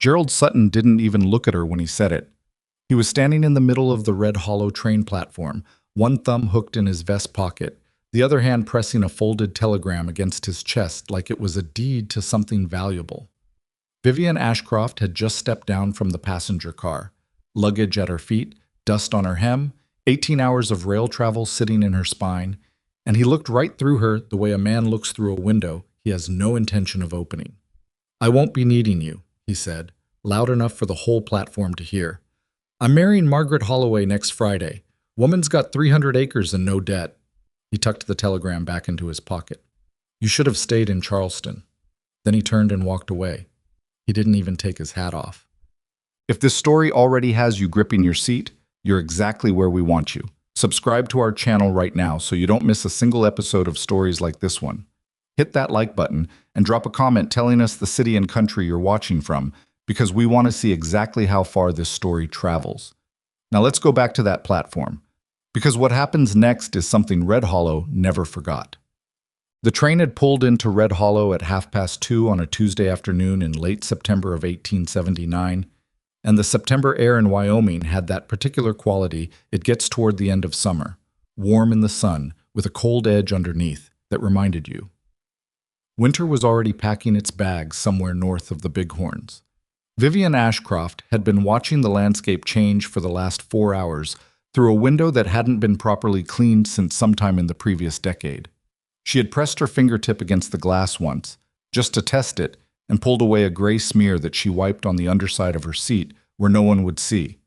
Gerald Sutton didn't even look at her when he said it. He was standing in the middle of the Red Hollow train platform, one thumb hooked in his vest pocket, the other hand pressing a folded telegram against his chest like it was a deed to something valuable. Vivian Ashcroft had just stepped down from the passenger car, luggage at her feet, dust on her hem, 18 hours of rail travel sitting in her spine, and he looked right through her the way a man looks through a window he has no intention of opening. "I won't be needing you," he said, loud enough for the whole platform to hear. "I'm marrying Margaret Holloway next Friday. Woman's got 300 acres and no debt." He tucked the telegram back into his pocket. "You should have stayed in Charleston." Then he turned and walked away. He didn't even take his hat off. If this story already has you gripping your seat, you're exactly where we want you. Subscribe to our channel right now so you don't miss a single episode of stories like this one. Hit that like button and drop a comment telling us the city and country you're watching from, because we want to see exactly how far this story travels. Now let's go back to that platform, because what happens next is something Red Hollow never forgot. The train had pulled into Red Hollow at 2:30 on a Tuesday afternoon in late September of 1879, and the September air in Wyoming had that particular quality it gets toward the end of summer, warm in the sun, with a cold edge underneath that reminded you. Winter was already packing its bags somewhere north of the Bighorns. Vivian Ashcroft had been watching the landscape change for the last 4 hours through a window that hadn't been properly cleaned since sometime in the previous decade. She had pressed her fingertip against the glass once, just to test it, and pulled away a gray smear that she wiped on the underside of her seat where no one would see.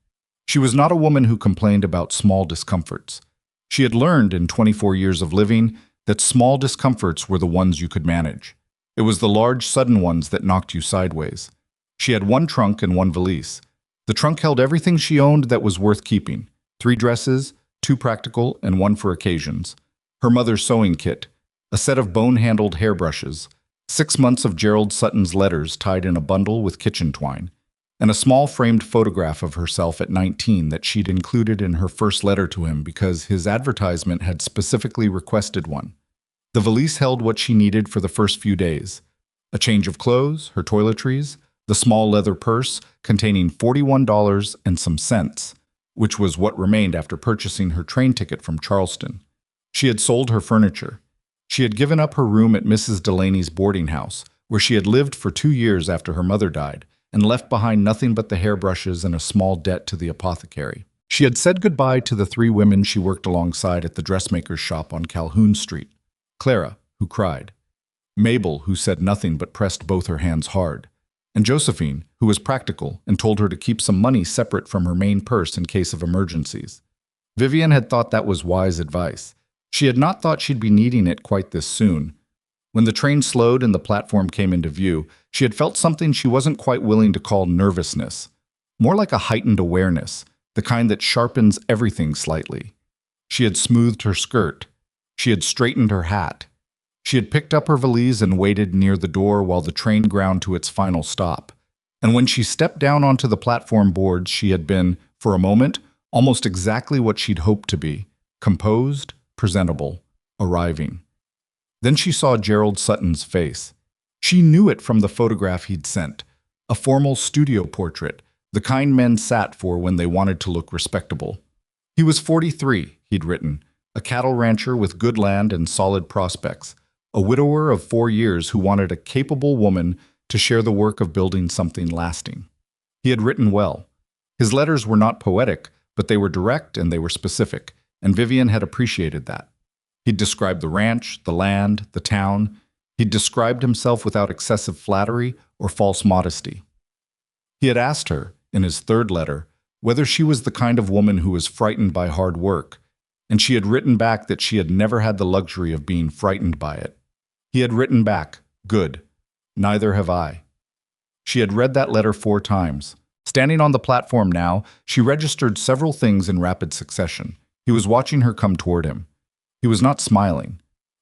She was not a woman who complained about small discomforts. She had learned in 24 years of living that small discomforts were the ones you could manage. It was the large, sudden ones that knocked you sideways. She had one trunk and one valise. The trunk held everything she owned that was worth keeping: 3 dresses, 2 practical, and 1 for occasions, her mother's sewing kit, a set of bone-handled hairbrushes, 6 months of Gerald Sutton's letters tied in a bundle with kitchen twine, and a small framed photograph of herself at 19 that she'd included in her first letter to him because his advertisement had specifically requested one. The valise held what she needed for the first few days: a change of clothes, her toiletries, the small leather purse containing $41 and some cents, which was what remained after purchasing her train ticket from Charleston. She had sold her furniture. She had given up her room at Mrs. Delaney's boarding house, where she had lived for 2 years after her mother died, and left behind nothing but the hairbrushes and a small debt to the apothecary. She had said goodbye to the 3 women she worked alongside at the dressmaker's shop on Calhoun Street: Clara, who cried; Mabel, who said nothing but pressed both her hands hard; and Josephine, who was practical and told her to keep some money separate from her main purse in case of emergencies. Vivian had thought that was wise advice. She had not thought she'd be needing it quite this soon. When the train slowed and the platform came into view, she had felt something she wasn't quite willing to call nervousness. More like a heightened awareness, the kind that sharpens everything slightly. She had smoothed her skirt. She had straightened her hat. She had picked up her valise and waited near the door while the train ground to its final stop. And when she stepped down onto the platform boards, she had been, for a moment, almost exactly what she'd hoped to be: composed, presentable, arriving. Then she saw Gerald Sutton's face. She knew it from the photograph he'd sent, a formal studio portrait, the kind men sat for when they wanted to look respectable. He was 43, he'd written, a cattle rancher with good land and solid prospects, a widower of 4 years who wanted a capable woman to share the work of building something lasting. He had written well. His letters were not poetic, but they were direct and they were specific, and Vivian had appreciated that. He'd described the ranch, the land, the town. He'd described himself without excessive flattery or false modesty. He had asked her, in his 3rd letter, whether she was the kind of woman who was frightened by hard work, and she had written back that she had never had the luxury of being frightened by it. He had written back, "Good. Neither have I." She had read that letter 4 times. Standing on the platform now, she registered several things in rapid succession. He was watching her come toward him. He was not smiling.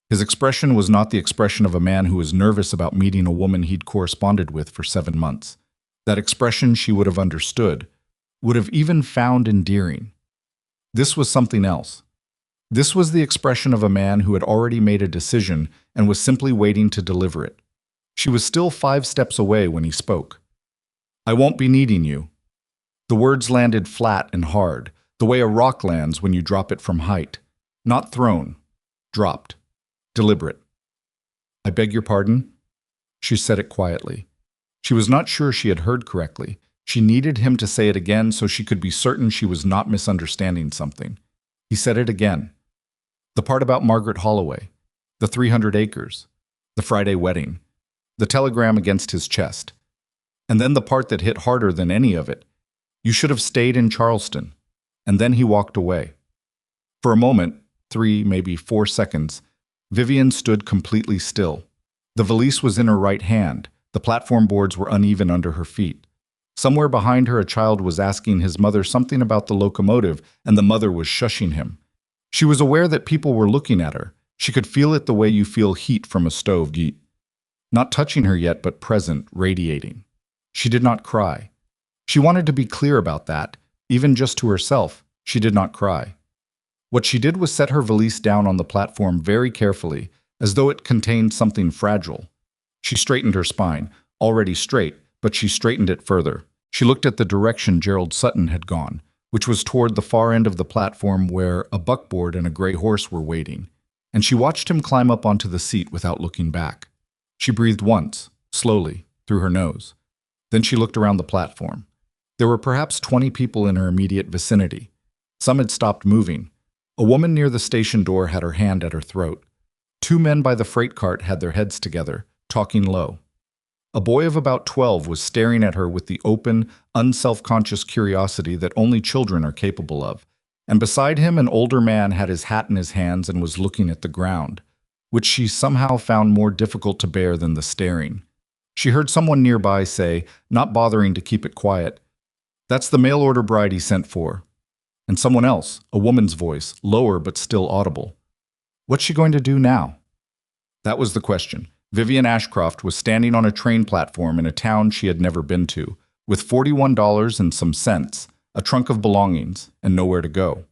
His expression was not the expression of a man who was nervous about meeting a woman he'd corresponded with for 7 months. That expression she would have understood, would have even found endearing. This was something else. This was the expression of a man who had already made a decision and was simply waiting to deliver it. She was still 5 steps away when he spoke. I won't be needing you. The words landed flat and hard, the way a rock lands when you drop it from height. Not thrown, dropped, deliberate. I beg your pardon? She said it quietly. She was not sure she had heard correctly. She needed him to say it again so she could be certain she was not misunderstanding something. He said it again. The part about Margaret Holloway, the 300 acres, the Friday wedding, the telegram against his chest. And then the part that hit harder than any of it. You should have stayed in Charleston. And then he walked away. For a moment, 3, maybe 4 seconds, Vivian stood completely still. The valise was in her right hand. The platform boards were uneven under her feet. Somewhere behind her, a child was asking his mother something about the locomotive, and the mother was shushing him. She was aware that people were looking at her. She could feel it the way you feel heat from a stove. Not touching her yet, but present, radiating. She did not cry. She wanted to be clear about that. Even just to herself, she did not cry. What she did was set her valise down on the platform very carefully, as though it contained something fragile. She straightened her spine, already straight, but she straightened it further. She looked at the direction Gerald Sutton had gone, which was toward the far end of the platform where a buckboard and a gray horse were waiting, and she watched him climb up onto the seat without looking back. She breathed once, slowly, through her nose. Then she looked around the platform. There were perhaps 20 people in her immediate vicinity. Some had stopped moving. A woman near the station door had her hand at her throat. 2 men by the freight cart had their heads together, talking low. A boy of about 12 was staring at her with the open, unself-conscious curiosity that only children are capable of, and beside him an older man had his hat in his hands and was looking at the ground, which she somehow found more difficult to bear than the staring. She heard someone nearby say, not bothering to keep it quiet, "That's the mail-order bride he sent for." And someone else, a woman's voice, lower but still audible. What's she going to do now? That was the question. Vivian Ashcroft was standing on a train platform in a town she had never been to, with $41 and some cents, a trunk of belongings, and nowhere to go.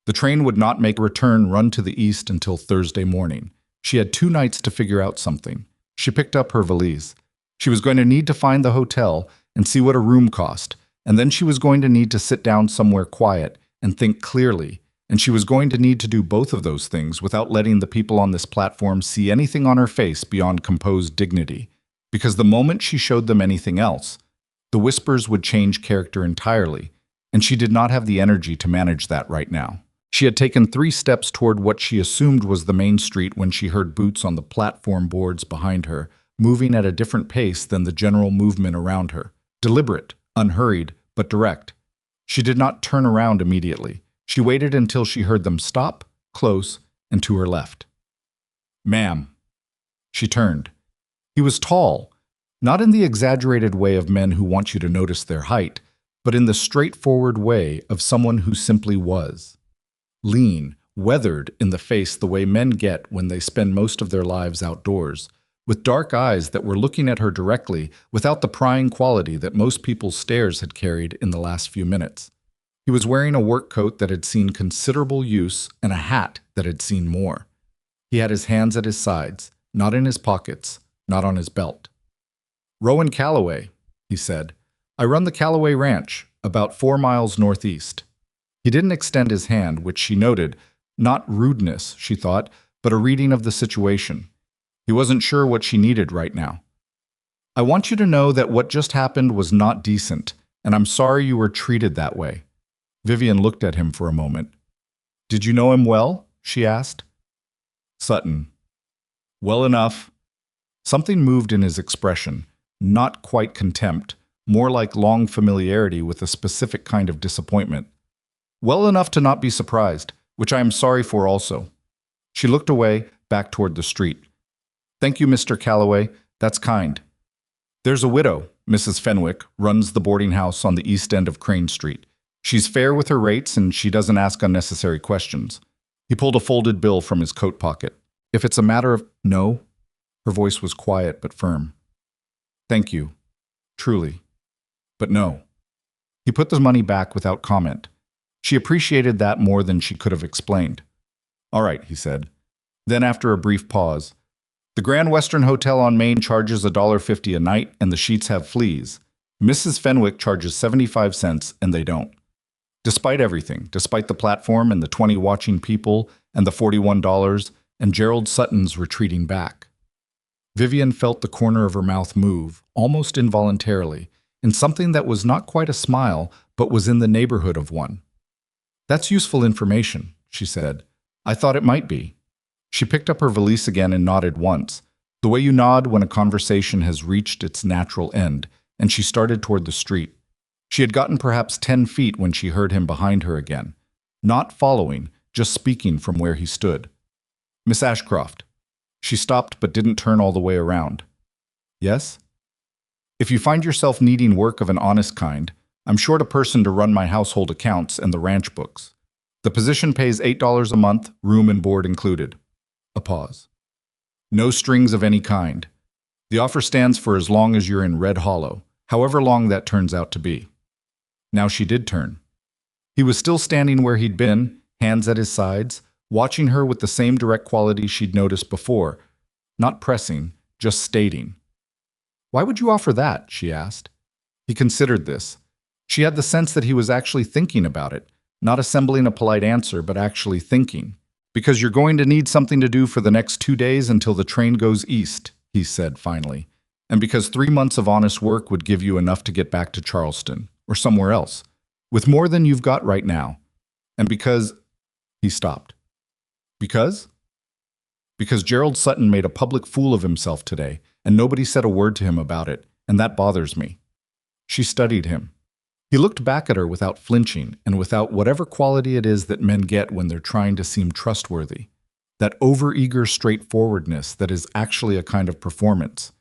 The train would not make a return run to the east until Thursday morning. She had 2 nights to figure out something. She picked up her valise. She was going to need to find the hotel and see what a room cost, and then she was going to need to sit down somewhere quiet and think clearly, and she was going to need to do both of those things without letting the people on this platform see anything on her face beyond composed dignity, because the moment she showed them anything else, the whispers would change character entirely, and she did not have the energy to manage that right now. She had taken 3 steps toward what she assumed was the main street when she heard boots on the platform boards behind her, moving at a different pace than the general movement around her. Deliberate, unhurried, but direct. She did not turn around immediately. She waited until she heard them stop, close, and to her left. "Ma'am." She turned. He was tall, not in the exaggerated way of men who want you to notice their height, but in the straightforward way of someone who simply was. Lean, weathered in the face the way men get when they spend most of their lives outdoors, with dark eyes that were looking at her directly without the prying quality that most people's stares had carried in the last few minutes. He was wearing a work coat that had seen considerable use and a hat that had seen more. He had his hands at his sides, not in his pockets, not on his belt. "Rowan Calloway," he said. "I run the Calloway Ranch, about 4 miles northeast." He didn't extend his hand, which she noted, not rudeness, she thought, but a reading of the situation. He wasn't sure what she needed right now. "I want you to know that what just happened was not decent, and I'm sorry you were treated that way." Vivian looked at him for a moment. "Did you know him well?" she asked. "Sutton." "Well enough." Something moved in his expression, not quite contempt, more like long familiarity with a specific kind of disappointment. "Well enough to not be surprised, which I am sorry for also." She looked away, back toward the street. "Thank you, Mr. Calloway. That's kind." "There's a widow, Mrs. Fenwick, runs the boarding house on the east end of Crane Street. She's fair with her rates and she doesn't ask unnecessary questions." He pulled a folded bill from his coat pocket. "If it's a matter of—" "No." Her voice was quiet but firm. "Thank you. Truly. But no." He put the money back without comment. She appreciated that more than she could have explained. "All right," he said. Then after a brief pause, "The Grand Western Hotel on Main charges $1.50 a night and the sheets have fleas. Mrs. Fenwick charges 75 cents and they don't. Despite everything, despite the platform and the 20 watching people and the $41 and Gerald Sutton's retreating back. Vivian felt the corner of her mouth move, almost involuntarily, in something that was not quite a smile, but was in the neighborhood of one. "That's useful information," she said. "I thought it might be." She picked up her valise again and nodded once, the way you nod when a conversation has reached its natural end, and she started toward the street. She had gotten perhaps 10 feet when she heard him behind her again, not following, just speaking from where he stood. "Miss Ashcroft." She stopped but didn't turn all the way around. "Yes?" "If you find yourself needing work of an honest kind, I'm short a person to run my household accounts and the ranch books. The position pays $8 a month, room and board included." A pause. "No strings of any kind. The offer stands for as long as you're in Red Hollow, however long that turns out to be." Now she did turn. He was still standing where he'd been, hands at his sides, watching her with the same direct quality she'd noticed before, not pressing, just stating. "Why would you offer that?" she asked. He considered this. She had the sense that he was actually thinking about it, not assembling a polite answer, but actually thinking. "Because you're going to need something to do for the next 2 days until the train goes east," he said finally. "And because 3 months of honest work would give you enough to get back to Charleston, or somewhere else, with more than you've got right now. And because—" He stopped. "Because?" "Because Gerald Sutton made a public fool of himself today, and nobody said a word to him about it, and that bothers me." She studied him. He looked back at her without flinching, and without whatever quality it is that men get when they're trying to seem trustworthy. That over-eager straightforwardness that is actually a kind of performance.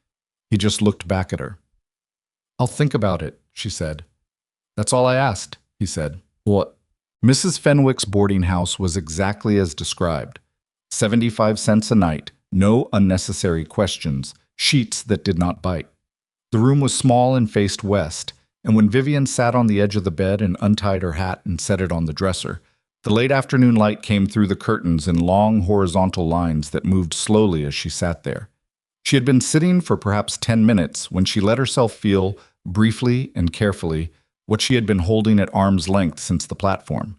He just looked back at her. "I'll think about it," she said. "That's all I asked," he said. "What?" Mrs. Fenwick's boarding house was exactly as described. 75 cents a night, no unnecessary questions, sheets that did not bite. The room was small and faced west, and when Vivian sat on the edge of the bed and untied her hat and set it on the dresser, the late afternoon light came through the curtains in long horizontal lines that moved slowly as she sat there. She had been sitting for perhaps 10 minutes when she let herself feel, briefly and carefully, what she had been holding at arm's length since the platform.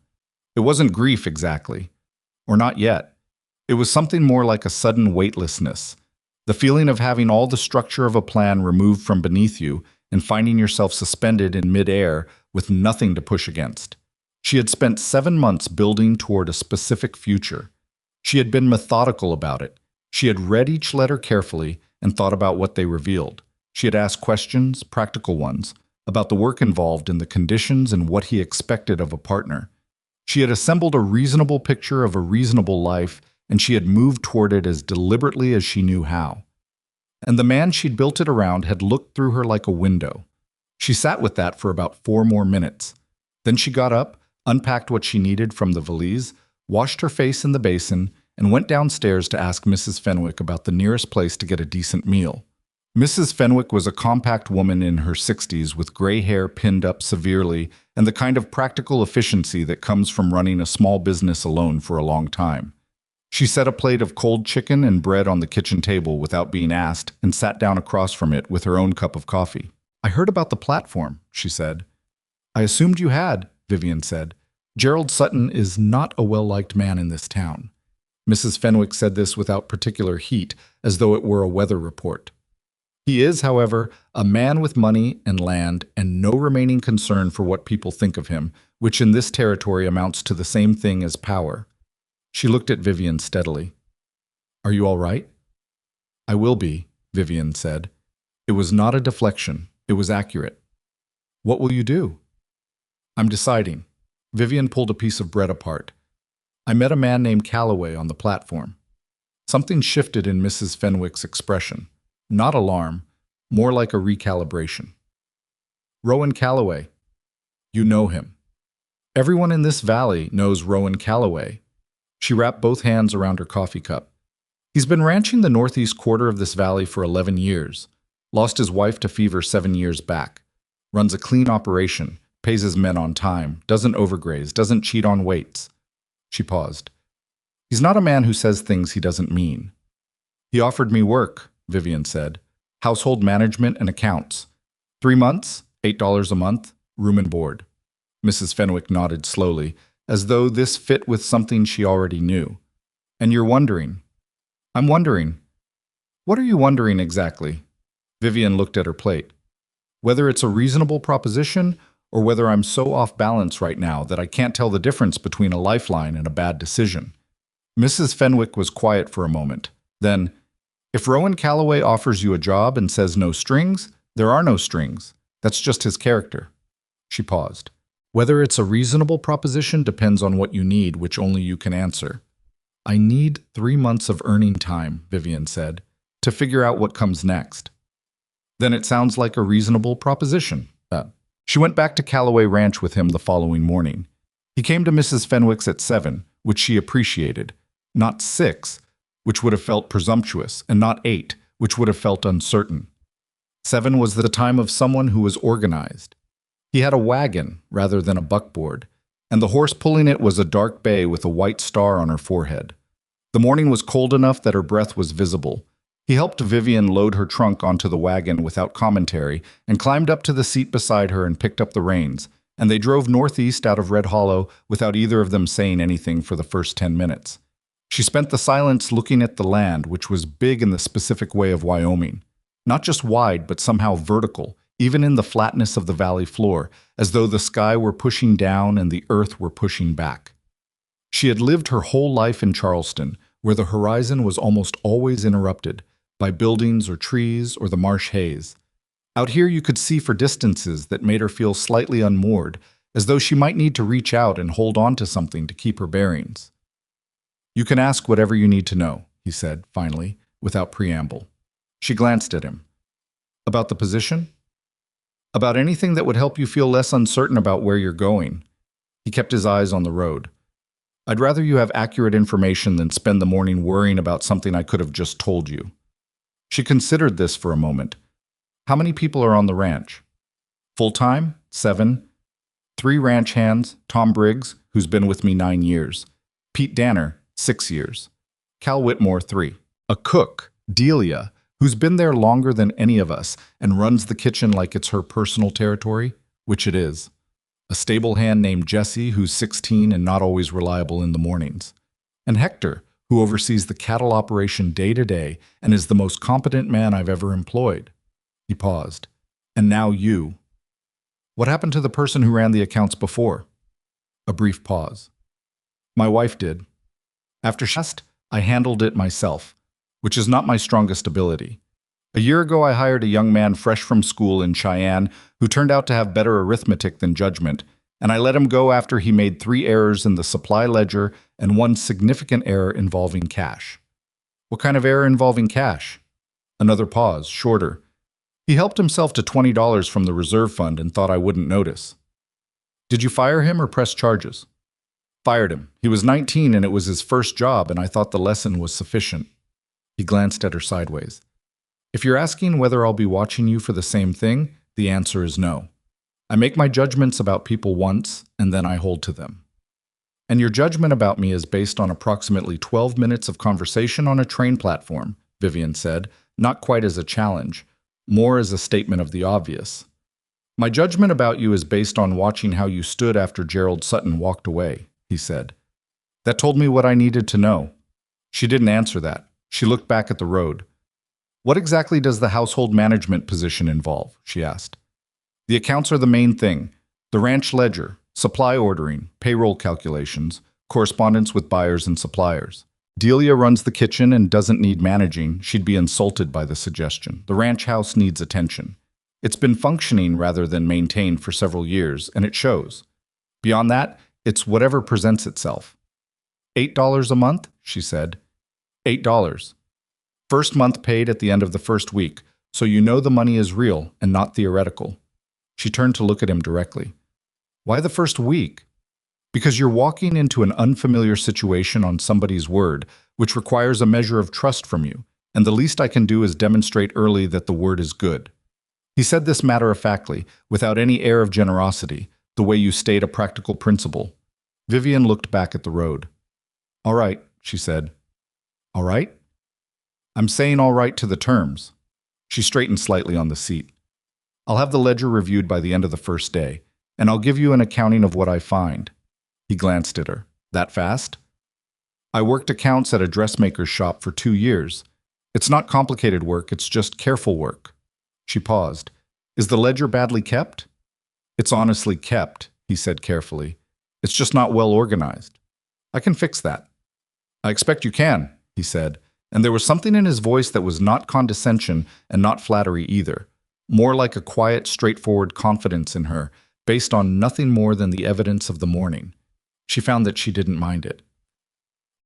It wasn't grief exactly, or not yet. It was something more like a sudden weightlessness, the feeling of having all the structure of a plan removed from beneath you and finding yourself suspended in midair with nothing to push against. She had spent 7 months building toward a specific future. She had been methodical about it. She had read each letter carefully and thought about what they revealed. She had asked questions, practical ones, about the work involved and the conditions and what he expected of a partner. She had assembled a reasonable picture of a reasonable life, and she had moved toward it as deliberately as she knew how. And the man she'd built it around had looked through her like a window. She sat with that for about 4 more minutes. Then she got up, unpacked what she needed from the valise, washed her face in the basin, and went downstairs to ask Mrs. Fenwick about the nearest place to get a decent meal. Mrs. Fenwick was a compact woman in her 60s with gray hair pinned up severely and the kind of practical efficiency that comes from running a small business alone for a long time. She set a plate of cold chicken and bread on the kitchen table without being asked and sat down across from it with her own cup of coffee. "I heard about the platform," she said. "I assumed you had," Vivian said. "Gerald Sutton is not a well-liked man in this town." Mrs. Fenwick said this without particular heat, as though it were a weather report. "He is, however, a man with money and land and no remaining concern for what people think of him, which in this territory amounts to the same thing as power." She looked at Vivian steadily. "Are you all right?" "I will be," Vivian said. It was not a deflection. It was accurate. "What will you do?" "I'm deciding." Vivian pulled a piece of bread apart. "I met a man named Cowboy on the platform." Something shifted in Mrs. Fenwick's expression. Not alarm, more like a recalibration. "Rowan Calloway. You know him." "Everyone in this valley knows Rowan Calloway." She wrapped both hands around her coffee cup. "He's been ranching the northeast quarter of this valley for 11 years. Lost his wife to fever 7 years back. Runs a clean operation, pays his men on time, doesn't overgraze, doesn't cheat on weights." She paused. "He's not a man who says things he doesn't mean." "He offered me work," Vivian said. "Household management and accounts. 3 months, $8 a month, room and board. Mrs. Fenwick nodded slowly, as though this fit with something she already knew. And you're wondering. I'm wondering. What are you wondering exactly? Vivian looked at her plate. Whether it's a reasonable proposition or whether I'm so off balance right now that I can't tell the difference between a lifeline and a bad decision. Mrs. Fenwick was quiet for a moment. Then, if Rowan Calloway offers you a job and says no strings, there are no strings. That's just his character. She paused. Whether it's a reasonable proposition depends on what you need, which only you can answer. I need 3 months of earning time, Vivian said, to figure out what comes next. Then it sounds like a reasonable proposition. She went back to Calloway Ranch with him the following morning. He came to Mrs. Fenwick's at 7, which she appreciated. Not 6, which would have felt presumptuous, and not 8, which would have felt uncertain. 7 was the time of someone who was organized. He had a wagon rather than a buckboard, and the horse pulling it was a dark bay with a white star on her forehead. The morning was cold enough that her breath was visible. He helped Vivian load her trunk onto the wagon without commentary and climbed up to the seat beside her and picked up the reins, and they drove northeast out of Red Hollow without either of them saying anything for the first 10 minutes. She spent the silence looking at the land, which was big in the specific way of Wyoming. Not just wide, but somehow vertical, even in the flatness of the valley floor, as though the sky were pushing down and the earth were pushing back. She had lived her whole life in Charleston, where the horizon was almost always interrupted by buildings or trees or the marsh haze. Out here you could see for distances that made her feel slightly unmoored, as though she might need to reach out and hold on to something to keep her bearings. You can ask whatever you need to know, he said, finally, without preamble. She glanced at him. About the position? About anything that would help you feel less uncertain about where you're going. He kept his eyes on the road. I'd rather you have accurate information than spend the morning worrying about something I could have just told you. She considered this for a moment. How many people are on the ranch? Full-time? 7. 3 ranch hands, Tom Briggs, who's been with me 9 years. Pete Danner, 6 years. Cal Whitmore, 3. A cook, Delia, who's been there longer than any of us and runs the kitchen like it's her personal territory, which it is. A stable hand named Jesse, who's 16 and not always reliable in the mornings. And Hector, who oversees the cattle operation day to day and is the most competent man I've ever employed. He paused. And now you. What happened to the person who ran the accounts before? A brief pause. My wife did. After she asked, I handled it myself, which is not my strongest ability. A year ago, I hired a young man fresh from school in Cheyenne who turned out to have better arithmetic than judgment, and I let him go after he made 3 errors in the supply ledger and 1 significant error involving cash. What kind of error involving cash? Another pause, shorter. He helped himself to $20 from the reserve fund and thought I wouldn't notice. Did you fire him or press charges? Fired him. He was 19 and it was his first job, and I thought the lesson was sufficient. He glanced at her sideways. If you're asking whether I'll be watching you for the same thing, the answer is no. I make my judgments about people once, and then I hold to them. And your judgment about me is based on approximately 12 minutes of conversation on a train platform, Vivian said, not quite as a challenge, more as a statement of the obvious. My judgment about you is based on watching how you stood after Gerald Sutton walked away, he said. That told me what I needed to know. She didn't answer that. She looked back at the road. What exactly does the household management position involve? She asked. The accounts are the main thing. The ranch ledger, supply ordering, payroll calculations, correspondence with buyers and suppliers. Delia runs the kitchen and doesn't need managing. She'd be insulted by the suggestion. The ranch house needs attention. It's been functioning rather than maintained for several years, and it shows. Beyond that, it's whatever presents itself. $8 a month, she said. $8. First month paid at the end of the first week, so you know the money is real and not theoretical. She turned to look at him directly. Why the first week? Because you're walking into an unfamiliar situation on somebody's word, which requires a measure of trust from you, and the least I can do is demonstrate early that the word is good. He said this matter-of-factly, without any air of generosity, the way you state a practical principle. Vivian looked back at the road. All right, she said. All right? I'm saying all right to the terms. She straightened slightly on the seat. I'll have the ledger reviewed by the end of the first day, and I'll give you an accounting of what I find. He glanced at her. That fast? I worked accounts at a dressmaker's shop for 2 years. It's not complicated work, it's just careful work. She paused. Is the ledger badly kept? It's honestly kept, he said carefully. It's just not well organized. I can fix that. I expect you can, he said, and there was something in his voice that was not condescension and not flattery either, more like a quiet, straightforward confidence in her, based on nothing more than the evidence of the morning. She found that she didn't mind it.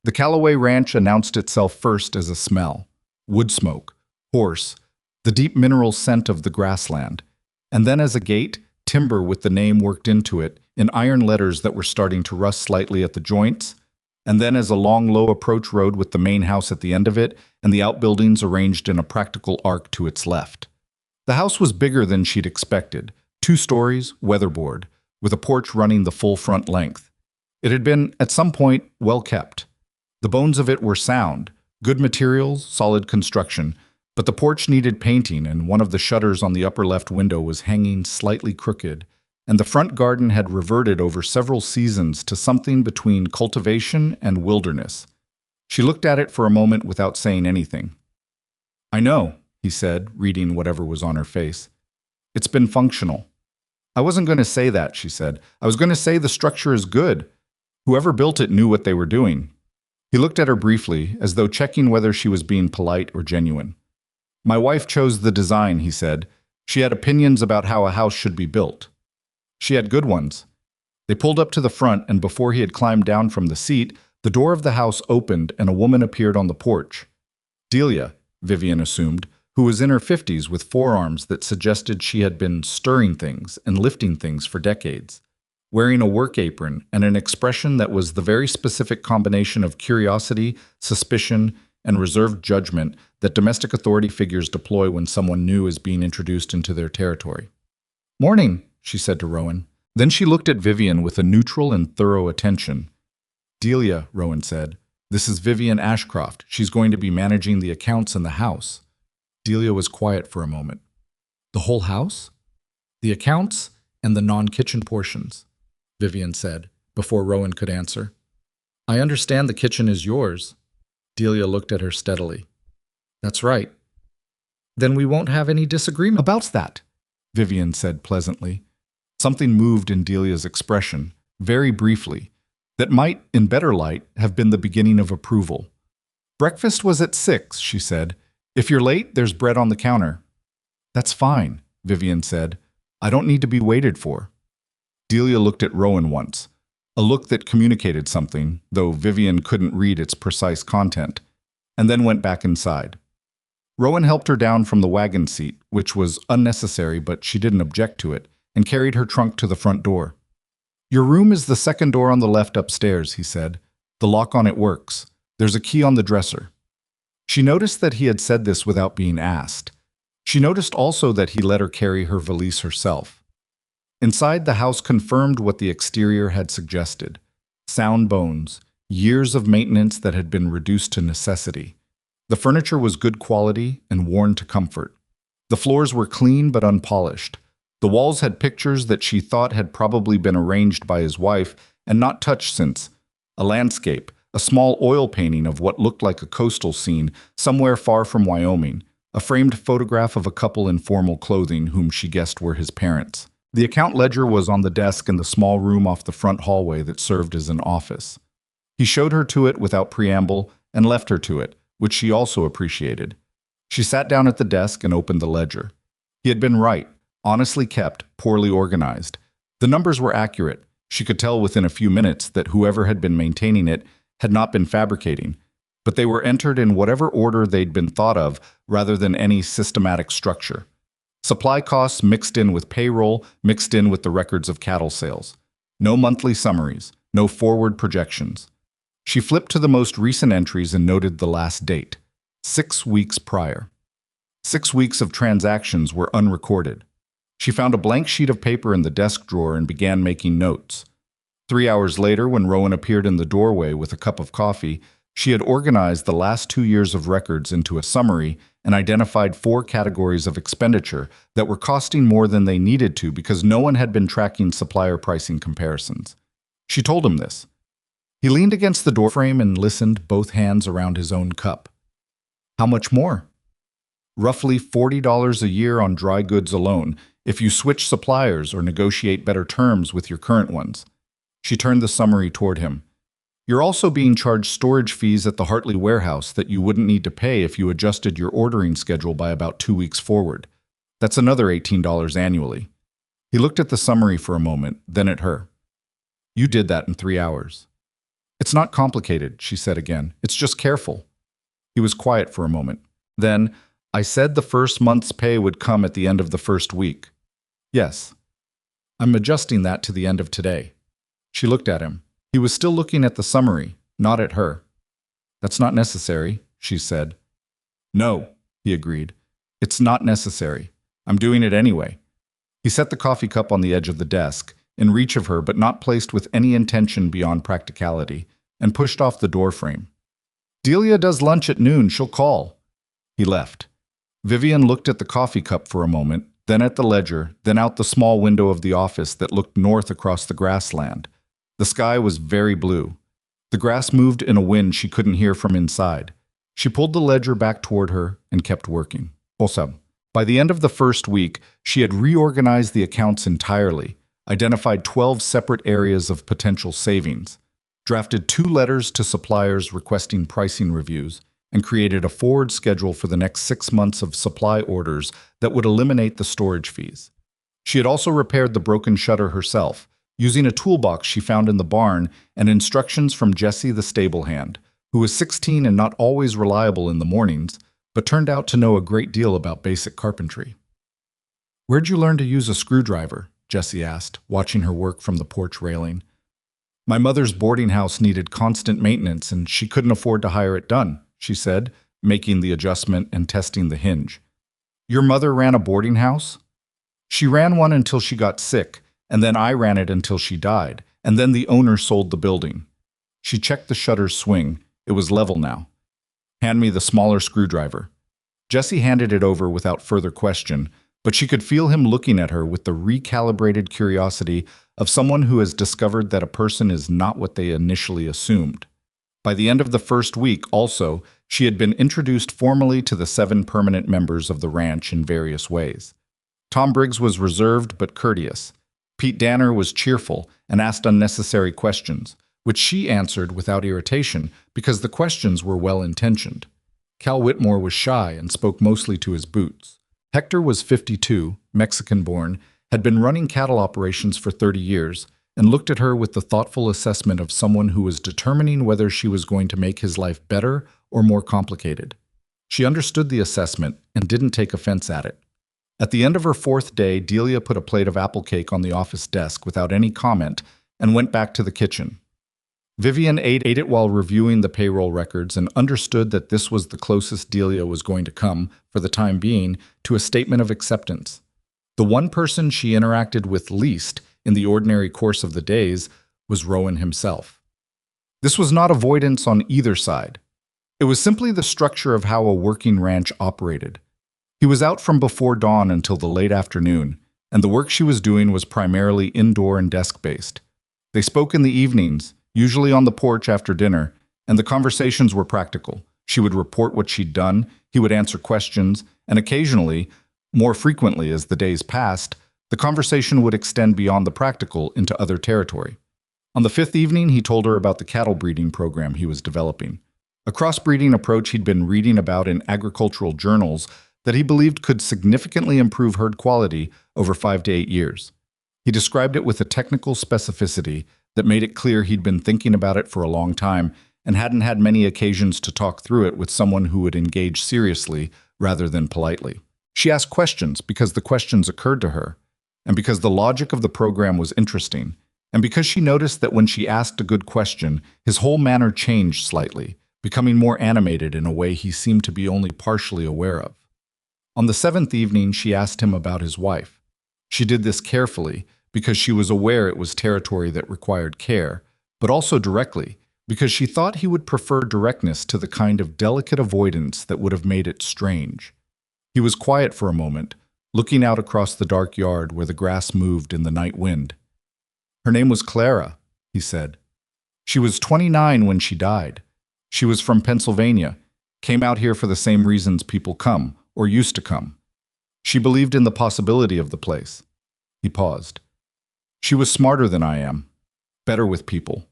The Callaway Ranch announced itself first as a smell: wood smoke, horse, the deep mineral scent of the grassland, and then as a gate, timber with the name worked into it in iron letters that were starting to rust slightly at the joints, and then as a long, low approach road with the main house at the end of it and the outbuildings arranged in a practical arc to its left. The house was bigger than she'd expected, 2 stories, weatherboard, with a porch running the full front length. It had been, at some point, well kept. The bones of it were sound, good materials, solid construction, but the porch needed painting and one of the shutters on the upper left window was hanging slightly crooked, and the front garden had reverted over several seasons to something between cultivation and wilderness. She looked at it for a moment without saying anything. I know, he said, reading whatever was on her face. It's been functional. I wasn't going to say that, she said. I was going to say the structure is good. Whoever built it knew what they were doing. He looked at her briefly, as though checking whether she was being polite or genuine. My wife chose the design, he said. She had opinions about how a house should be built. She had good ones. They pulled up to the front, and before he had climbed down from the seat, the door of the house opened and a woman appeared on the porch. Delia, Vivian assumed, who was in her 50s with forearms that suggested she had been stirring things and lifting things for decades, wearing a work apron and an expression that was the very specific combination of curiosity, suspicion, and reserved judgment that domestic authority figures deploy when someone new is being introduced into their territory. Morning, she said to Rowan. Then she looked at Vivian with a neutral and thorough attention. Delia, Rowan said, this is Vivian Ashcroft. She's going to be managing the accounts in the house. Delia was quiet for a moment. The whole house? The accounts and the non-kitchen portions, Vivian said, before Rowan could answer. I understand the kitchen is yours. Delia looked at her steadily. That's right. Then we won't have any disagreement about that, Vivian said pleasantly. Something moved in Delia's expression, very briefly, that might, in better light, have been the beginning of approval. Breakfast was at 6, she said. If you're late, there's bread on the counter. That's fine, Vivian said. I don't need to be waited for. Delia looked at Rowan once, a look that communicated something, though Vivian couldn't read its precise content, and then went back inside. Rowan helped her down from the wagon seat, which was unnecessary, but she didn't object to it, and carried her trunk to the front door. Your room is the second door on the left upstairs, he said. The lock on it works. There's a key on the dresser. She noticed that he had said this without being asked. She noticed also that he let her carry her valise herself. Inside, the house confirmed what the exterior had suggested. Sound bones, years of maintenance that had been reduced to necessity. The furniture was good quality and worn to comfort. The floors were clean but unpolished. The walls had pictures that she thought had probably been arranged by his wife and not touched since. A landscape, a small oil painting of what looked like a coastal scene somewhere far from Wyoming, a framed photograph of a couple in formal clothing whom she guessed were his parents. The account ledger was on the desk in the small room off the front hallway that served as an office. He showed her to it without preamble and left her to it, which she also appreciated. She sat down at the desk and opened the ledger. He had been right, honestly kept, poorly organized. The numbers were accurate. She could tell within a few minutes that whoever had been maintaining it had not been fabricating, but they were entered in whatever order they'd been thought of rather than any systematic structure. Supply costs mixed in with payroll, mixed in with the records of cattle sales. No monthly summaries, no forward projections. She flipped to the most recent entries and noted the last date, 6 weeks prior. 6 weeks of transactions were unrecorded. She found a blank sheet of paper in the desk drawer and began making notes. 3 hours later, when Rowan appeared in the doorway with a cup of coffee, She had organized the last 2 years of records into a summary and identified 4 categories of expenditure that were costing more than they needed to because no one had been tracking supplier pricing comparisons. She told him this. He leaned against the doorframe and listened, both hands around his own cup. How much more? Roughly $40 a year on dry goods alone, if you switch suppliers or negotiate better terms with your current ones. She turned the summary toward him. You're also being charged storage fees at the Hartley warehouse that you wouldn't need to pay if you adjusted your ordering schedule by about 2 weeks forward. That's another $18 annually. He looked at the summary for a moment, then at her. You did that in 3 hours. It's not complicated, she said again. It's just careful. He was quiet for a moment. Then, I said the first month's pay would come at the end of the first week. Yes. I'm adjusting that to the end of today. She looked at him. He was still looking at the summary, not at her. That's not necessary, she said. No, he agreed. It's not necessary. I'm doing it anyway. He set the coffee cup on the edge of the desk, in reach of her but not placed with any intention beyond practicality, and pushed off the doorframe. Delia does lunch at noon, she'll call. He left. Vivian looked at the coffee cup for a moment, then at the ledger, then out the small window of the office that looked north across the grassland. The sky was very blue. The grass moved in a wind she couldn't hear from inside. She pulled the ledger back toward her and kept working. Also, by the end of the first week, she had reorganized the accounts entirely, identified 12 separate areas of potential savings, drafted 2 letters to suppliers requesting pricing reviews, and created a forward schedule for the next 6 months of supply orders that would eliminate the storage fees. She had also repaired the broken shutter herself, using a toolbox she found in the barn and instructions from Jessie the stable hand, who was 16 and not always reliable in the mornings, but turned out to know a great deal about basic carpentry. Where'd you learn to use a screwdriver? Jessie asked, watching her work from the porch railing. My mother's boarding house needed constant maintenance and she couldn't afford to hire it done, she said, making the adjustment and testing the hinge. Your mother ran a boarding house? She ran one until she got sick, and then I ran it until she died, and then the owner sold the building. She checked the shutter's swing. It was level now. Hand me the smaller screwdriver. Jessie handed it over without further question, but she could feel him looking at her with the recalibrated curiosity of someone who has discovered that a person is not what they initially assumed. By the end of the first week, also, she had been introduced formally to the 7 permanent members of the ranch in various ways. Tom Briggs was reserved but courteous. Pete Danner was cheerful and asked unnecessary questions, which she answered without irritation because the questions were well-intentioned. Cal Whitmore was shy and spoke mostly to his boots. Hector was 52, Mexican-born, had been running cattle operations for 30 years, and looked at her with the thoughtful assessment of someone who was determining whether she was going to make his life better or more complicated. She understood the assessment and didn't take offense at it. At the end of her 4th day, Delia put a plate of apple cake on the office desk without any comment and went back to the kitchen. Vivian ate it while reviewing the payroll records and understood that this was the closest Delia was going to come, for the time being, to a statement of acceptance. The one person she interacted with least in the ordinary course of the days was Rowan himself. This was not avoidance on either side. It was simply the structure of how a working ranch operated. He was out from before dawn until the late afternoon, and the work she was doing was primarily indoor and desk-based. They spoke in the evenings, usually on the porch after dinner, and the conversations were practical. She would report what she'd done, he would answer questions, and occasionally, more frequently as the days passed, the conversation would extend beyond the practical into other territory. On the 5th evening, he told her about the cattle breeding program he was developing, a crossbreeding approach he'd been reading about in agricultural journals that he believed could significantly improve herd quality over 5 to 8 years. He described it with a technical specificity that made it clear he'd been thinking about it for a long time and hadn't had many occasions to talk through it with someone who would engage seriously rather than politely. She asked questions because the questions occurred to her, and because the logic of the program was interesting, and because she noticed that when she asked a good question, his whole manner changed slightly, becoming more animated in a way he seemed to be only partially aware of. On the 7th evening, she asked him about his wife. She did this carefully because she was aware it was territory that required care, but also directly, because she thought he would prefer directness to the kind of delicate avoidance that would have made it strange. He was quiet for a moment, looking out across the dark yard where the grass moved in the night wind. Her name was Clara, he said. She was 29 when she died. She was from Pennsylvania, came out here for the same reasons people come, or used to come. She believed in the possibility of the place. He paused. She was smarter than I am, better with people.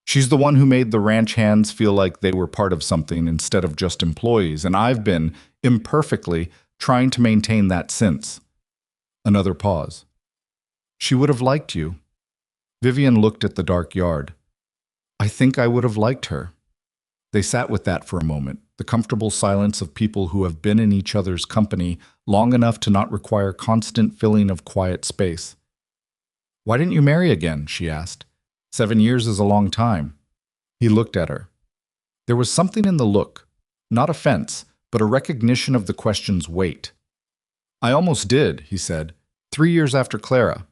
She's the one who made the ranch hands feel like they were part of something instead of just employees, and I've been, imperfectly, trying to maintain that since. Another pause. She would have liked you. Vivian looked at the dark yard. I think I would have liked her. They sat with that for a moment, the comfortable silence of people who have been in each other's company long enough to not require constant filling of quiet space. Why didn't you marry again? She asked. 7 years is a long time. He looked at her. There was something in the look, not offense, but a recognition of the question's weight. I almost did, he said, 3 years after Clara,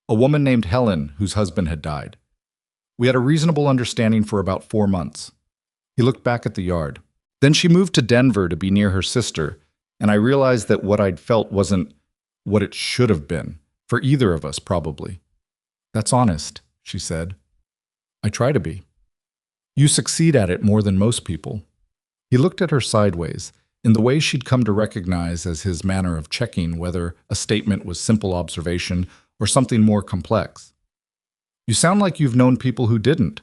a woman named Helen whose husband had died. We had a reasonable understanding for about 4 months. He looked back at the yard. Then she moved to Denver to be near her sister, and I realized that what I'd felt wasn't what it should have been, for either of us probably. That's honest, she said. I try to be. You succeed at it more than most people. He looked at her sideways, in the way she'd come to recognize as his manner of checking whether a statement was simple observation or something more complex. You sound like you've known people who didn't.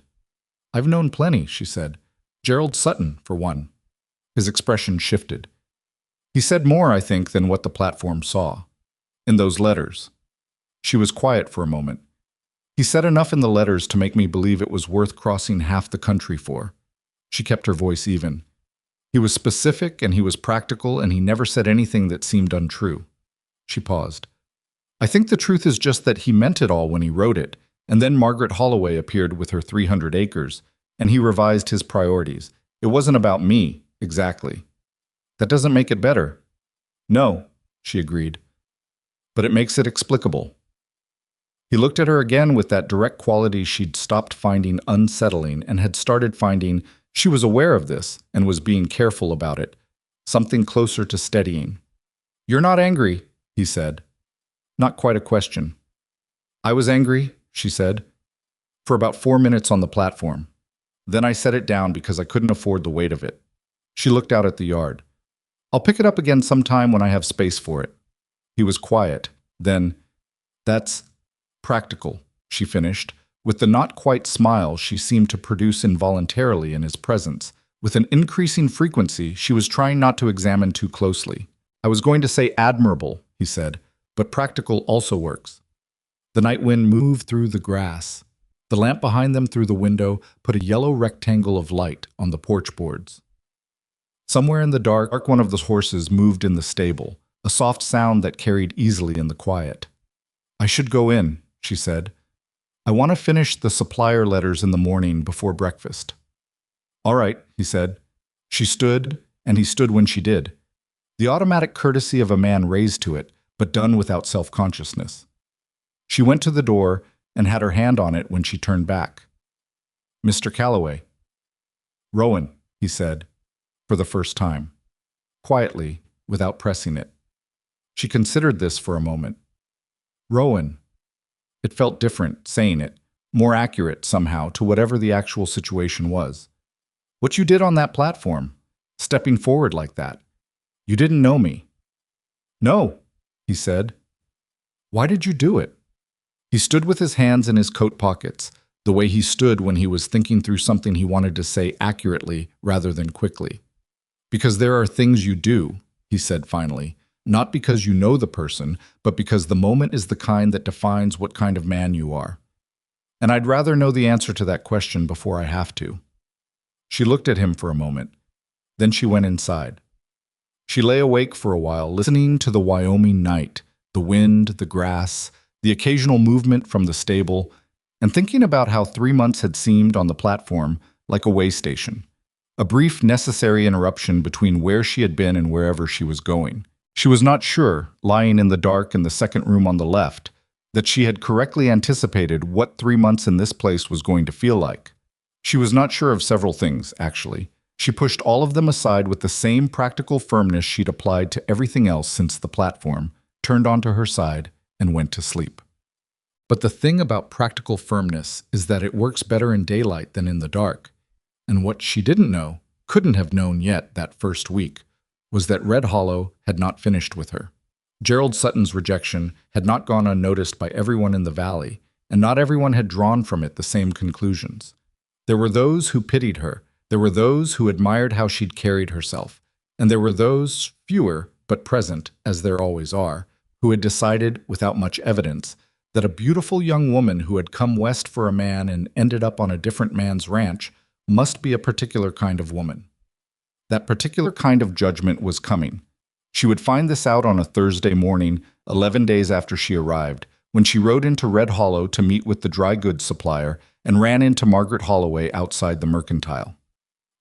I've known plenty, she said. Gerald Sutton, for one. His expression shifted. He said more, I think, than what the platform saw. In those letters. She was quiet for a moment. He said enough in the letters to make me believe it was worth crossing half the country for. She kept her voice even. He was specific and he was practical and he never said anything that seemed untrue. She paused. I think the truth is just that he meant it all when he wrote it, and then Margaret Holloway appeared with her 300 acres, and he revised his priorities. It wasn't about me, exactly. That doesn't make it better. No, she agreed. But it makes it explicable. He looked at her again with that direct quality she'd stopped finding unsettling and had started finding she was aware of this and was being careful about it, something closer to steadying. You're not angry, he said. Not quite a question. I was angry, she said, for about 4 minutes on the platform. Then I set it down because I couldn't afford the weight of it. She looked out at the yard. I'll pick it up again sometime when I have space for it. He was quiet. Then, that's practical, she finished, with the not-quite smile she seemed to produce involuntarily in his presence. With an increasing frequency she was trying not to examine too closely. I was going to say admirable, he said, but practical also works. The night wind moved through the grass. The lamp behind them through the window put a yellow rectangle of light on the porch boards. Somewhere in the dark, one of the horses moved in the stable, a soft sound that carried easily in the quiet. I should go in, she said. I want to finish the supplier letters in the morning before breakfast. All right, he said. She stood, and he stood when she did. The automatic courtesy of a man raised to it, but done without self-consciousness. She went to the door and had her hand on it when she turned back. Mr. Calloway. Rowan, he said, for the first time, quietly, without pressing it. She considered this for a moment. Rowan. It felt different, saying it, more accurate, somehow, to whatever the actual situation was. What you did on that platform, stepping forward like that. You didn't know me. No, he said. Why did you do it? He stood with his hands in his coat pockets, the way he stood when he was thinking through something he wanted to say accurately rather than quickly. Because there are things you do, he said finally, not because you know the person, but because the moment is the kind that defines what kind of man you are. And I'd rather know the answer to that question before I have to. She looked at him for a moment. Then she went inside. She lay awake for a while, listening to the Wyoming night, the wind, the grass, the occasional movement from the stable, and thinking about how 3 months had seemed on the platform like a way station, a brief necessary interruption between where she had been and wherever she was going. She was not sure, lying in the dark in the second room on the left, that she had correctly anticipated what 3 months in this place was going to feel like. She was not sure of several things, actually. She pushed all of them aside with the same practical firmness she'd applied to everything else since the platform, turned onto her side, and went to sleep. But the thing about practical firmness is that it works better in daylight than in the dark. And what she didn't know, couldn't have known yet that first week, was that Red Hollow had not finished with her. Gerald Sutton's rejection had not gone unnoticed by everyone in the valley, and not everyone had drawn from it the same conclusions. There were those who pitied her, there were those who admired how she'd carried herself, and there were those, fewer but present, as there always are, who had decided, without much evidence, that a beautiful young woman who had come west for a man and ended up on a different man's ranch must be a particular kind of woman. That particular kind of judgment was coming. She would find this out on a Thursday morning, 11 days after she arrived, when she rode into Red Hollow to meet with the dry goods supplier and ran into Margaret Holloway outside the mercantile.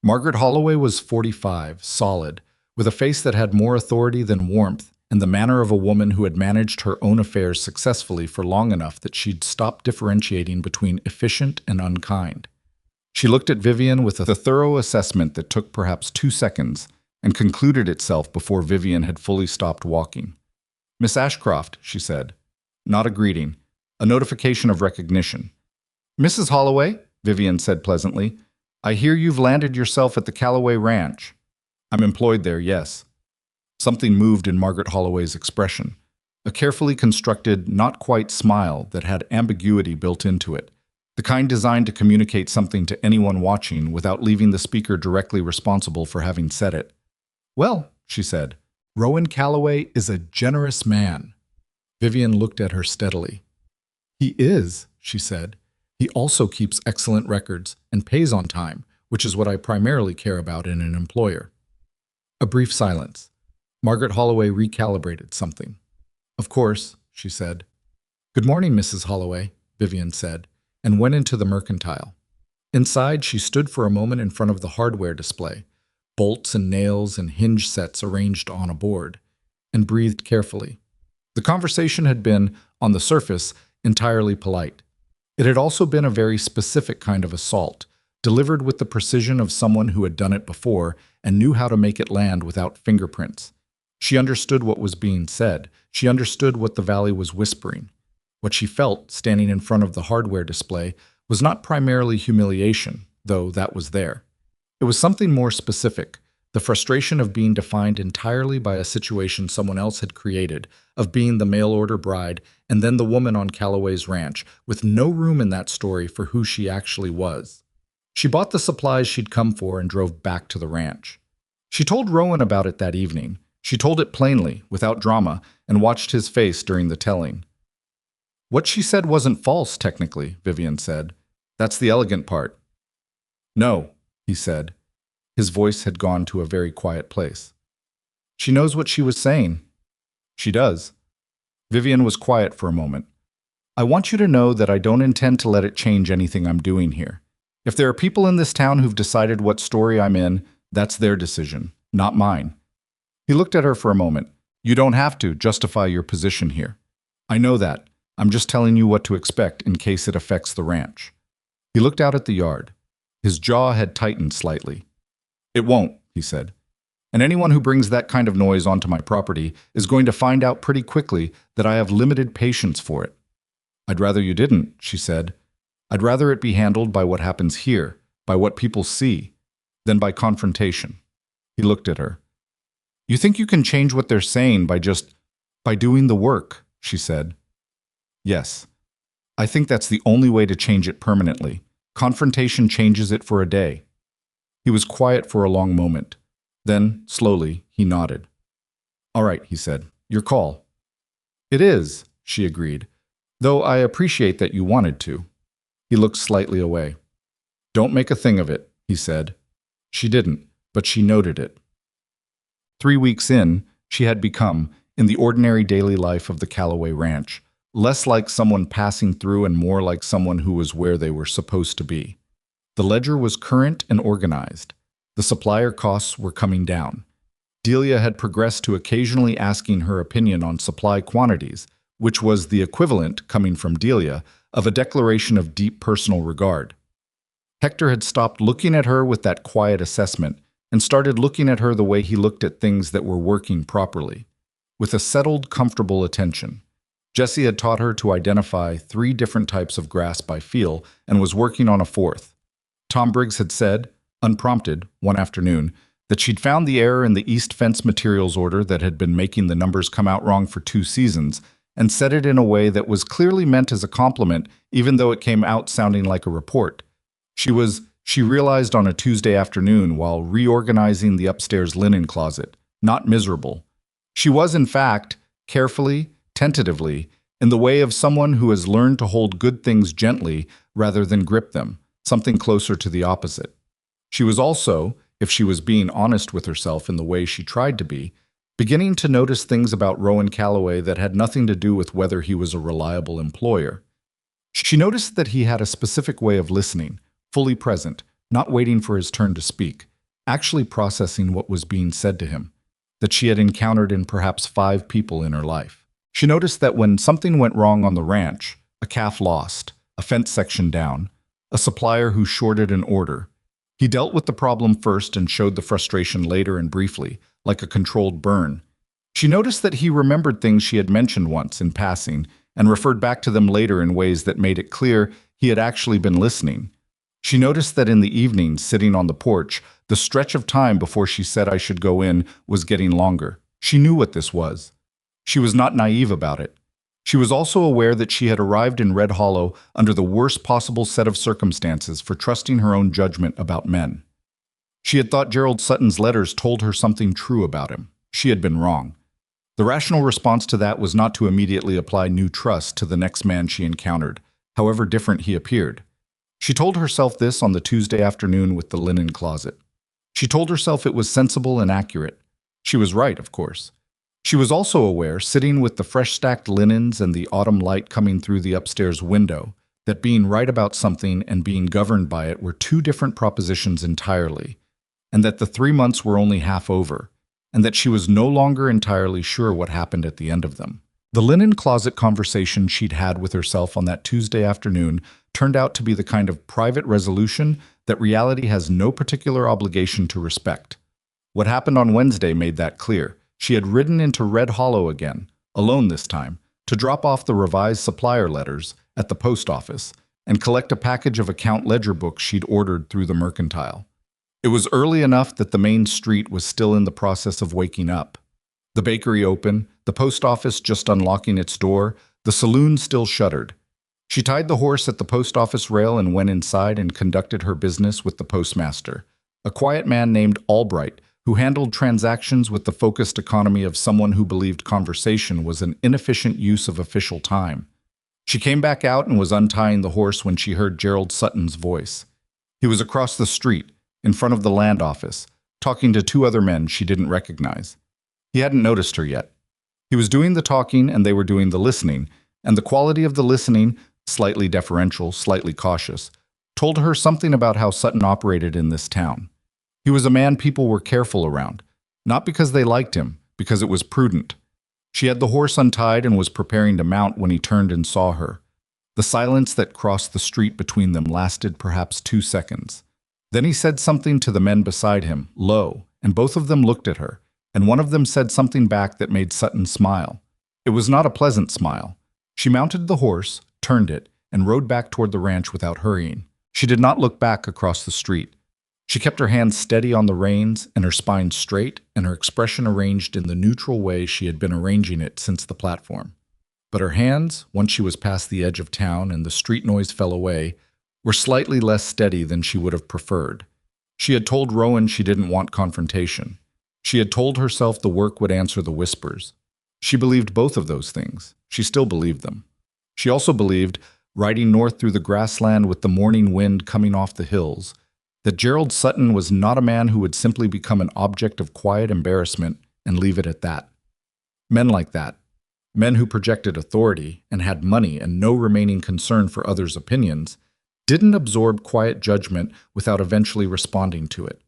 Margaret Holloway was 45, solid, with a face that had more authority than warmth and the manner of a woman who had managed her own affairs successfully for long enough that she'd stopped differentiating between efficient and unkind. She looked at Vivian with a thorough assessment that took perhaps 2 seconds and concluded itself before Vivian had fully stopped walking. "Miss Ashcroft," she said. Not a greeting, a notification of recognition. "Mrs. Holloway," Vivian said pleasantly, "I hear you've landed yourself at the Callaway Ranch." "I'm employed there, yes." Something moved in Margaret Holloway's expression, a carefully constructed, not quite smile that had ambiguity built into it, the kind designed to communicate something to anyone watching without leaving the speaker directly responsible for having said it. "Well," she said, "Rowan Callaway is a generous man." Vivian looked at her steadily. "He is," she said. "He also keeps excellent records and pays on time, which is what I primarily care about in an employer." A brief silence. Margaret Holloway recalibrated something. "Of course," she said. "Good morning, Mrs. Holloway," Vivian said, and went into the mercantile. Inside, she stood for a moment in front of the hardware display, bolts and nails and hinge sets arranged on a board, and breathed carefully. The conversation had been, on the surface, entirely polite. It had also been a very specific kind of assault, delivered with the precision of someone who had done it before and knew how to make it land without fingerprints. She understood what was being said. She understood what the valley was whispering. What she felt, standing in front of the hardware display, was not primarily humiliation, though that was there. It was something more specific, the frustration of being defined entirely by a situation someone else had created, of being the mail-order bride and then the woman on Callaway's ranch, with no room in that story for who she actually was. She bought the supplies she'd come for and drove back to the ranch. She told Rowan about it that evening. She told it plainly, without drama, and watched his face during the telling. "What she said wasn't false, technically," Vivian said. "That's the elegant part." "No," he said. His voice had gone to a very quiet place. "She knows what she was saying." "She does." Vivian was quiet for a moment. "I want you to know that I don't intend to let it change anything I'm doing here. If there are people in this town who've decided what story I'm in, that's their decision, not mine." He looked at her for a moment. "You don't have to justify your position here. I know that. I'm just telling you what to expect in case it affects the ranch." He looked out at the yard. His jaw had tightened slightly. "It won't," he said. "And anyone who brings that kind of noise onto my property is going to find out pretty quickly that I have limited patience for it." "I'd rather you didn't," she said. "I'd rather it be handled by what happens here, by what people see, than by confrontation." He looked at her. "You think you can change what they're saying by doing the work," she said. "Yes. I think that's the only way to change it permanently. Confrontation changes it for a day." He was quiet for a long moment. Then, slowly, he nodded. "All right," he said. "Your call." "It is," she agreed, "though I appreciate that you wanted to." He looked slightly away. "Don't make a thing of it," he said. She didn't, but she noted it. 3 weeks in, she had become, in the ordinary daily life of the Callaway Ranch, less like someone passing through and more like someone who was where they were supposed to be. The ledger was current and organized. The supplier costs were coming down. Delia had progressed to occasionally asking her opinion on supply quantities, which was the equivalent, coming from Delia, of a declaration of deep personal regard. Hector had stopped looking at her with that quiet assessment and started looking at her the way he looked at things that were working properly, with a settled, comfortable attention. Jesse had taught her to identify 3 different types of grass by feel and was working on a 4th. Tom Briggs had said, unprompted, one afternoon, that she'd found the error in the East Fence materials order that had been making the numbers come out wrong for 2 seasons, and said it in a way that was clearly meant as a compliment, even though it came out sounding like a report. She realized on a Tuesday afternoon while reorganizing the upstairs linen closet, not miserable. She was, in fact, carefully, tentatively, in the way of someone who has learned to hold good things gently rather than grip them, something closer to the opposite. She was also, if she was being honest with herself in the way she tried to be, beginning to notice things about Rowan Calloway that had nothing to do with whether he was a reliable employer. She noticed that he had a specific way of listening, fully present, not waiting for his turn to speak, actually processing what was being said to him, that she had encountered in perhaps 5 people in her life. She noticed that when something went wrong on the ranch, a calf lost, a fence section down, a supplier who shorted an order, he dealt with the problem first and showed the frustration later and briefly, like a controlled burn. She noticed that he remembered things she had mentioned once in passing and referred back to them later in ways that made it clear he had actually been listening. She noticed that in the evening, sitting on the porch, the stretch of time before she said I should go in was getting longer. She knew what this was. She was not naive about it. She was also aware that she had arrived in Red Hollow under the worst possible set of circumstances for trusting her own judgment about men. She had thought Gerald Sutton's letters told her something true about him. She had been wrong. The rational response to that was not to immediately apply new trust to the next man she encountered, however different he appeared. She told herself this on the Tuesday afternoon with the linen closet. She told herself it was sensible and accurate. She was right, of course. She was also aware, sitting with the fresh stacked linens and the autumn light coming through the upstairs window, that being right about something and being governed by it were 2 different propositions entirely, and that the 3 months were only half over, and that she was no longer entirely sure what happened at the end of them. The linen closet conversation she'd had with herself on that Tuesday afternoon turned out to be the kind of private resolution that reality has no particular obligation to respect. What happened on Wednesday made that clear. She had ridden into Red Hollow again, alone this time, to drop off the revised supplier letters at the post office and collect a package of account ledger books she'd ordered through the mercantile. It was early enough that the main street was still in the process of waking up. The bakery open, the post office just unlocking its door, the saloon still shuttered. She tied the horse at the post office rail and went inside and conducted her business with the postmaster, a quiet man named Albright, who handled transactions with the focused economy of someone who believed conversation was an inefficient use of official time. She came back out and was untying the horse when she heard Gerald Sutton's voice. He was across the street, in front of the land office, talking to 2 other men she didn't recognize. He hadn't noticed her yet. He was doing the talking and they were doing the listening, and the quality of the listening, slightly deferential, slightly cautious, told her something about how Sutton operated in this town. He was a man people were careful around, not because they liked him, because it was prudent. She had the horse untied and was preparing to mount when he turned and saw her. The silence that crossed the street between them lasted perhaps 2 seconds. Then he said something to the men beside him, low, and both of them looked at her, and one of them said something back that made Sutton smile. It was not a pleasant smile. She mounted the horse, turned it, and rode back toward the ranch without hurrying. She did not look back across the street. She kept her hands steady on the reins and her spine straight and her expression arranged in the neutral way she had been arranging it since the platform. But her hands, once she was past the edge of town and the street noise fell away, were slightly less steady than she would have preferred. She had told Rowan she didn't want confrontation. She had told herself the work would answer the whispers. She believed both of those things. She still believed them. She also believed, riding north through the grassland with the morning wind coming off the hills, that Gerald Sutton was not a man who would simply become an object of quiet embarrassment and leave it at that. Men like that, men who projected authority and had money and no remaining concern for others' opinions, didn't absorb quiet judgment without eventually responding to it.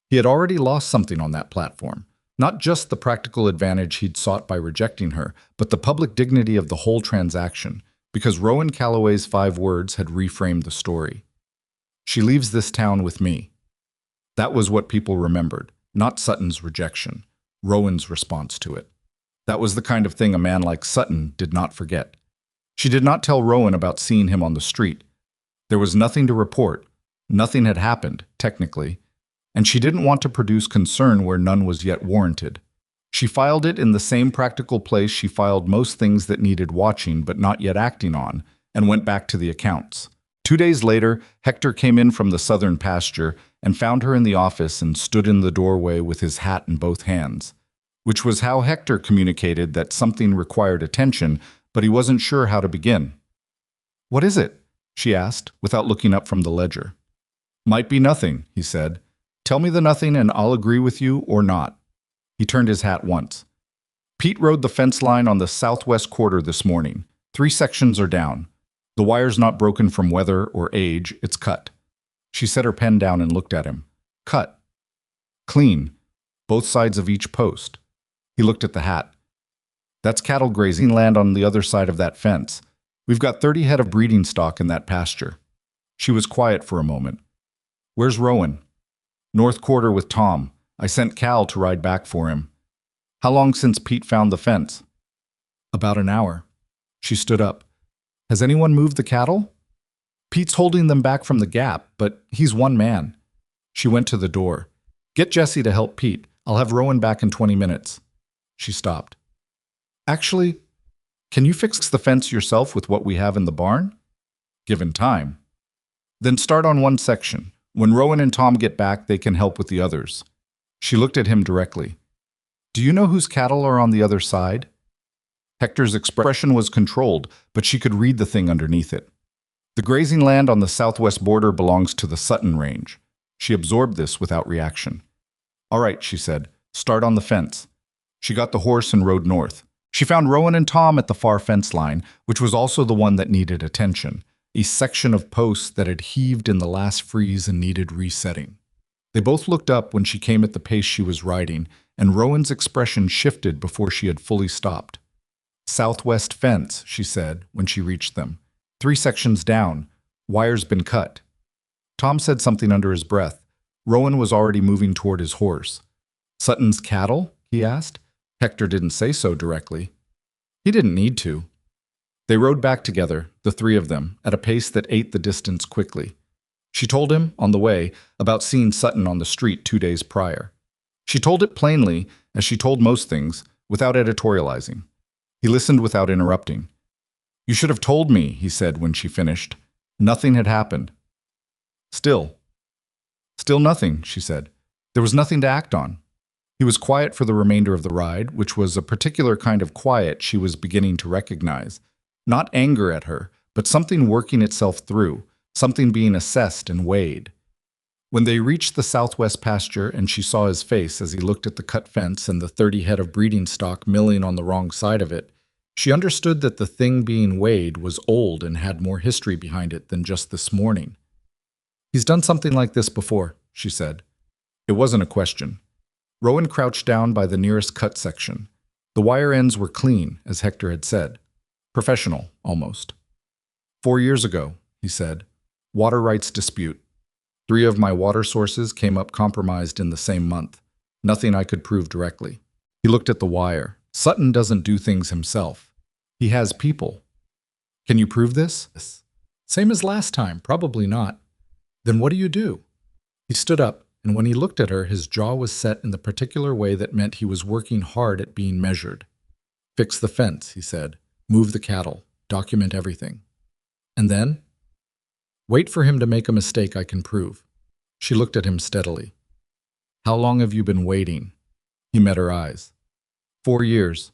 He had already lost something on that platform, not just the practical advantage he'd sought by rejecting her, but the public dignity of the whole transaction, because Rowan Calloway's 5 words had reframed the story. She leaves this town with me. That was what people remembered, not Sutton's rejection, Rowan's response to it. That was the kind of thing a man like Sutton did not forget. She did not tell Rowan about seeing him on the street. There was nothing to report. Nothing had happened, technically, and she didn't want to produce concern where none was yet warranted. She filed it in the same practical place she filed most things that needed watching but not yet acting on, and went back to the accounts. 2 days later, Hector came in from the southern pasture and found her in the office and stood in the doorway with his hat in both hands, which was how Hector communicated that something required attention, but he wasn't sure how to begin. "What is it?" she asked, without looking up from the ledger. "Might be nothing," he said. "Tell me the nothing and I'll agree with you or not." He turned his hat once. "Pete rode the fence line on the southwest quarter this morning. 3 sections are down. The wire's not broken from weather or age, it's cut." She set her pen down and looked at him. "Cut. Clean. Both sides of each post." He looked at the hat. "That's cattle grazing land on the other side of that fence. We've got 30 head of breeding stock in that pasture." She was quiet for a moment. "Where's Rowan?" "North quarter with Tom. I sent Cal to ride back for him." "How long since Pete found the fence?" "About an hour." She stood up. "Has anyone moved the cattle?" "Pete's holding them back from the gap, but he's one man." She went to the door. "Get Jesse to help Pete. I'll have Rowan back in 20 minutes. She stopped. "Actually, can you fix the fence yourself with what we have in the barn?" "Given time." "Then start on one section. When Rowan and Tom get back, they can help with the others." She looked at him directly. "Do you know whose cattle are on the other side?" Hector's expression was controlled, but she could read the thing underneath it. "The grazing land on the southwest border belongs to the Sutton Range." She absorbed this without reaction. "All right," she said. "Start on the fence." She got the horse and rode north. She found Rowan and Tom at the far fence line, which was also the one that needed attention, a section of posts that had heaved in the last freeze and needed resetting. They both looked up when she came at the pace she was riding, and Rowan's expression shifted before she had fully stopped. "Southwest fence," she said when she reached them. 3 sections down. Wire's been cut." Tom said something under his breath. Rowan was already moving toward his horse. "Sutton's cattle?" he asked. Hector didn't say so directly. He didn't need to. They rode back together, the 3 of them, at a pace that ate the distance quickly. She told him, on the way, about seeing Sutton on the street 2 days prior. She told it plainly, as she told most things, without editorializing. He listened without interrupting. "You should have told me," he said when she finished. Nothing had happened. Still nothing, she said. There was nothing to act on. He was quiet for the remainder of the ride, which was a particular kind of quiet she was beginning to recognize. Not anger at her, but something working itself through, something being assessed and weighed. When they reached the southwest pasture and she saw his face as he looked at the cut fence and the 30 head of breeding stock milling on the wrong side of it, she understood that the thing being weighed was old and had more history behind it than just this morning. "He's done something like this before," she said. It wasn't a question. Rowan crouched down by the nearest cut section. The wire ends were clean, as Hector had said. Professional, almost. 4 years ago, he said. Water rights dispute. 3 of my water sources came up compromised in the same month. Nothing I could prove directly. He looked at the wire. Sutton doesn't do things himself. He has people. Can you prove this? Same as last time, probably not. Then what do you do? He stood up, and when he looked at her, his jaw was set in the particular way that meant he was working hard at being measured. Fix the fence, he said. Move the cattle. Document everything. And then? Wait for him to make a mistake I can prove. She looked at him steadily. How long have you been waiting? He met her eyes. 4 years.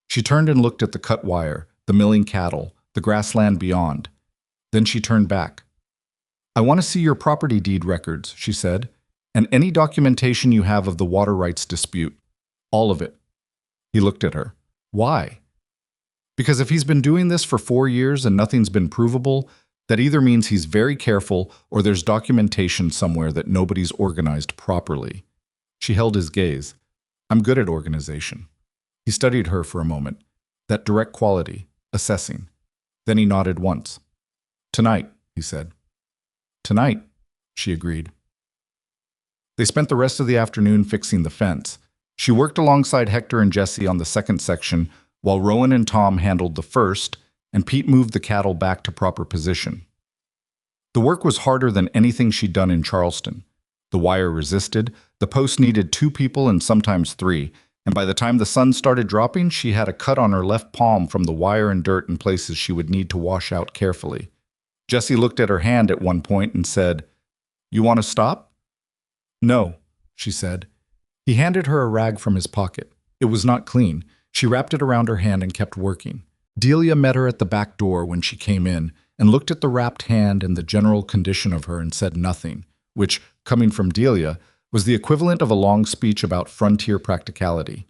She turned and looked at the cut wire, the milling cattle, the grassland beyond. Then she turned back. I want to see your property deed records, she said, and any documentation you have of the water rights dispute. All of it. He looked at her. Why? Because if he's been doing this for 4 years and nothing's been provable, that either means he's very careful or there's documentation somewhere that nobody's organized properly. She held his gaze. I'm good at organization. He studied her for a moment. That direct quality, assessing. Then he nodded once. Tonight, he said. Tonight, she agreed. They spent the rest of the afternoon fixing the fence. She worked alongside Hector and Jesse on the second section, while Rowan and Tom handled the first, and Pete moved the cattle back to proper position. The work was harder than anything she'd done in Charleston. The wire resisted, the post needed 2 people and sometimes 3, and by the time the sun started dropping, she had a cut on her left palm from the wire and dirt in places she would need to wash out carefully. Jesse looked at her hand at one point and said, "You want to stop?" "No," she said. He handed her a rag from his pocket. It was not clean. She wrapped it around her hand and kept working. Delia met her at the back door when she came in and looked at the wrapped hand and the general condition of her and said nothing, which, coming from Delia, was the equivalent of a long speech about frontier practicality.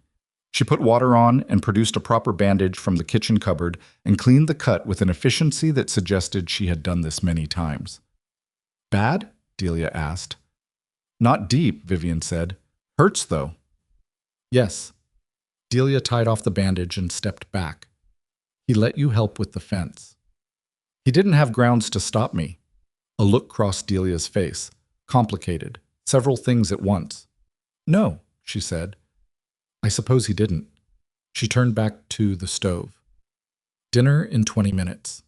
She put water on and produced a proper bandage from the kitchen cupboard and cleaned the cut with an efficiency that suggested she had done this many times. "Bad?" Delia asked. "Not deep," Vivian said. "Hurts, though." "Yes." Delia tied off the bandage and stepped back. "He let you help with the fence." "He didn't have grounds to stop me." A look crossed Delia's face. Complicated. Several things at once. "No," she said. "I suppose he didn't." She turned back to the stove. Dinner in 20 minutes.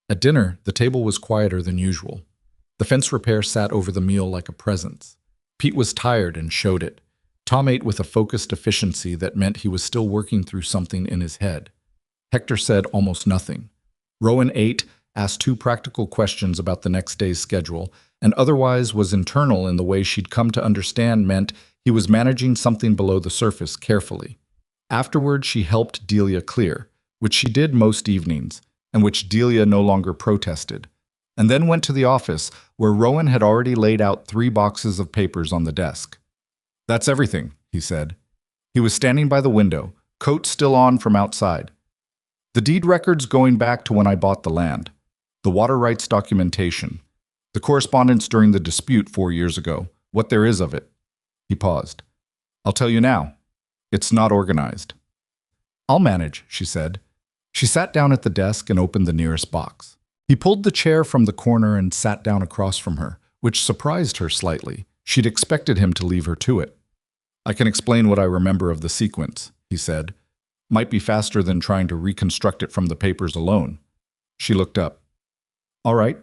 At dinner, the table was quieter than usual. The fence repair sat over the meal like a presence. Pete was tired and showed it. Tom ate with a focused efficiency that meant he was still working through something in his head. Hector said almost nothing. Rowan ate, asked 2 practical questions about the next day's schedule, and otherwise was internal in the way she'd come to understand meant he was managing something below the surface carefully. Afterward, she helped Delia clear, which she did most evenings, and which Delia no longer protested, and then went to the office, where Rowan had already laid out 3 boxes of papers on the desk. "That's everything," he said. He was standing by the window, coat still on from outside. "The deed records going back to when I bought the land. The water rights documentation. The correspondence during the dispute 4 years ago. What there is of it." He paused. "I'll tell you now. It's not organized." "I'll manage," she said. She sat down at the desk and opened the nearest box. He pulled the chair from the corner and sat down across from her, which surprised her slightly. She'd expected him to leave her to it. "I can explain what I remember of the sequence," he said. "Might be faster than trying to reconstruct it from the papers alone." She looked up. "All right."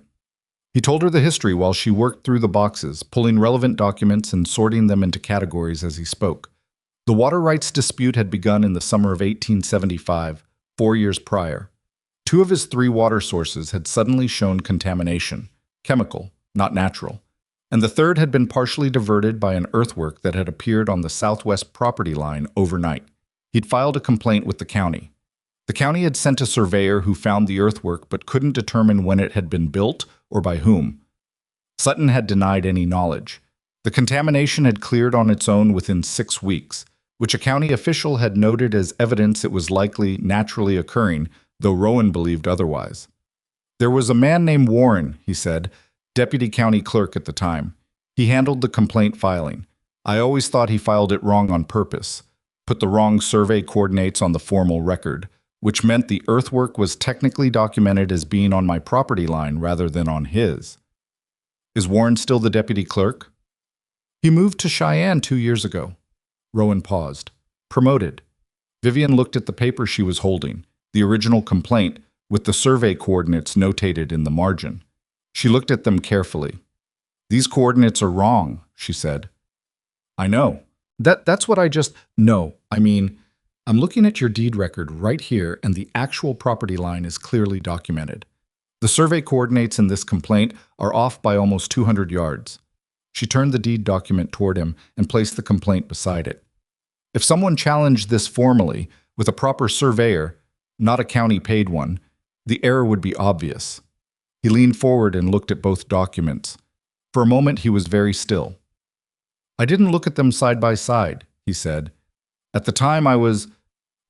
He told her the history while she worked through the boxes, pulling relevant documents and sorting them into categories as he spoke. The water rights dispute had begun in the summer of 1875, 4 years prior. 2 of his 3 water sources had suddenly shown contamination, chemical, not natural, and the third had been partially diverted by an earthwork that had appeared on the southwest property line overnight. He'd filed a complaint with the county. The county had sent a surveyor who found the earthwork but couldn't determine when it had been built or by whom. Sutton had denied any knowledge. The contamination had cleared on its own within 6 weeks, which a county official had noted as evidence it was likely naturally occurring, though Rowan believed otherwise. "There was a man named Warren," he said, deputy county clerk at the time. "He handled the complaint filing. I always thought he filed it wrong on purpose, put the wrong survey coordinates on the formal record, which meant the earthwork was technically documented as being on my property line rather than on his." "Is Warren still the deputy clerk?" "He moved to Cheyenne 2 years ago." Rowan paused. "Promoted." Vivian looked at the paper she was holding, the original complaint, with the survey coordinates notated in the margin. She looked at them carefully. "These coordinates are wrong," she said. "I know. That's what I just... No, I mean, I'm looking at your deed record right here, and the actual property line is clearly documented. The survey coordinates in this complaint are off by almost 200 yards. She turned the deed document toward him and placed the complaint beside it. "If someone challenged this formally, with a proper surveyor, not a county-paid one, the error would be obvious." He leaned forward and looked at both documents. For a moment, he was very still. "I didn't look at them side by side," he said. "At the time,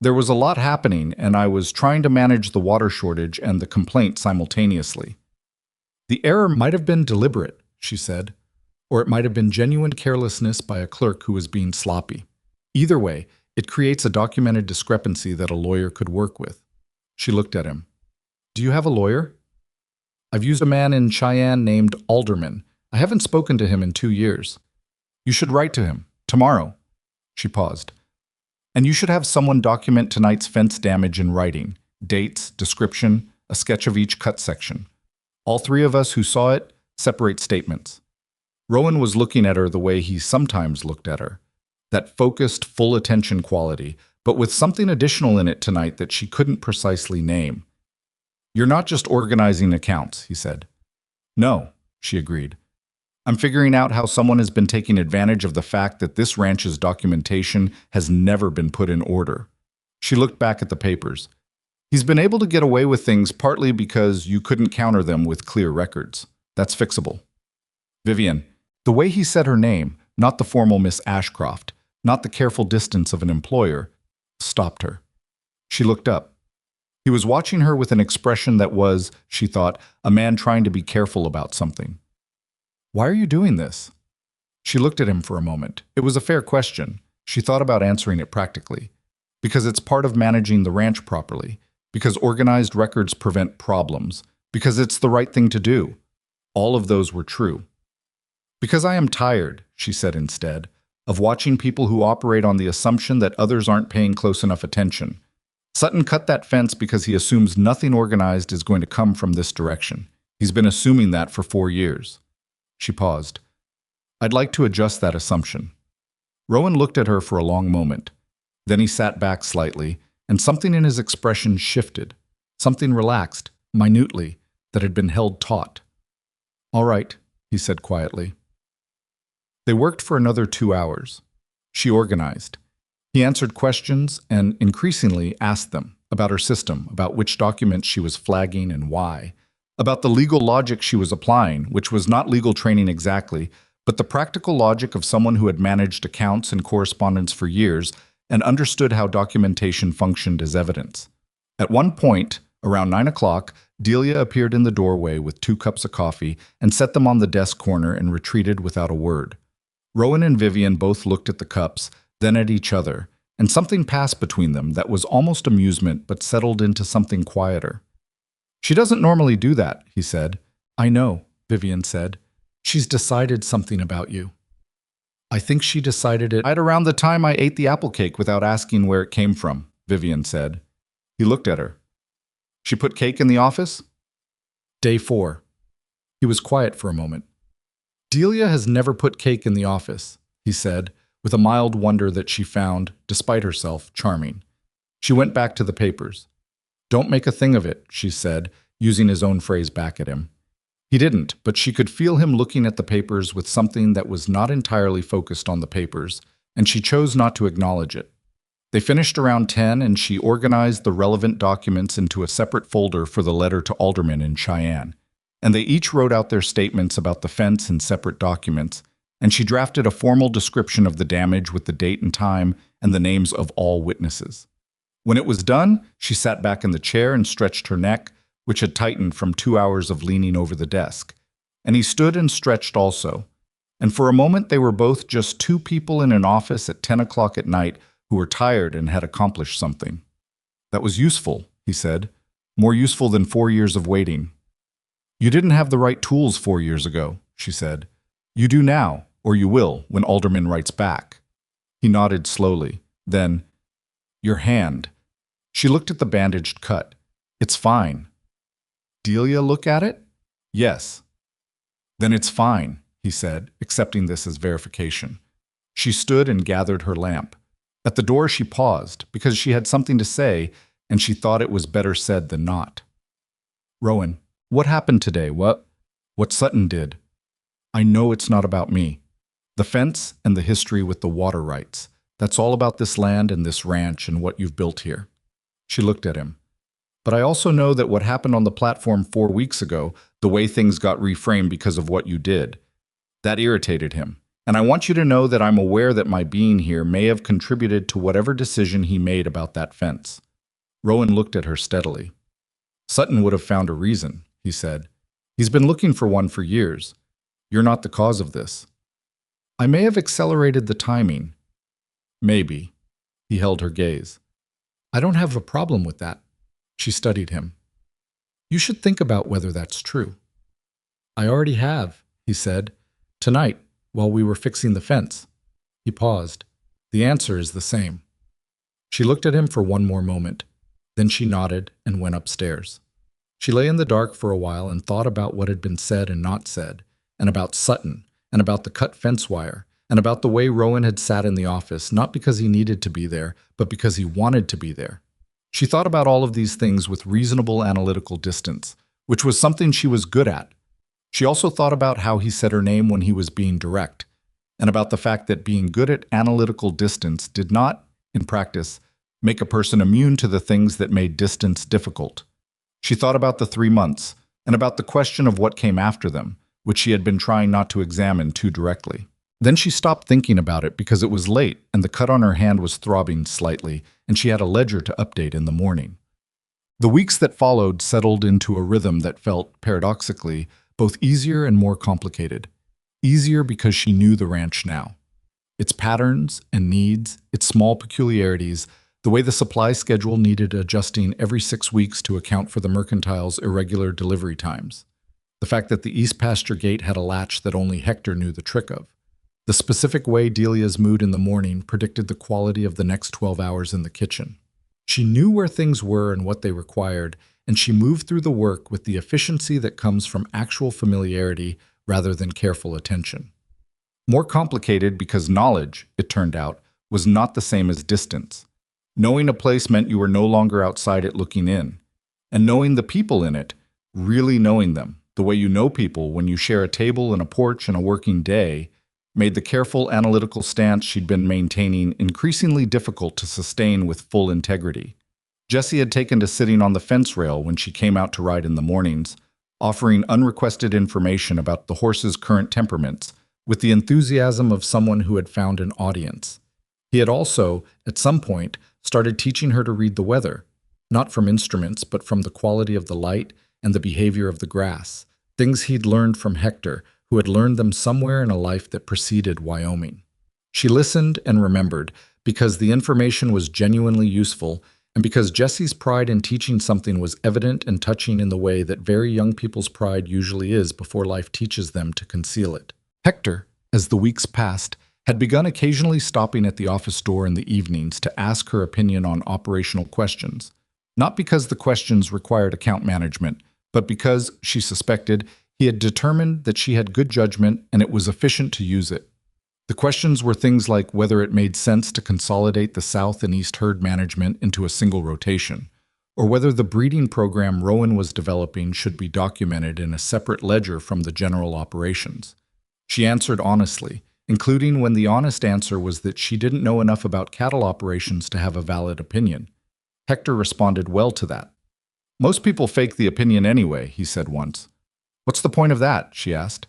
there was a lot happening, and I was trying to manage the water shortage and the complaint simultaneously." "The error might have been deliberate," she said, "or it might have been genuine carelessness by a clerk who was being sloppy. Either way, it creates a documented discrepancy that a lawyer could work with." She looked at him. "Do you have a lawyer?" "I've used a man in Cheyenne named Alderman. I haven't spoken to him in 2 years. You should write to him. Tomorrow. She paused. And you should have someone document tonight's fence damage in writing. Dates, description, a sketch of each cut section. All three of us who saw it, separate statements. Rowan was looking at her the way he sometimes looked at her. That focused, full attention quality, but with something additional in it tonight that she couldn't precisely name. You're not just organizing accounts, he said. No, she agreed. I'm figuring out how someone has been taking advantage of the fact that this ranch's documentation has never been put in order. She looked back at the papers. He's been able to get away with things partly because you couldn't counter them with clear records. That's fixable. Vivian, the way he said her name, not the formal Miss Ashcroft, not the careful distance of an employer, stopped her. She looked up. He was watching her with an expression that was, she thought, a man trying to be careful about something. Why are you doing this? She looked at him for a moment. It was a fair question. She thought about answering it practically. Because it's part of managing the ranch properly. Because organized records prevent problems. Because it's the right thing to do. All of those were true. Because I am tired, she said instead, of watching people who operate on the assumption that others aren't paying close enough attention. Sutton cut that fence because he assumes nothing organized is going to come from this direction. He's been assuming that for 4 years. She paused. I'd like to adjust that assumption. Rowan looked at her for a long moment. Then he sat back slightly, and something in his expression shifted. Something relaxed, minutely, that had been held taut. All right, he said quietly. They worked for another 2 hours. She organized. He answered questions and, increasingly, asked them about her system, about which documents she was flagging and why, about the legal logic she was applying, which was not legal training exactly, but the practical logic of someone who had managed accounts and correspondence for years and understood how documentation functioned as evidence. At one point, around 9 o'clock, Delia appeared in the doorway with 2 cups of coffee and set them on the desk corner and retreated without a word. Rowan and Vivian both looked at the cups, then at each other, and something passed between them that was almost amusement but settled into something quieter. She doesn't normally do that, he said. I know, Vivian said. She's decided something about you. I think she decided it right around the time I ate the apple cake without asking where it came from, Vivian said. He looked at her. She put cake in the office? Day 4. He was quiet for a moment. Delia has never put cake in the office, he said, with a mild wonder that she found, despite herself, charming. She went back to the papers. Don't make a thing of it, she said, using his own phrase back at him. He didn't, but she could feel him looking at the papers with something that was not entirely focused on the papers, and she chose not to acknowledge it. They finished around 10, and she organized the relevant documents into a separate folder for the letter to Alderman in Cheyenne. And they each wrote out their statements about the fence in separate documents, and she drafted a formal description of the damage with the date and time and the names of all witnesses. When it was done, she sat back in the chair and stretched her neck, which had tightened from 2 hours of leaning over the desk. And he stood and stretched also. And for a moment they were both just 2 people in an office at 10 o'clock at night who were tired and had accomplished something. That was useful, he said, more useful than 4 years of waiting. You didn't have the right tools 4 years ago, she said. You do now, or you will, when Alderman writes back. He nodded slowly. Then, your hand. She looked at the bandaged cut. It's fine. Delia look at it? Yes. Then it's fine, he said, accepting this as verification. She stood and gathered her lamp. At the door she paused, because she had something to say, and she thought it was better said than not. Rowan, what happened today? What Sutton did. I know it's not about me. The fence and the history with the water rights. That's all about this land and this ranch and what you've built here. She looked at him. But I also know that what happened on the platform 4 weeks ago, the way things got reframed because of what you did, that irritated him. And I want you to know that I'm aware that my being here may have contributed to whatever decision he made about that fence. Rowan looked at her steadily. Sutton would have found a reason, he said. He's been looking for one for years. You're not the cause of this. I may have accelerated the timing. Maybe. He held her gaze. I don't have a problem with that. She studied him. You should think about whether that's true. I already have, he said, Tonight, while we were fixing the fence. He paused. The answer is the same. She looked at him for one more moment. Then she nodded and went upstairs. She lay in the dark for a while and thought about what had been said and not said, and about Sutton, and about the cut fence wire, and about the way Rowan had sat in the office, not because he needed to be there, but because he wanted to be there. She thought about all of these things with reasonable analytical distance, which was something she was good at. She also thought about how he said her name when he was being direct, and about the fact that being good at analytical distance did not, in practice, make a person immune to the things that made distance difficult. She thought about the 3 months, and about the question of what came after them, which she had been trying not to examine too directly. Then she stopped thinking about it because it was late and the cut on her hand was throbbing slightly, and she had a ledger to update in the morning. The weeks that followed settled into a rhythm that felt, paradoxically, both easier and more complicated. Easier because she knew the ranch now. Its patterns and needs, its small peculiarities, the way the supply schedule needed adjusting every 6 weeks to account for the mercantile's irregular delivery times. The fact that the east pasture gate had a latch that only Hector knew the trick of. The specific way Delia's mood in the morning predicted the quality of the next 12 hours in the kitchen. She knew where things were and what they required, and she moved through the work with the efficiency that comes from actual familiarity rather than careful attention. More complicated because knowledge, it turned out, was not the same as distance. Knowing a place meant you were no longer outside it looking in. And knowing the people in it, really knowing them, the way you know people when you share a table and a porch and a working day, made the careful analytical stance she'd been maintaining increasingly difficult to sustain with full integrity. Jessie had taken to sitting on the fence rail when she came out to ride in the mornings, offering unrequested information about the horse's current temperaments, with the enthusiasm of someone who had found an audience. He had also, at some point, started teaching her to read the weather, not from instruments, but from the quality of the light and the behavior of the grass, things he'd learned from Hector, who had learned them somewhere in a life that preceded Wyoming. She listened and remembered, because the information was genuinely useful, and because Jessie's pride in teaching something was evident and touching in the way that very young people's pride usually is before life teaches them to conceal it. Hector, as the weeks passed, had begun occasionally stopping at the office door in the evenings to ask her opinion on operational questions, not because the questions required account management, but because, she suspected, he had determined that she had good judgment and it was efficient to use it. The questions were things like whether it made sense to consolidate the south and east herd management into a single rotation, or whether the breeding program Rowan was developing should be documented in a separate ledger from the general operations. She answered honestly, including when the honest answer was that she didn't know enough about cattle operations to have a valid opinion. Hector responded well to that. "Most people fake the opinion anyway," he said once. "What's the point of that?" she asked.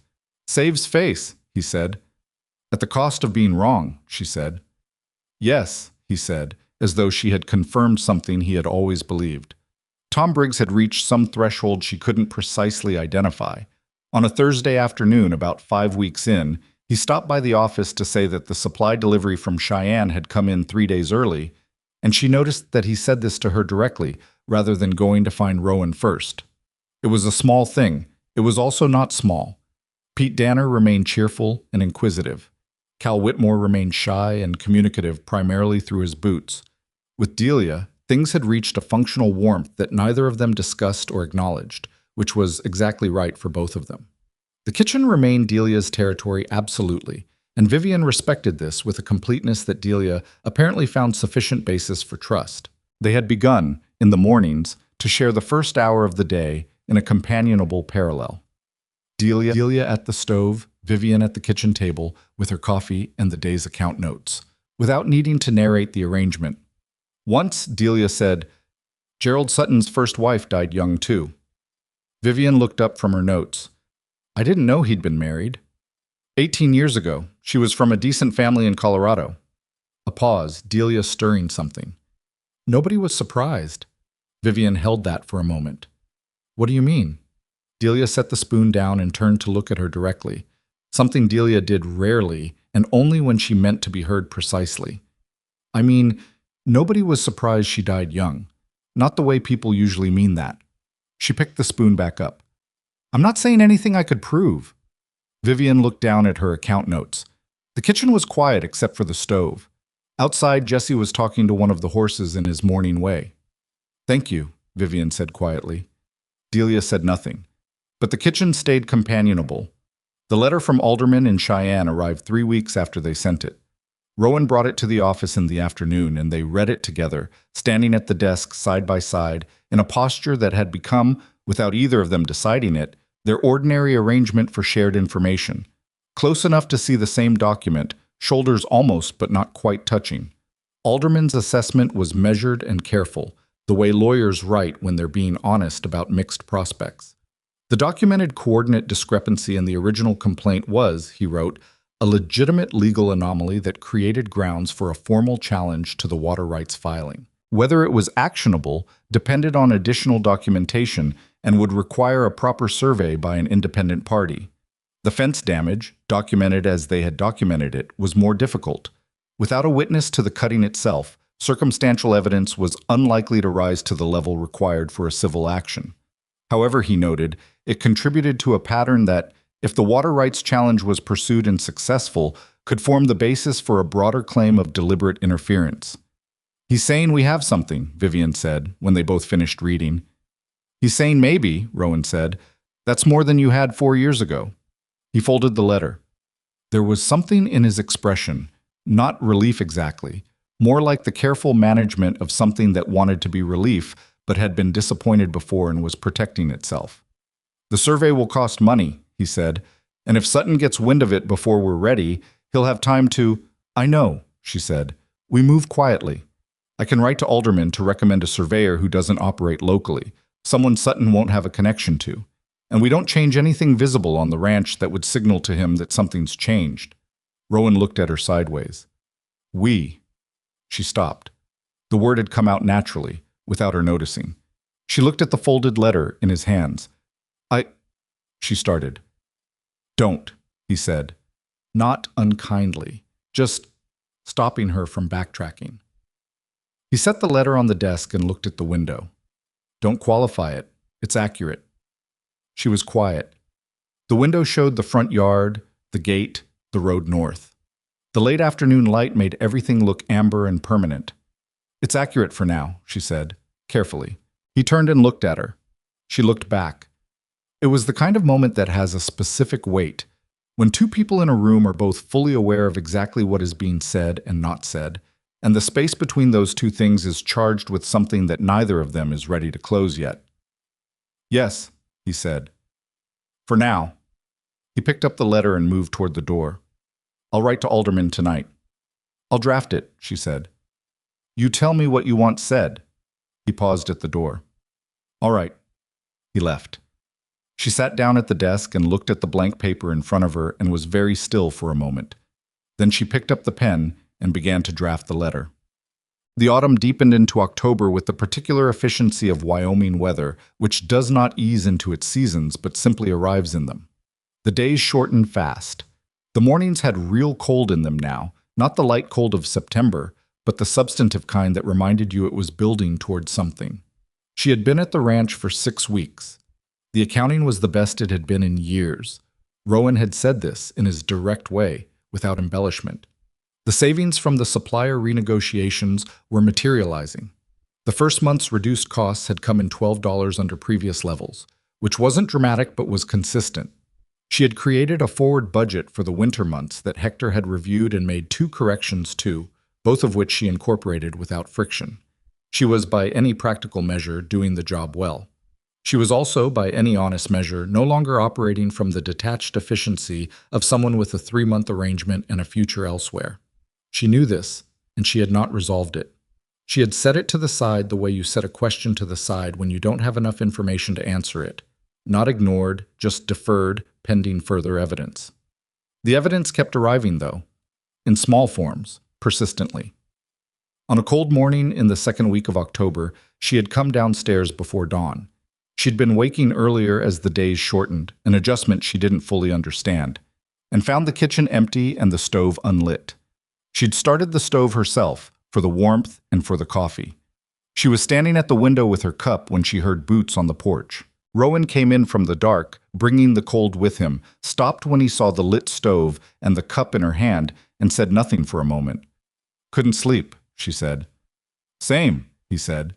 "Saves face," he said. "At the cost of being wrong," she said. "Yes," he said, as though she had confirmed something he had always believed. Tom Briggs had reached some threshold she couldn't precisely identify. On a Thursday afternoon, about 5 weeks in, he stopped by the office to say that the supply delivery from Cheyenne had come in 3 days early, and she noticed that he said this to her directly, rather than going to find Rowan first. It was a small thing. It was also not small. Pete Danner remained cheerful and inquisitive. Cal Whitmore remained shy and communicative primarily through his boots. With Delia, things had reached a functional warmth that neither of them discussed or acknowledged, which was exactly right for both of them. The kitchen remained Delia's territory absolutely, and Vivian respected this with a completeness that Delia apparently found sufficient basis for trust. They had begun, in the mornings, to share the first hour of the day in a companionable parallel. Delia at the stove, Vivian at the kitchen table with her coffee and the day's account notes, without needing to narrate the arrangement. Once, Delia said, "Gerald Sutton's first wife died young too." Vivian looked up from her notes. "I didn't know he'd been married." 18 years ago. She was from a decent family in Colorado." A pause, Delia stirring something. Nobody was surprised. Vivian held that for a moment. "What do you mean?" Delia set the spoon down and turned to look at her directly, something Delia did rarely and only when she meant to be heard precisely. "I mean, nobody was surprised she died young. Not the way people usually mean that." She picked the spoon back up. "I'm not saying anything I could prove." Vivian looked down at her account notes. The kitchen was quiet except for the stove. Outside, Jesse was talking to one of the horses in his morning way. "Thank you," Vivian said quietly. Delia said nothing. But the kitchen stayed companionable. The letter from Alderman in Cheyenne arrived 3 weeks after they sent it. Rowan brought it to the office in the afternoon, and they read it together, standing at the desk side by side, in a posture that had become, without either of them deciding it, their ordinary arrangement for shared information. Close enough to see the same document, shoulders almost but not quite touching. Alderman's assessment was measured and careful, the way lawyers write when they're being honest about mixed prospects. The documented coordinate discrepancy in the original complaint was, he wrote, a legitimate legal anomaly that created grounds for a formal challenge to the water rights filing. Whether it was actionable depended on additional documentation and would require a proper survey by an independent party. The fence damage, documented as they had documented it, was more difficult. Without a witness to the cutting itself, circumstantial evidence was unlikely to rise to the level required for a civil action. However, he noted, it contributed to a pattern that, if the water rights challenge was pursued and successful, could form the basis for a broader claim of deliberate interference. "He's saying we have something," Vivian said, when they both finished reading. "He's saying maybe," Rowan said. "That's more than you had 4 years ago." He folded the letter. There was something in his expression, not relief exactly, more like the careful management of something that wanted to be relief but had been disappointed before and was protecting itself. "The survey will cost money," he said, "and if Sutton gets wind of it before we're ready, he'll have time to—" "I know," she said. "We move quietly. I can write to Alderman to recommend a surveyor who doesn't operate locally, someone Sutton won't have a connection to. And we don't change anything visible on the ranch that would signal to him that something's changed." Rowan looked at her sideways. "We." She stopped. The word had come out naturally, without her noticing. She looked at the folded letter in his hands. She started. "Don't," he said. Not unkindly, just stopping her from backtracking. He set the letter on the desk and looked at the window. "Don't qualify it. It's accurate." She was quiet. The window showed the front yard, the gate, the road north. The late afternoon light made everything look amber and permanent. "It's accurate for now," she said, carefully. He turned and looked at her. She looked back. It was the kind of moment that has a specific weight, when two people in a room are both fully aware of exactly what is being said and not said, and the space between those two things is charged with something that neither of them is ready to close yet. "Yes," he said. "For now." He picked up the letter and moved toward the door. "I'll write to Alderman tonight." "I'll draft it," she said. "You tell me what you want said." He paused at the door. "All right." He left. She sat down at the desk and looked at the blank paper in front of her and was very still for a moment. Then she picked up the pen and began to draft the letter. The autumn deepened into October with the particular efficiency of Wyoming weather, which does not ease into its seasons but simply arrives in them. The days shortened fast. The mornings had real cold in them now, not the light cold of September, but the substantive kind that reminded you it was building towards something. She had been at the ranch for 6 weeks. The accounting was the best it had been in years. Rowan had said this in his direct way, without embellishment. The savings from the supplier renegotiations were materializing. The first month's reduced costs had come in $12 under previous levels, which wasn't dramatic but was consistent. She had created a forward budget for the winter months that Hector had reviewed and made 2 corrections to, both of which she incorporated without friction. She was, by any practical measure, doing the job well. She was also, by any honest measure, no longer operating from the detached efficiency of someone with a 3-month arrangement and a future elsewhere. She knew this, and she had not resolved it. She had set it to the side the way you set a question to the side when you don't have enough information to answer it. Not ignored, just deferred, pending further evidence. The evidence kept arriving, though, in small forms, persistently. On a cold morning in the second week of October, she had come downstairs before dawn. She'd been waking earlier as the days shortened, an adjustment she didn't fully understand, and found the kitchen empty and the stove unlit. She'd started the stove herself, for the warmth and for the coffee. She was standing at the window with her cup when she heard boots on the porch. Rowan came in from the dark, bringing the cold with him, stopped when he saw the lit stove and the cup in her hand, and said nothing for a moment. "Couldn't sleep," she said. "Same," he said.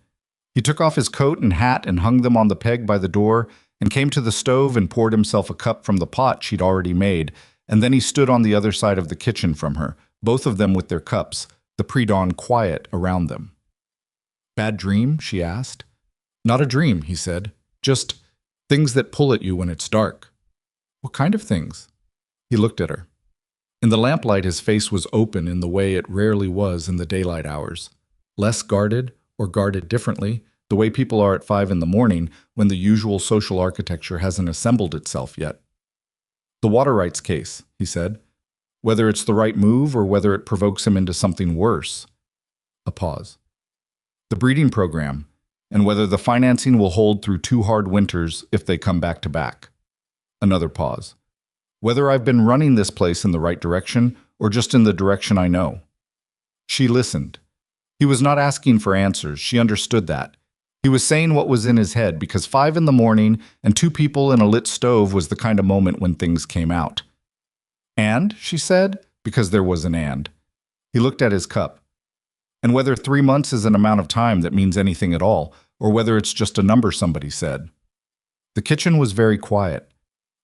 He took off his coat and hat and hung them on the peg by the door, and came to the stove and poured himself a cup from the pot she'd already made, and then he stood on the other side of the kitchen from her, both of them with their cups, the pre-dawn quiet around them. "Bad dream?" she asked. "Not a dream," he said. "Just things that pull at you when it's dark." "What kind of things?" He looked at her. In the lamplight, his face was open in the way it rarely was in the daylight hours. Less guarded, or guarded differently, the way people are at 5 in the morning when the usual social architecture hasn't assembled itself yet. "The water rights case," he said. "Whether it's the right move or whether it provokes him into something worse." A pause. "The breeding program, and whether the financing will hold through 2 hard winters if they come back to back." Another pause. "Whether I've been running this place in the right direction or just in the direction I know." She listened. He was not asking for answers. She understood that. He was saying what was in his head because 5 in the morning and 2 people in a lit stove was the kind of moment when things came out. "And?" she said, because there was an and. He looked at his cup. "And whether 3 months is an amount of time that means anything at all, or whether it's just a number somebody said." The kitchen was very quiet.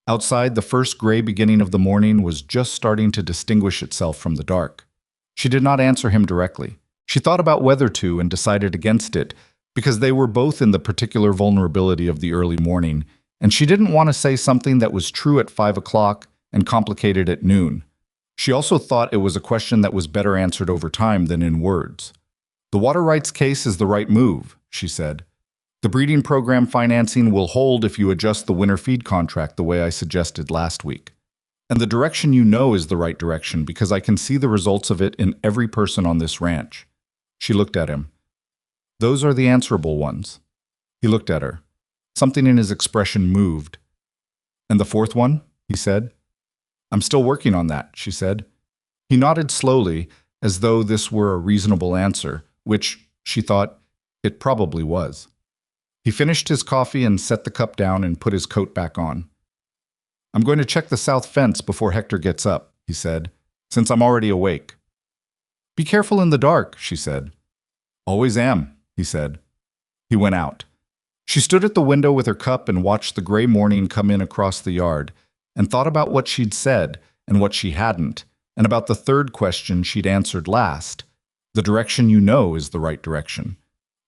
Outside, the first gray beginning of the morning was just starting to distinguish itself from the dark. She did not answer him directly. She thought about whether to and decided against it, because they were both in the particular vulnerability of the early morning, and she didn't want to say something that was true at 5 o'clock and complicated at noon. She also thought it was a question that was better answered over time than in words. "The water rights case is the right move," she said. "The breeding program financing will hold if you adjust the winter feed contract the way I suggested last week. And the direction you know is the right direction because I can see the results of it in every person on this ranch." She looked at him. "Those are the answerable ones." He looked at her. Something in his expression moved. "And the 4th one?" he said. "I'm still working on that," she said. He nodded slowly, as though this were a reasonable answer, which, she thought, it probably was. He finished his coffee and set the cup down and put his coat back on. "I'm going to check the south fence before Hector gets up," he said, "since I'm already awake." "Be careful in the dark," she said. "Always am," he said. He went out. She stood at the window with her cup and watched the gray morning come in across the yard, and thought about what she'd said and what she hadn't, and about the third question she'd answered last. The direction you know is the right direction.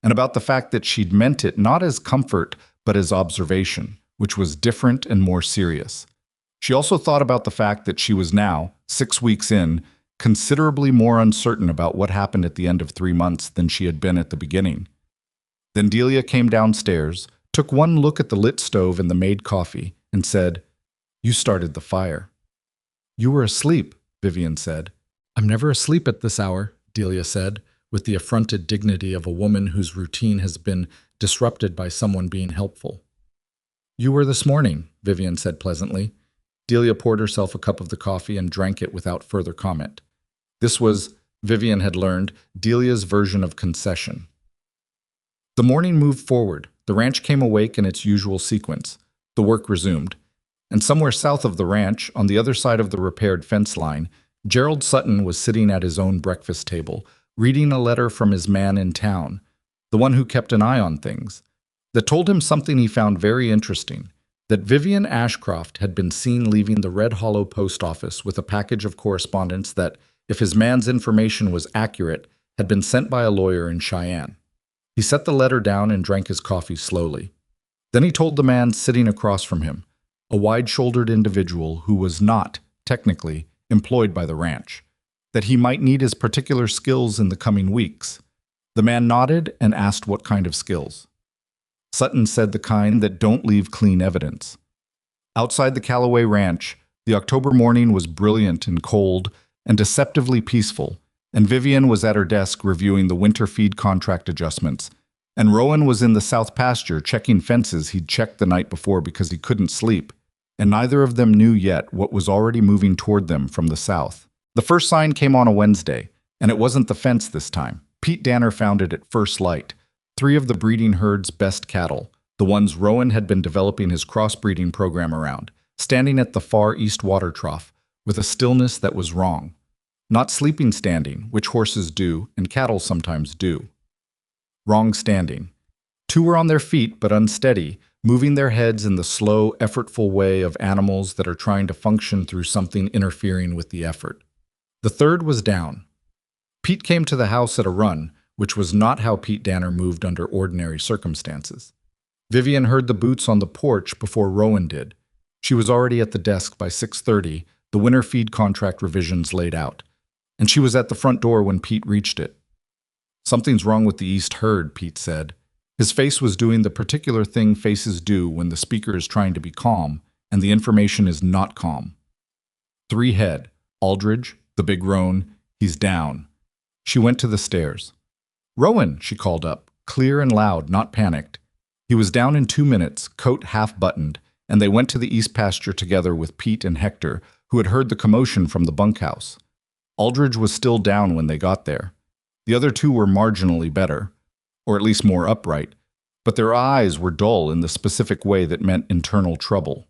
And about the fact that she'd meant it not as comfort, but as observation, which was different and more serious. She also thought about the fact that she was now, 6 weeks in, considerably more uncertain about what happened at the end of 3 months than she had been at the beginning. Then Delia came downstairs, took one look at the lit stove and the made coffee, and said, "You started the fire." "You were asleep," Vivian said. "I'm never asleep at this hour," Delia said, with the affronted dignity of a woman whose routine has been disrupted by someone being helpful. "You were this morning," Vivian said pleasantly. Delia poured herself a cup of the coffee and drank it without further comment. This was, Vivian had learned, Delia's version of concession. The morning moved forward. The ranch came awake in its usual sequence. The work resumed. And somewhere south of the ranch, on the other side of the repaired fence line, Gerald Sutton was sitting at his own breakfast table, reading a letter from his man in town, the one who kept an eye on things, that told him something he found very interesting, that Vivian Ashcroft had been seen leaving the Red Hollow post office with a package of correspondence that, if his man's information was accurate, had been sent by a lawyer in Cheyenne. He set the letter down and drank his coffee slowly. Then he told the man sitting across from him, a wide-shouldered individual who was not, technically, employed by the ranch, that he might need his particular skills in the coming weeks. The man nodded and asked what kind of skills. Sutton said the kind that don't leave clean evidence. Outside the Callaway Ranch, the October morning was brilliant and cold and deceptively peaceful, and Vivian was at her desk reviewing the winter feed contract adjustments, and Rowan was in the south pasture checking fences he'd checked the night before because he couldn't sleep, and neither of them knew yet what was already moving toward them from the south. The first sign came on a Wednesday, and it wasn't the fence this time. Pete Danner found it at first light. 3 of the breeding herd's best cattle, the ones Rowan had been developing his crossbreeding program around, standing at the far east water trough, with a stillness that was wrong. Not sleeping standing, which horses do and cattle sometimes do. Wrong standing. Two were on their feet but unsteady, moving their heads in the slow, effortful way of animals that are trying to function through something interfering with the effort. The third was down. Pete came to the house at a run, which was not how Pete Danner moved under ordinary circumstances. Vivian heard the boots on the porch before Rowan did. She was already at the desk by 6:30, the winter feed contract revisions laid out, and she was at the front door when Pete reached it. "Something's wrong with the East herd," Pete said. His face was doing the particular thing faces do when the speaker is trying to be calm, and the information is not calm. Three head. Aldridge, the big roan, he's down. She went to the stairs. "Rowan," she called up, clear and loud, not panicked. He was down in 2 minutes, coat half buttoned, and they went to the east pasture together with Pete and Hector, who had heard the commotion from the bunkhouse. Aldridge was still down when they got there. The other two were marginally better, or at least more upright, but their eyes were dull in the specific way that meant internal trouble.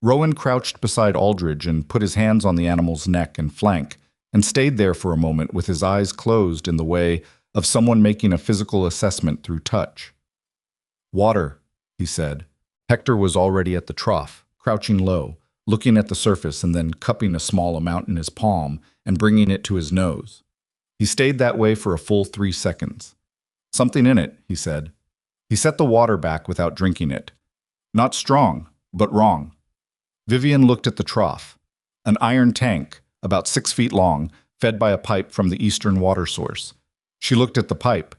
Rowan crouched beside Aldridge and put his hands on the animal's neck and flank, and stayed there for a moment with his eyes closed in the way of someone making a physical assessment through touch. "Water," he said. Hector was already at the trough, crouching low, looking at the surface and then cupping a small amount in his palm and bringing it to his nose. He stayed that way for a full 3 seconds. "Something in it," he said. He set the water back without drinking it. "Not strong, but wrong." Vivian looked at the trough. An iron tank, about 6 feet long, fed by a pipe from the eastern water source. She looked at the pipe.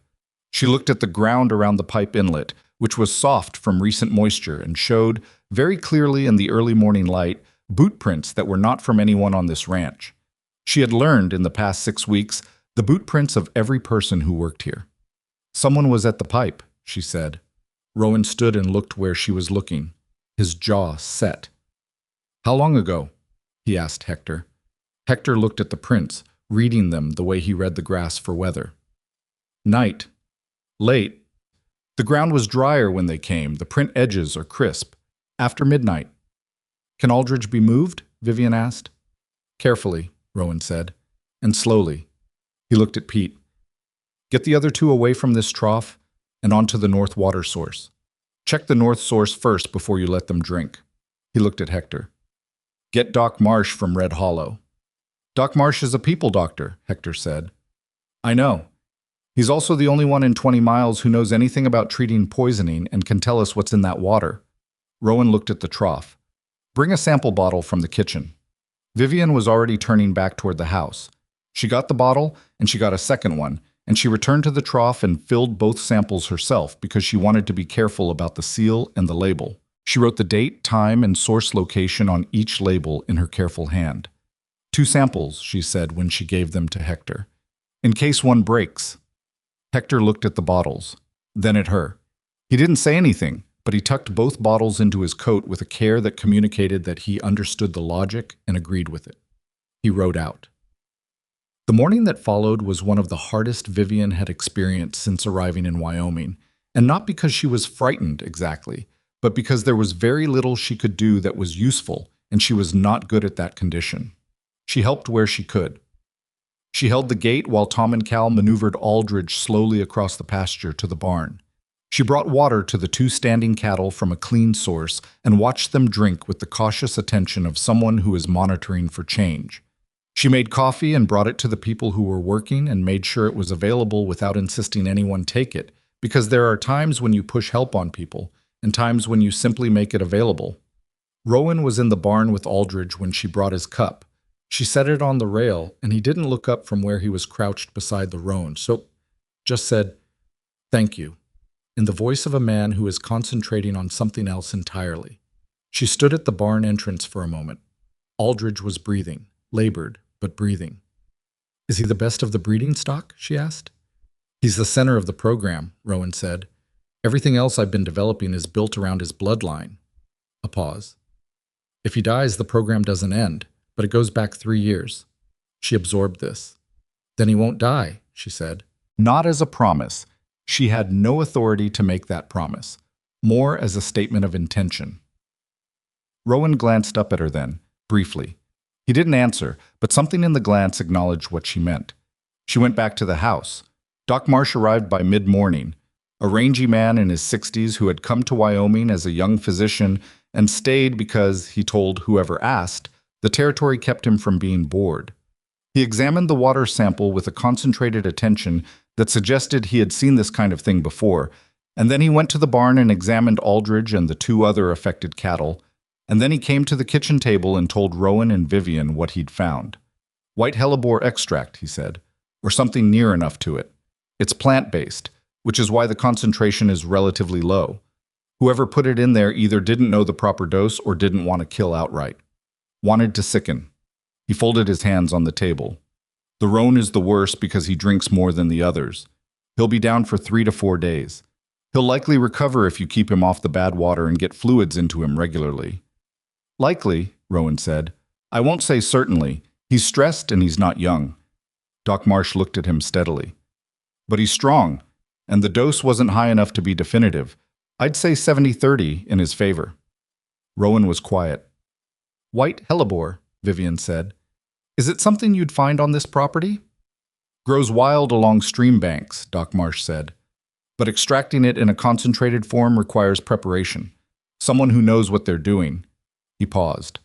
She looked at the ground around the pipe inlet, which was soft from recent moisture and showed, very clearly in the early morning light, boot prints that were not from anyone on this ranch. She had learned in the past 6 weeks the boot prints of every person who worked here. "Someone was at the pipe," she said. Rowan stood and looked where she was looking, his jaw set. "How long ago?" he asked Hector. Hector looked at the prints, reading them the way he read the grass for weather. "Night. Late. The ground was drier when they came. The print edges are crisp. After midnight." "Can Aldridge be moved?" Vivian asked. "Carefully," Rowan said, "and slowly." He looked at Pete. "Get the other two away from this trough and onto the north water source. Check the north source first before you let them drink." He looked at Hector. "Get Doc Marsh from Red Hollow." "Doc Marsh is a people doctor," Hector said. "I know. He's also the only one in 20 miles who knows anything about treating poisoning and can tell us what's in that water." Rowan looked at the trough. "Bring a sample bottle from the kitchen." Vivian was already turning back toward the house. She got the bottle, and she got a second one, and she returned to the trough and filled both samples herself because she wanted to be careful about the seal and the label. She wrote the date, time, and source location on each label in her careful hand. "2 samples," she said when she gave them to Hector. "In case one breaks." Hector looked at the bottles, then at her. He didn't say anything, but he tucked both bottles into his coat with a care that communicated that he understood the logic and agreed with it. He rode out. The morning that followed was one of the hardest Vivian had experienced since arriving in Wyoming, and not because she was frightened exactly, but because there was very little she could do that was useful, and she was not good at that condition. She helped where she could. She held the gate while Tom and Cal maneuvered Aldridge slowly across the pasture to the barn. She brought water to the 2 standing cattle from a clean source and watched them drink with the cautious attention of someone who is monitoring for change. She made coffee and brought it to the people who were working and made sure it was available without insisting anyone take it, because there are times when you push help on people and times when you simply make it available. Rowan was in the barn with Aldridge when she brought his cup. She set it on the rail, and he didn't look up from where he was crouched beside the roan, so just said, "Thank you," in the voice of a man who is concentrating on something else entirely. She stood at the barn entrance for a moment. Aldridge was breathing, labored, but breathing. "Is he the best of the breeding stock?" she asked. "He's the center of the program," Rowan said. "Everything else I've been developing is built around his bloodline." A pause. "If he dies, the program doesn't end, but it goes back 3 years. She absorbed this. "Then he won't die," she said. Not as a promise. She had no authority to make that promise. more as a statement of intention. Rowan glanced up at her then, briefly. He didn't answer, but something in the glance acknowledged what she meant. She went back to the house. Doc Marsh arrived by mid-morning, a rangy man in his 60s who had come to Wyoming as a young physician and stayed because, he told whoever asked, the territory kept him from being bored. He examined the water sample with a concentrated attention that suggested he had seen this kind of thing before, and then he went to the barn and examined Aldridge and the 2 other affected cattle, and then he came to the kitchen table and told Rowan and Vivian what he'd found. White hellebore extract, he said, or something near enough to it. It's plant-based, which is why the concentration is relatively low. Whoever put it in there either didn't know the proper dose or didn't want to kill outright. Wanted to sicken. He folded his hands on the table. The roan is the worst because he drinks more than the others. He'll be down for 3 to 4 days. He'll likely recover if you keep him off the bad water and get fluids into him regularly. Likely, Rowan said. I won't say certainly. He's stressed and he's not young. Doc Marsh looked at him steadily. But he's strong, and the dose wasn't high enough to be definitive. I'd say 70-30 in his favor. Rowan was quiet. White hellebore, Vivian said. Is it something you'd find on this property? Grows wild along stream banks, Doc Marsh said. But extracting it in a concentrated form requires preparation. Someone who knows what they're doing. He paused.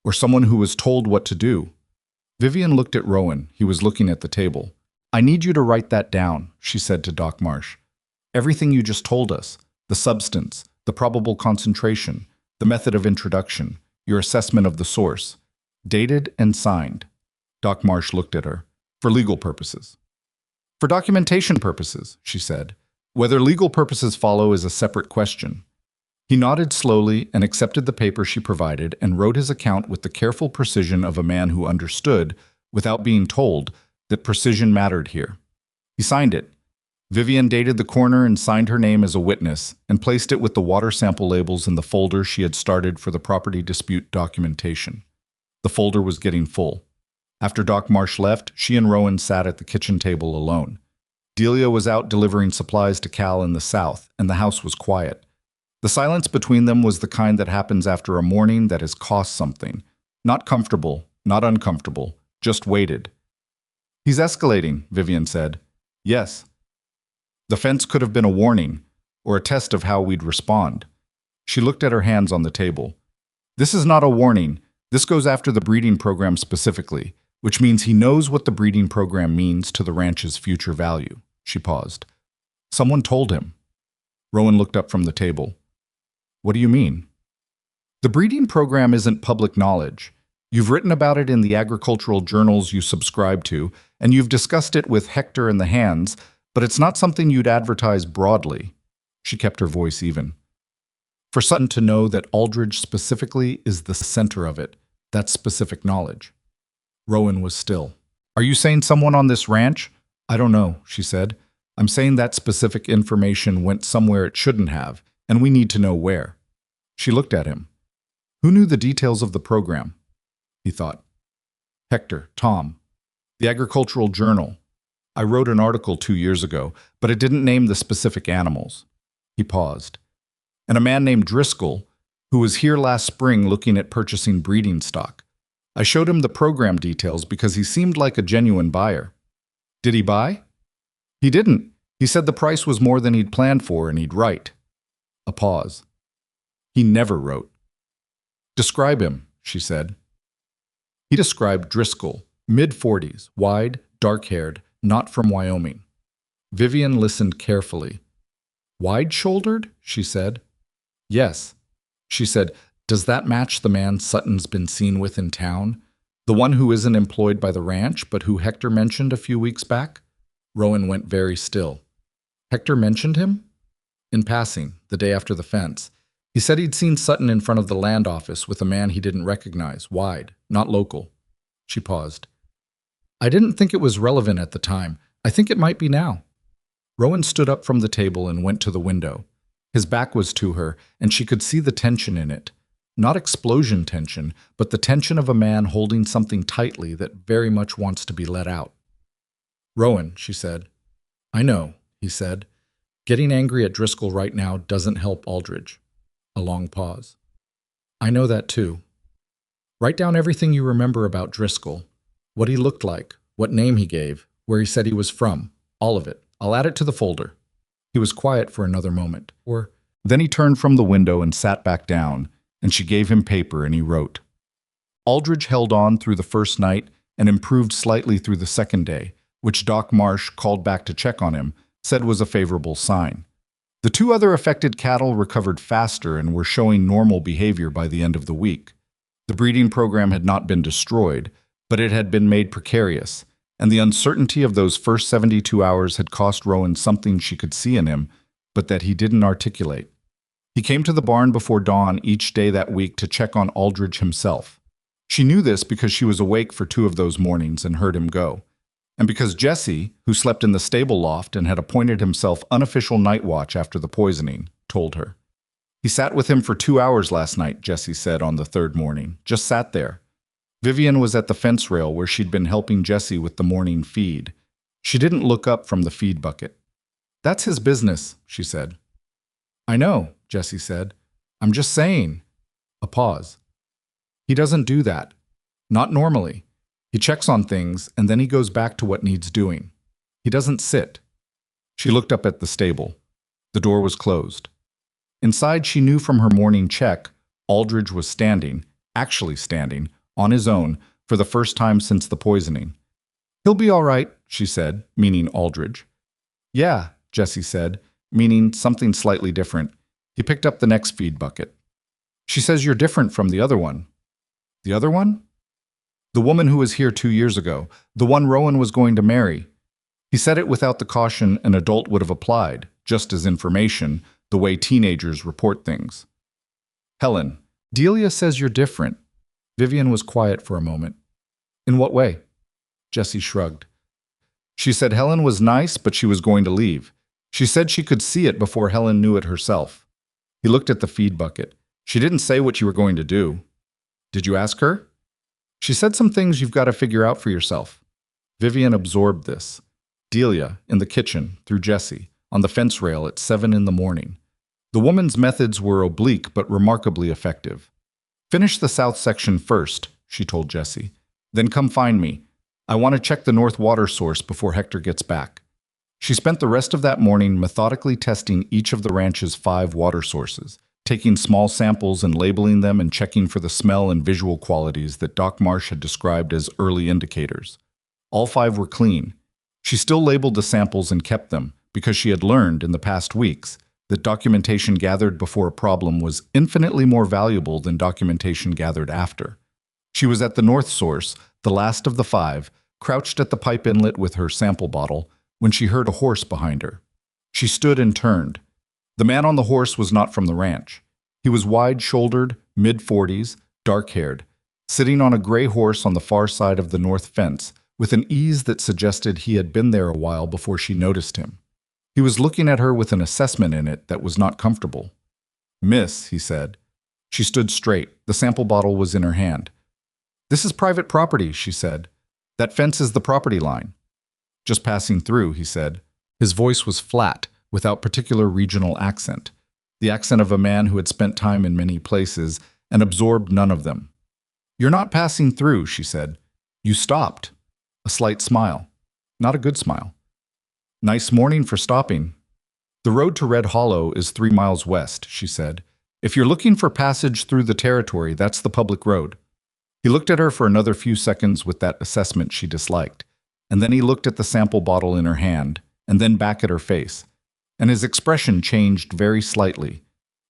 Or someone who was told what to do. Vivian looked at Rowan. He was looking at the table. I need you to write that down, she said to Doc Marsh. Everything you just told us. The substance, the probable concentration, the method of introduction, your assessment of the source. Dated and signed. Doc Marsh looked at her. For legal purposes. For documentation purposes, she said. Whether legal purposes follow is a separate question. He nodded slowly and accepted the paper she provided and wrote his account with the careful precision of a man who understood, without being told, that precision mattered here. He signed it. Vivian dated the corner and signed her name as a witness and placed it with the water sample labels in the folder she had started for the property dispute documentation. The folder was getting full. After Doc Marsh left, she and Rowan sat at the kitchen table alone. Delia was out delivering supplies to Cal in the south, and the house was quiet. The silence between them was the kind that happens after a morning that has cost something. Not comfortable, not uncomfortable, just waited. He's escalating, Vivian said. Yes. The fence could have been a warning, or a test of how we'd respond. She looked at her hands on the table. This is not a warning. This goes after the breeding program specifically, which means he knows what the breeding program means to the ranch's future value. She paused. Someone told him. Rowan looked up from the table. What do you mean? The breeding program isn't public knowledge. You've written about it in the agricultural journals you subscribe to, and you've discussed it with Hector and the hands, but it's not something you'd advertise broadly. She kept her voice even. For Sutton to know that Aldridge specifically is the center of it, that's specific knowledge. Rowan was still. Are you saying someone on this ranch? I don't know, she said. I'm saying that specific information went somewhere it shouldn't have, and we need to know where. She looked at him. Who knew the details of the program? He thought. Hector, Tom. The Agricultural Journal. I wrote an article 2 years ago, but it didn't name the specific animals. He paused. And a man named Driscoll, who was here last spring looking at purchasing breeding stock. I showed him the program details because he seemed like a genuine buyer. Did he buy? He didn't. He said the price was more than he'd planned for and he'd write. A pause. He never wrote. Describe him, she said. He described Driscoll, mid-40s, wide, dark-haired, not from Wyoming. Vivian listened carefully. Wide-shouldered? She said. Yes. She said, does that match the man Sutton's been seen with in town? The one who isn't employed by the ranch, but who Hector mentioned a few weeks back? Rowan went very still. Hector mentioned him? In passing, the day after the fence. He said he'd seen Sutton in front of the land office with a man he didn't recognize, wide, not local. She paused. I didn't think it was relevant at the time. I think it might be now. Rowan stood up from the table and went to the window. His back was to her, and she could see the tension in it. Not explosion tension, but the tension of a man holding something tightly that very much wants to be let out. Rowan, she said. I know, he said. Getting angry at Driscoll right now doesn't help Aldridge. A long pause. I know that too. Write down everything you remember about Driscoll. What he looked like, what name he gave, where he said he was from. All of it. I'll add it to the folder. He was quiet for another moment. Then he turned from the window and sat back down, and she gave him paper and he wrote. Aldridge held on through the first night and improved slightly through the second day, which Doc Marsh, called back to check on him, said was a favorable sign. The two other affected cattle recovered faster and were showing normal behavior by the end of the week. The breeding program had not been destroyed, but it had been made precarious, and the uncertainty of those first 72 hours had cost Rowan something she could see in him, but that he didn't articulate. He came to the barn before dawn each day that week to check on Aldridge himself. She knew this because she was awake for 2 of those mornings and heard him go, and because Jesse, who slept in the stable loft and had appointed himself unofficial night watch after the poisoning, told her. He sat with him for 2 hours last night, Jesse said on the third morning. Just sat there. Vivian was at the fence rail where she'd been helping Jesse with the morning feed. She didn't look up from the feed bucket. That's his business, she said. I know, Jesse said. I'm just saying. A pause. He doesn't do that. Not normally. He checks on things and then he goes back to what needs doing. He doesn't sit. She looked up at the stable. The door was closed. Inside, she knew from her morning check, Aldridge was standing, actually standing, on his own for the first time since the poisoning. He'll be all right, she said, meaning Aldridge. Yeah, Jesse said, meaning something slightly different. He picked up the next feed bucket. She says you're different from the other one. The other one? The woman who was here 2 years ago, the one Rowan was going to marry. He said it without the caution an adult would have applied, just as information, the way teenagers report things. Helen, Delia says you're different. Vivian was quiet for a moment. In what way? Jesse shrugged. She said Helen was nice, but she was going to leave. She said she could see it before Helen knew it herself. He looked at the feed bucket. She didn't say what you were going to do. Did you ask her? She said some things you've got to figure out for yourself. Vivian absorbed this. Delia, in the kitchen, through Jesse, on the fence rail at 7 in the morning. The woman's methods were oblique but remarkably effective. Finish the south section first, she told Jesse. Then come find me. I want to check the north water source before Hector gets back. She spent the rest of that morning methodically testing each of the ranch's 5 water sources, taking small samples and labeling them and checking for the smell and visual qualities that Doc Marsh had described as early indicators. All 5 were clean. She still labeled the samples and kept them, because she had learned in the past weeks that documentation gathered before a problem was infinitely more valuable than documentation gathered after. She was at the north source, the last of the 5, crouched at the pipe inlet with her sample bottle, when she heard a horse behind her. She stood and turned. The man on the horse was not from the ranch. He was wide-shouldered, mid-40s, dark-haired, sitting on a gray horse on the far side of the north fence, with an ease that suggested he had been there a while before she noticed him. He was looking at her with an assessment in it that was not comfortable. Miss, he said. She stood straight. The sample bottle was in her hand. This is private property, she said. That fence is the property line. Just passing through, he said. His voice was flat, without particular regional accent, the accent of a man who had spent time in many places and absorbed none of them. You're not passing through, she said. You stopped. A slight smile. Not a good smile. Nice morning for stopping. The road to Red Hollow is 3 miles west, she said. If you're looking for passage through the territory, that's the public road. He looked at her for another few seconds with that assessment she disliked, and then he looked at the sample bottle in her hand, and then back at her face, and his expression changed very slightly,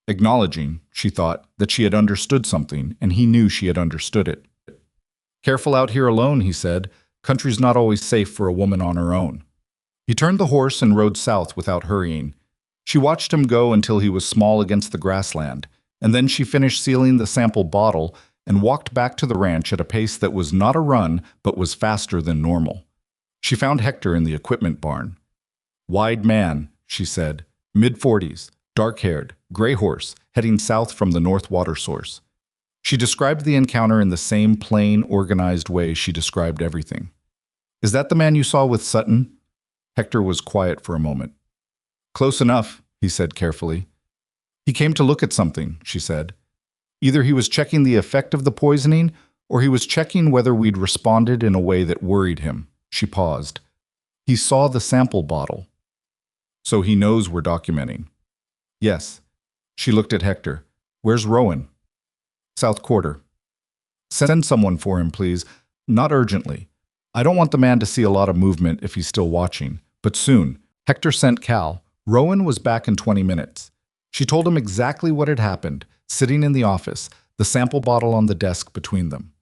acknowledging, she thought, that she had understood something, and he knew she had understood it. Careful out here alone, he said. Country's not always safe for a woman on her own. He turned the horse and rode south without hurrying. She watched him go until he was small against the grassland, and then she finished sealing the sample bottle and walked back to the ranch at a pace that was not a run but was faster than normal. She found Hector in the equipment barn. Wide man, she said, mid-40s, dark-haired, gray horse, heading south from the north water source. She described the encounter in the same plain, organized way she described everything. Is that the man you saw with Sutton? Hector was quiet for a moment. Close enough, he said carefully. He came to look at something, she said. Either he was checking the effect of the poisoning, or he was checking whether we'd responded in a way that worried him. She paused. He saw the sample bottle. So he knows we're documenting. Yes. She looked at Hector. Where's Rowan? South Quarter. Send someone for him, please. Not urgently. I don't want the man to see a lot of movement if he's still watching, but soon. Hector sent Cal. Rowan was back in 20 minutes. She told him exactly what had happened, sitting in the office, the sample bottle on the desk between them.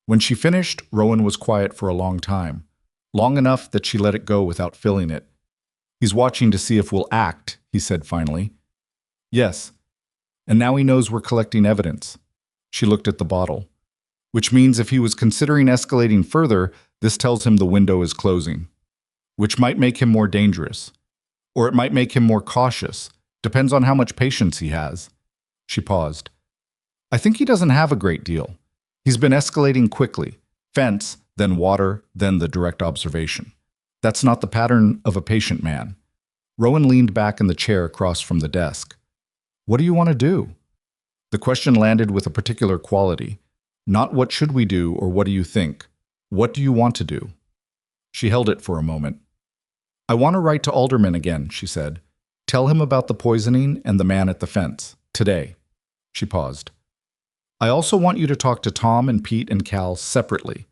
When she finished, Rowan was quiet for a long time, long enough that she let it go without filling it. He's watching to see if we'll act, he said finally. Yes. And now he knows we're collecting evidence. She looked at the bottle. Which means if he was considering escalating further, this tells him the window is closing. Which might make him more dangerous. Or it might make him more cautious. Depends on how much patience he has. She paused. I think he doesn't have a great deal. He's been escalating quickly. Fence, then water, then the direct observation. That's not the pattern of a patient man. Rowan leaned back in the chair across from the desk. What do you want to do? The question landed with a particular quality. Not what should we do or what do you think? What do you want to do? She held it for a moment. I want to write to Alderman again, she said. Tell him about the poisoning and the man at the fence. Today. She paused. I also want you to talk to Tom and Pete and Cal separately.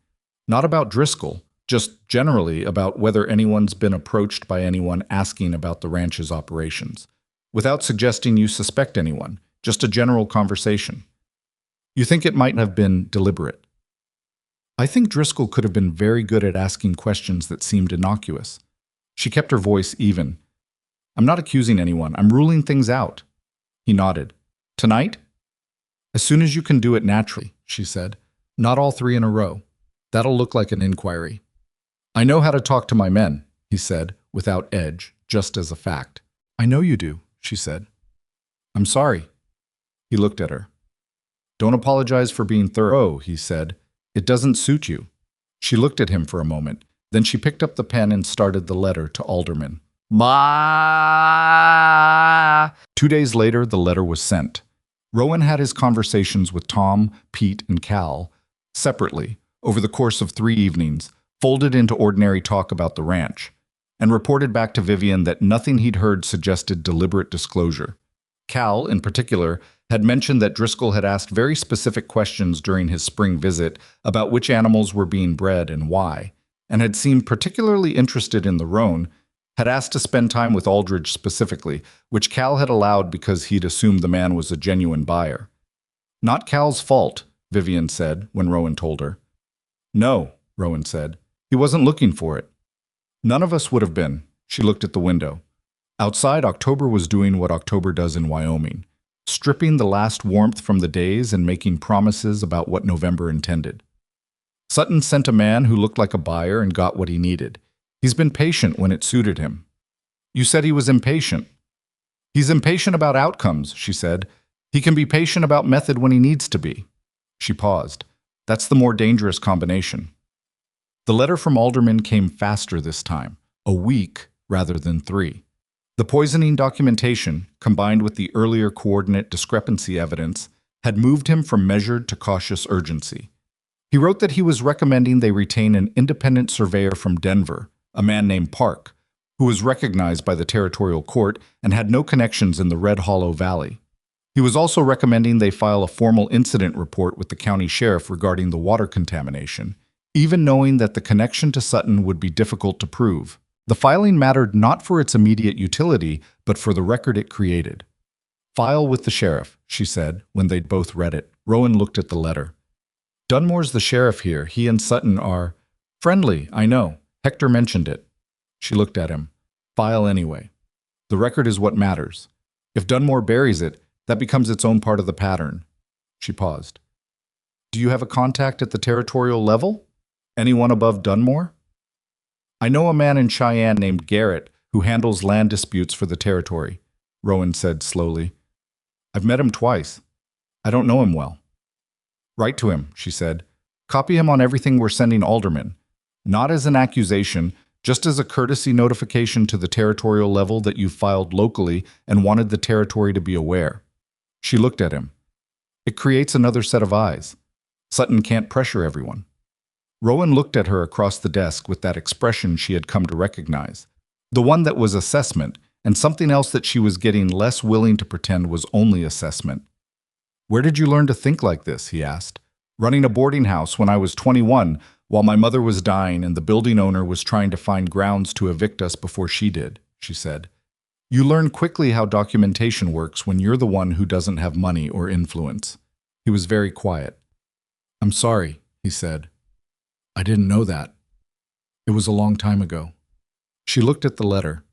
Not about Driscoll, just generally about whether anyone's been approached by anyone asking about the ranch's operations. Without suggesting you suspect anyone, just a general conversation. You think it might have been deliberate. I think Driscoll could have been very good at asking questions that seemed innocuous. She kept her voice even. I'm not accusing anyone. I'm ruling things out. He nodded. Tonight? As soon as you can do it naturally, she said. Not all three in a row. That'll look like an inquiry. I know how to talk to my men, he said, without edge, just as a fact. I know you do, she said. I'm sorry. He looked at her. Don't apologize for being thorough, he said. It doesn't suit you. She looked at him for a moment. Then she picked up the pen and started the letter to Alderman. Ma. 2 days later, the letter was sent. Rowan had his conversations with Tom, Pete, and Cal separately over the course of 3 evenings, folded into ordinary talk about the ranch, and reported back to Vivian that nothing he'd heard suggested deliberate disclosure. Cal, in particular, had mentioned that Driscoll had asked very specific questions during his spring visit about which animals were being bred and why, and had seemed particularly interested in the roan, had asked to spend time with Aldridge specifically, which Cal had allowed because he'd assumed the man was a genuine buyer. Not Cal's fault, Vivian said when Rowan told her. No, Rowan said. He wasn't looking for it. None of us would have been. She looked at the window. Outside, October was doing what October does in Wyoming, stripping the last warmth from the days and making promises about what November intended. Sutton sent a man who looked like a buyer and got what he needed. He's been patient when it suited him. You said he was impatient. He's impatient about outcomes, she said. He can be patient about method when he needs to be. She paused. That's the more dangerous combination. The letter from Alderman came faster this time, a week rather than 3. The poisoning documentation, combined with the earlier coordinate discrepancy evidence, had moved him from measured to cautious urgency. He wrote that he was recommending they retain an independent surveyor from Denver, a man named Park, who was recognized by the territorial court and had no connections in the Red Hollow Valley. He was also recommending they file a formal incident report with the county sheriff regarding the water contamination, even knowing that the connection to Sutton would be difficult to prove. The filing mattered not for its immediate utility, but for the record it created. File with the sheriff, she said, when they'd both read it. Rowan looked at the letter. Dunmore's the sheriff here. He and Sutton are friendly, I know. Hector mentioned it. She looked at him. File anyway. The record is what matters. If Dunmore buries it, that becomes its own part of the pattern. She paused. Do you have a contact at the territorial level? Anyone above Dunmore? I know a man in Cheyenne named Garrett who handles land disputes for the territory, Rowan said slowly. I've met him twice. I don't know him well. Write to him, she said. Copy him on everything we're sending Alderman. Not as an accusation, just as a courtesy notification to the territorial level that you filed locally and wanted the territory to be aware. She looked at him. It creates another set of eyes. Sutton can't pressure everyone. Rowan looked at her across the desk with that expression she had come to recognize. The one that was assessment, and something else that she was getting less willing to pretend was only assessment. "Where did you learn to think like this?" he asked. "Running a boarding house when I was 21, while my mother was dying and the building owner was trying to find grounds to evict us before she did," she said. "You learn quickly how documentation works when you're the one who doesn't have money or influence." He was very quiet. "I'm sorry," he said. "I didn't know that. It was a long time ago." She looked at the letter.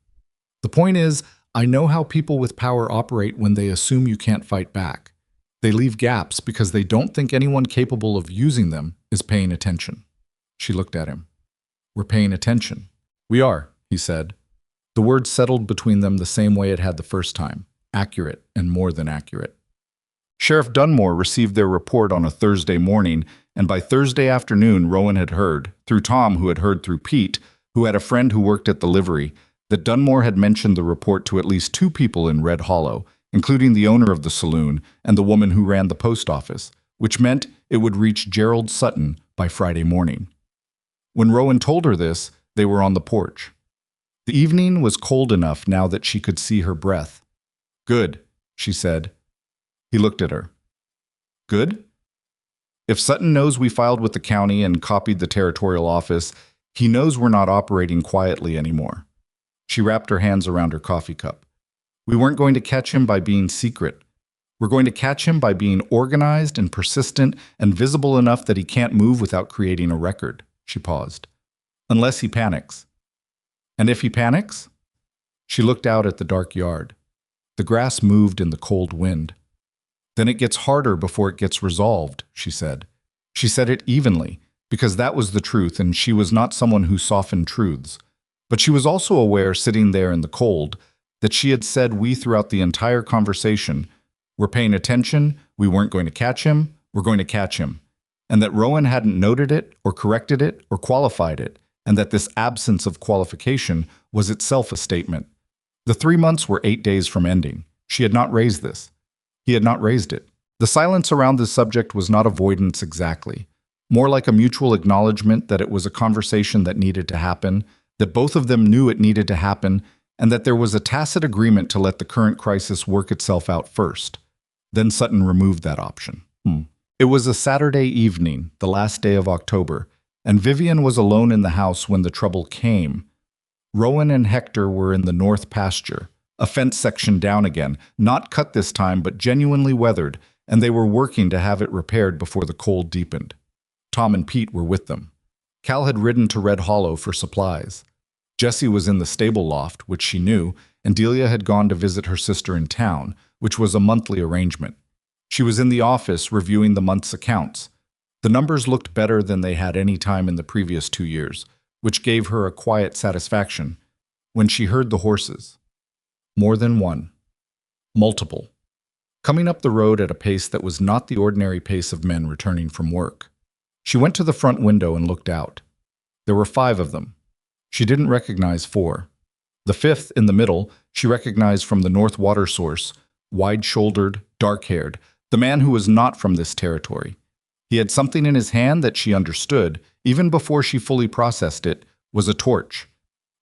"The point is, I know how people with power operate when they assume you can't fight back. They leave gaps because they don't think anyone capable of using them is paying attention." She looked at him. "We're paying attention." "We are," he said. The word settled between them the same way it had the first time, accurate and more than accurate. Sheriff Dunmore received their report on a Thursday morning, and by Thursday afternoon Rowan had heard, through Tom who had heard through Pete, who had a friend who worked at the livery, that Dunmore had mentioned the report to at least 2 people in Red Hollow, including the owner of the saloon and the woman who ran the post office, which meant it would reach Gerald Sutton by Friday morning. When Rowan told her this, they were on the porch. The evening was cold enough now that she could see her breath. "Good," she said. He looked at her. "Good? If Sutton knows we filed with the county and copied the territorial office, he knows we're not operating quietly anymore." She wrapped her hands around her coffee cup. "We weren't going to catch him by being secret. We're going to catch him by being organized and persistent and visible enough that he can't move without creating a record." She paused. "Unless he panics." "And if he panics?" She looked out at the dark yard. The grass moved in the cold wind. "Then it gets harder before it gets resolved," she said. She said it evenly, because that was the truth, and she was not someone who softened truths. But she was also aware, sitting there in the cold, that she had said we throughout the entire conversation. We're paying attention, we weren't going to catch him, we're going to catch him. And that Rowan hadn't noted it, or corrected it, or qualified it, and that this absence of qualification was itself a statement. The 3 months were 8 days from ending. She had not raised this. He had not raised it. The silence around this subject was not avoidance exactly, more like a mutual acknowledgement that it was a conversation that needed to happen, that both of them knew it needed to happen, and that there was a tacit agreement to let the current crisis work itself out first. Then Sutton removed that option. It was a Saturday evening, the last day of October, and Vivian was alone in the house when the trouble came. Rowan and Hector were in the north pasture, a fence section down again, not cut this time but genuinely weathered, and they were working to have it repaired before the cold deepened. Tom and Pete were with them. Cal had ridden to Red Hollow for supplies. Jessie was in the stable loft, which she knew, and Delia had gone to visit her sister in town, which was a monthly arrangement. She was in the office reviewing the month's accounts. The numbers looked better than they had any time in the previous 2 years, which gave her a quiet satisfaction when she heard the horses. More than one. Multiple. Coming up the road at a pace that was not the ordinary pace of men returning from work. She went to the front window and looked out. There were 5 of them. She didn't recognize 4. The 5th, in the middle, she recognized from the north water source, wide-shouldered, dark-haired, the man who was not from this territory. He had something in his hand that she understood, even before she fully processed it, was a torch.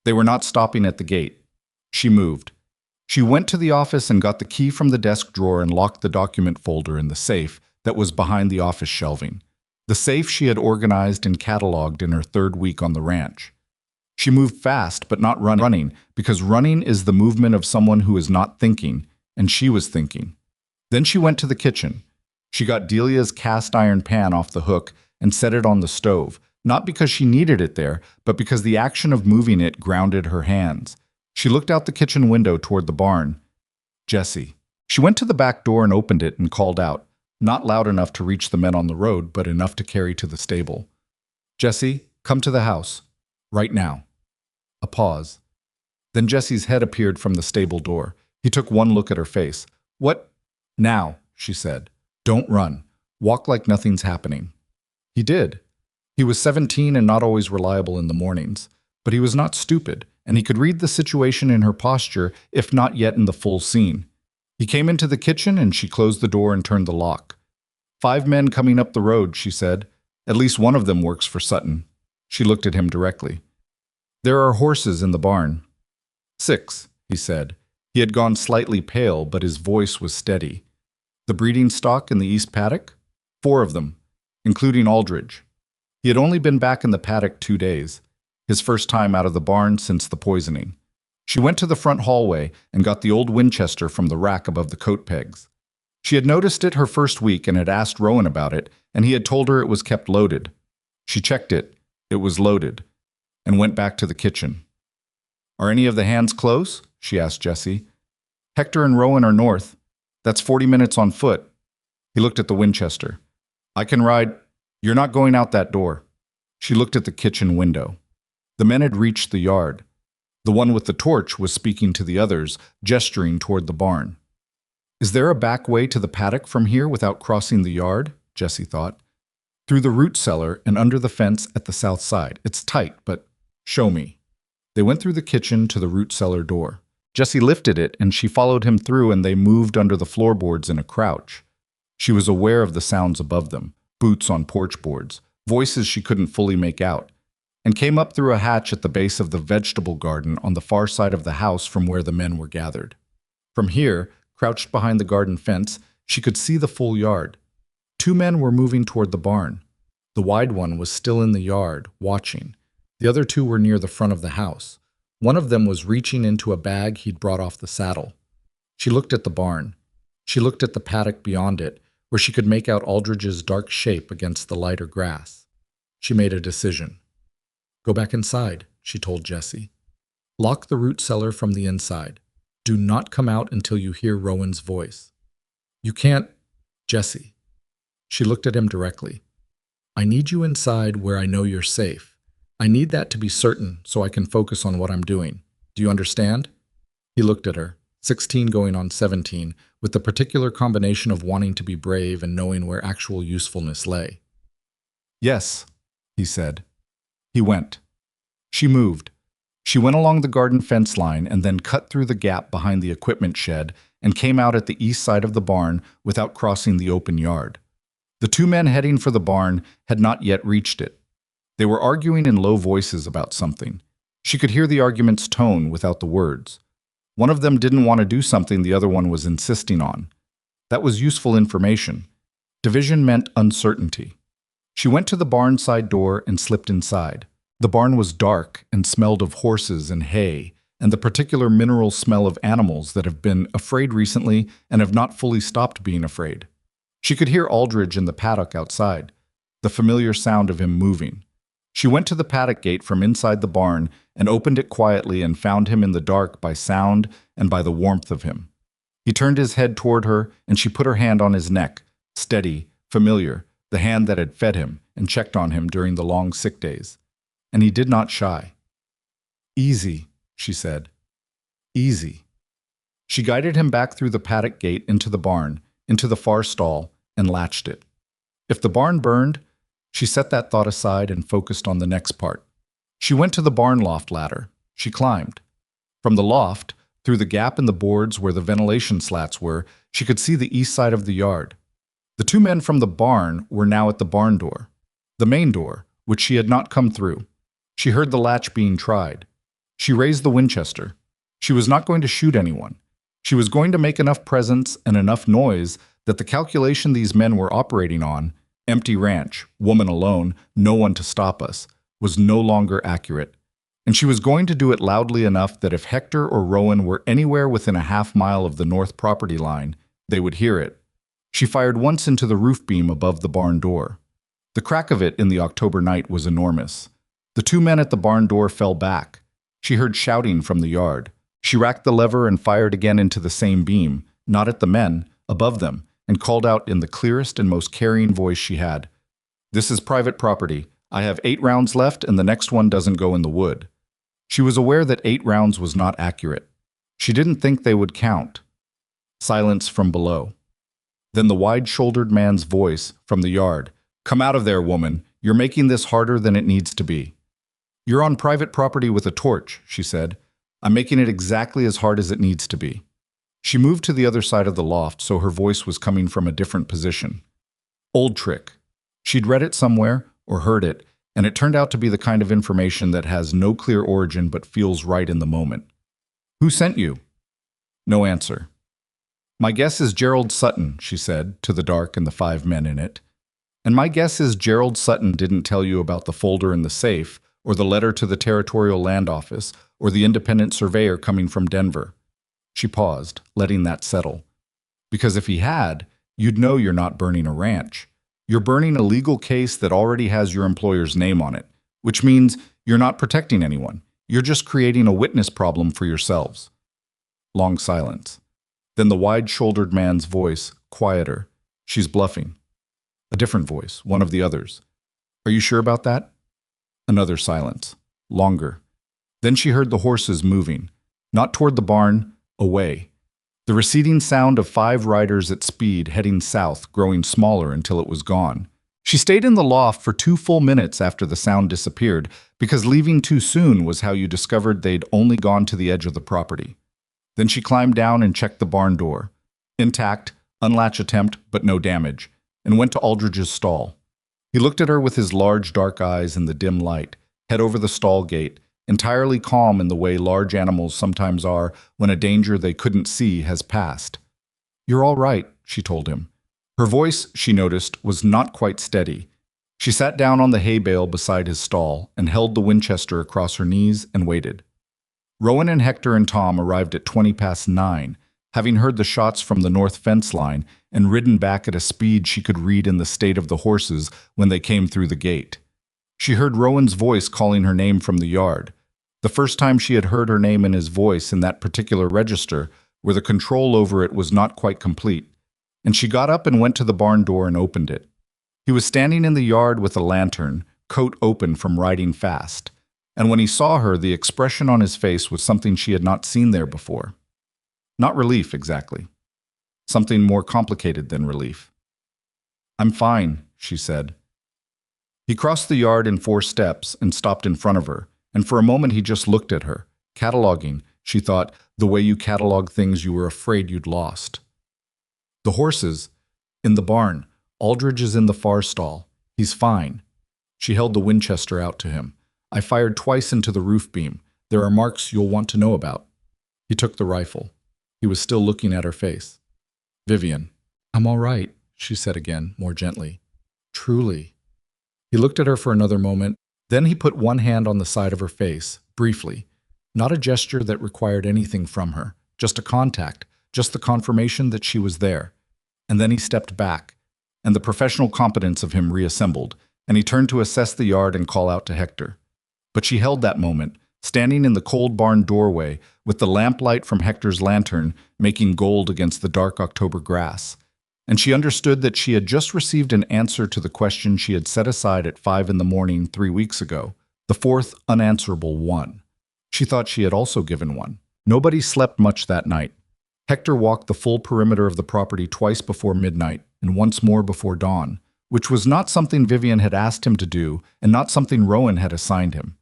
They were not stopping at the gate. She moved. She went to the office and got the key from the desk drawer and locked the document folder in the safe that was behind the office shelving. The safe she had organized and cataloged in her 3rd week on the ranch. She moved fast, but not running, because running is the movement of someone who is not thinking, and she was thinking. Then she went to the kitchen. She got Delia's cast iron pan off the hook and set it on the stove, not because she needed it there, but because the action of moving it grounded her hands. She looked out the kitchen window toward the barn. Jessie. She went to the back door and opened it and called out, not loud enough to reach the men on the road, but enough to carry to the stable. "Jessie, come to the house. Right now." A pause. Then Jessie's head appeared from the stable door. He took one look at her face. "What?" "Now," she said. "Don't run. Walk like nothing's happening." He did. He was 17 and not always reliable in the mornings, But he was not stupid, and he could read the situation in her posture, if not yet in the full scene. He came into the kitchen, and she closed the door and turned the lock. 5 men coming up the road, she said. At least one of them works for Sutton. She looked at him directly. There are horses in the barn. 6, he said. He had gone slightly pale, but his voice was steady. The breeding stock in the east paddock? 4 of them, including Aldridge. He had only been back in the paddock 2 days, his first time out of the barn since the poisoning. She went to the front hallway and got the old Winchester from the rack above the coat pegs. She had noticed it her first week and had asked Rowan about it, and he had told her it was kept loaded. She checked it. It was loaded, and went back to the kitchen. Are any of the hands close? She asked Jesse. Hector and Rowan are north. That's 40 minutes on foot. He looked at the Winchester. I can ride. You're not going out that door. She looked at the kitchen window. The men had reached the yard. The one with the torch was speaking to the others, gesturing toward the barn. Is there a back way to the paddock from here without crossing the yard? Jesse thought. Through the root cellar and under the fence at the south side. It's tight, but show me. They went through the kitchen to the root cellar door. Jesse lifted it, and she followed him through, and they moved under the floorboards in a crouch. She was aware of the sounds above them, boots on porch boards, voices she couldn't fully make out, and came up through a hatch at the base of the vegetable garden on the far side of the house from where the men were gathered. From here, crouched behind the garden fence, she could see the full yard. 2 men were moving toward the barn. The wide one was still in the yard, watching. The other 2 were near the front of the house. One of them was reaching into a bag he'd brought off the saddle. She looked at the barn. She looked at the paddock beyond it, where she could make out Aldridge's dark shape against the lighter grass. She made a decision. Go back inside, she told Jesse. Lock the root cellar from the inside. Do not come out until you hear Rowan's voice. You can't, Jesse. She looked at him directly. I need you inside where I know you're safe. I need that to be certain so I can focus on what I'm doing. Do you understand? He looked at her, 16 going on 17, with the particular combination of wanting to be brave and knowing where actual usefulness lay. Yes, he said. He went. She moved. She went along the garden fence line and then cut through the gap behind the equipment shed and came out at the east side of the barn without crossing the open yard. The 2 men heading for the barn had not yet reached it. They were arguing in low voices about something. She could hear the argument's tone without the words. One of them didn't want to do something the other one was insisting on. That was useful information. Division meant uncertainty. She went to the barn side door and slipped inside. The barn was dark and smelled of horses and hay, and the particular mineral smell of animals that have been afraid recently and have not fully stopped being afraid. She could hear Aldridge in the paddock outside, the familiar sound of him moving. She went to the paddock gate from inside the barn and opened it quietly and found him in the dark by sound and by the warmth of him. He turned his head toward her, and she put her hand on his neck, steady, familiar, the hand that had fed him and checked on him during the long sick days. And he did not shy. Easy, she said. Easy. She guided him back through the paddock gate into the barn, into the far stall, and latched it. If the barn burned, she set that thought aside and focused on the next part. She went to the barn loft ladder. She climbed. From the loft, through the gap in the boards where the ventilation slats were, she could see the east side of the yard. The 2 men from the barn were now at the barn door, the main door, which she had not come through. She heard the latch being tried. She raised the Winchester. She was not going to shoot anyone. She was going to make enough presence and enough noise that the calculation these men were operating on, empty ranch, woman alone, no one to stop us, was no longer accurate. And she was going to do it loudly enough that if Hector or Rowan were anywhere within a half-mile of the north property line, they would hear it. She fired once into the roof beam above the barn door. The crack of it in the October night was enormous. The 2 men at the barn door fell back. She heard shouting from the yard. She racked the lever and fired again into the same beam, not at the men, above them, and called out in the clearest and most carrying voice she had. This is private property. I have 8 rounds left, and the next one doesn't go in the wood. She was aware that 8 rounds was not accurate. She didn't think they would count. Silence from below. Then the wide-shouldered man's voice from the yard. Come out of there, woman. You're making this harder than it needs to be. You're on private property with a torch, she said. I'm making it exactly as hard as it needs to be. She moved to the other side of the loft so her voice was coming from a different position. Old trick. She'd read it somewhere, or heard it, and it turned out to be the kind of information that has no clear origin but feels right in the moment. Who sent you? No answer. My guess is Gerald Sutton, she said, to the dark and the 5 men in it. And my guess is Gerald Sutton didn't tell you about the folder in the safe, or the letter to the Territorial Land Office, or the independent surveyor coming from Denver. She paused, letting that settle. Because if he had, you'd know you're not burning a ranch. You're burning a legal case that already has your employer's name on it, which means you're not protecting anyone. You're just creating a witness problem for yourselves. Long silence. Then the wide-shouldered man's voice, quieter. She's bluffing. A different voice, one of the others. Are you sure about that? Another silence. Longer. Then she heard the horses moving. Not toward the barn, away. The receding sound of 5 riders at speed heading south, growing smaller until it was gone. She stayed in the loft for 2 full minutes after the sound disappeared, because leaving too soon was how you discovered they'd only gone to the edge of the property. Then she climbed down and checked the barn door. Intact, unlatch attempt, but no damage, and went to Aldridge's stall. He looked at her with his large dark eyes in the dim light, head over the stall gate, entirely calm in the way large animals sometimes are when a danger they couldn't see has passed. You're all right, she told him. Her voice, she noticed, was not quite steady. She sat down on the hay bale beside his stall and held the Winchester across her knees and waited. Rowan and Hector and Tom arrived at 9:20, having heard the shots from the north fence line and ridden back at a speed she could read in the state of the horses when they came through the gate. She heard Rowan's voice calling her name from the yard. The first time she had heard her name in his voice in that particular register, where the control over it was not quite complete, and she got up and went to the barn door and opened it. He was standing in the yard with a lantern, coat open from riding fast, and when he saw her, the expression on his face was something she had not seen there before. Not relief, exactly. Something more complicated than relief. I'm fine, she said. He crossed the yard in 4 steps and stopped in front of her, and for a moment he just looked at her, cataloging, she thought, the way you catalog things you were afraid you'd lost. The horses, in the barn. Aldridge is in the far stall. He's fine. She held the Winchester out to him. I fired twice into the roof beam. There are marks you'll want to know about. He took the rifle. He was still looking at her face. Vivian. I'm all right, she said again, more gently. Truly. He looked at her for another moment. Then he put one hand on the side of her face, briefly. Not a gesture that required anything from her, just a contact, just the confirmation that she was there. And then he stepped back, and the professional competence of him reassembled, and he turned to assess the yard and call out to Hector. But she held that moment, standing in the cold barn doorway, with the lamplight from Hector's lantern making gold against the dark October grass. And she understood that she had just received an answer to the question she had set aside at 5 a.m. 3 weeks ago, the 4th unanswerable one. She thought she had also given one. Nobody slept much that night. Hector walked the full perimeter of the property twice before midnight and once more before dawn, which was not something Vivian had asked him to do and not something Rowan had assigned him.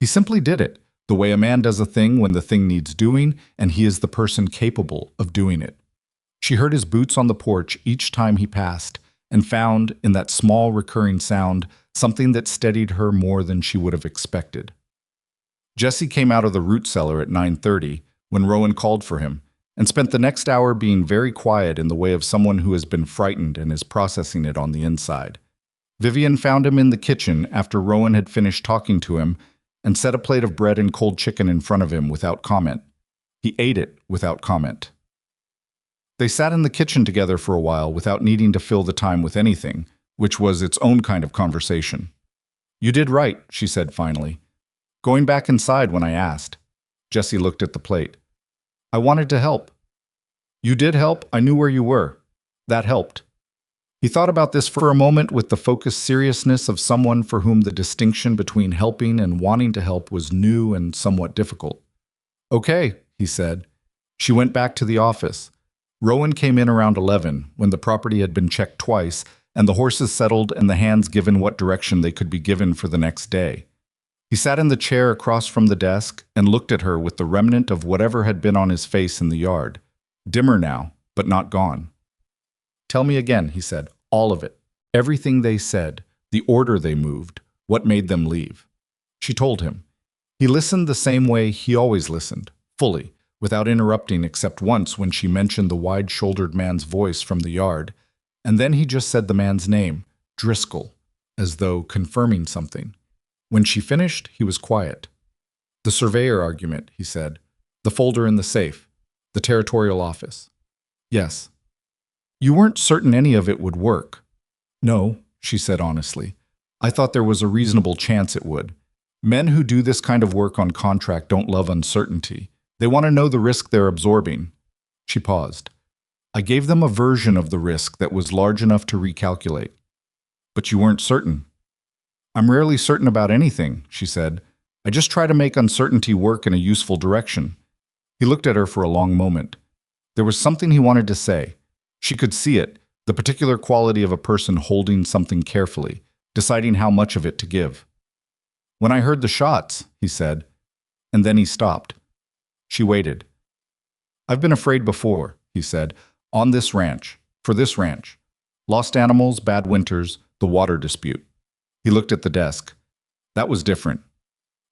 He simply did it, the way a man does a thing when the thing needs doing and he is the person capable of doing it. She heard his boots on the porch each time he passed and found, in that small recurring sound, something that steadied her more than she would have expected. Jesse came out of the root cellar at 9:30 when Rowan called for him and spent the next hour being very quiet in the way of someone who has been frightened and is processing it on the inside. Vivian found him in the kitchen after Rowan had finished talking to him and set a plate of bread and cold chicken in front of him without comment. He ate it without comment. They sat in the kitchen together for a while without needing to fill the time with anything, which was its own kind of conversation. You did right, she said finally. Going back inside when I asked. Jesse looked at the plate. I wanted to help. You did help. I knew where you were. That helped. He thought about this for a moment with the focused seriousness of someone for whom the distinction between helping and wanting to help was new and somewhat difficult. Okay, he said. She went back to the office. Rowan came in around 11, when the property had been checked twice, and the horses settled and the hands given what direction they could be given for the next day. He sat in the chair across from the desk and looked at her with the remnant of whatever had been on his face in the yard. Dimmer now, but not gone. "Tell me again," he said. "All of it. Everything they said, the order they moved, what made them leave." She told him. He listened the same way he always listened, fully, without interrupting except once when she mentioned the wide-shouldered man's voice from the yard, and then he just said the man's name, Driscoll, as though confirming something. When she finished, he was quiet. "The surveyor argument," he said. "The folder in the safe. The territorial office." "Yes." "You weren't certain any of it would work." "No," she said honestly. "I thought there was a reasonable chance it would. Men who do this kind of work on contract don't love uncertainty. They want to know the risk they're absorbing." She paused. "I gave them a version of the risk that was large enough to recalculate." "But you weren't certain." "I'm rarely certain about anything," she said. "I just try to make uncertainty work in a useful direction." He looked at her for a long moment. There was something he wanted to say. She could see it, the particular quality of a person holding something carefully, deciding how much of it to give. "When I heard the shots," he said, and then he stopped. She waited. "I've been afraid before," he said, "on this ranch, for this ranch. Lost animals, bad winters, the water dispute." He looked at the desk. That was different.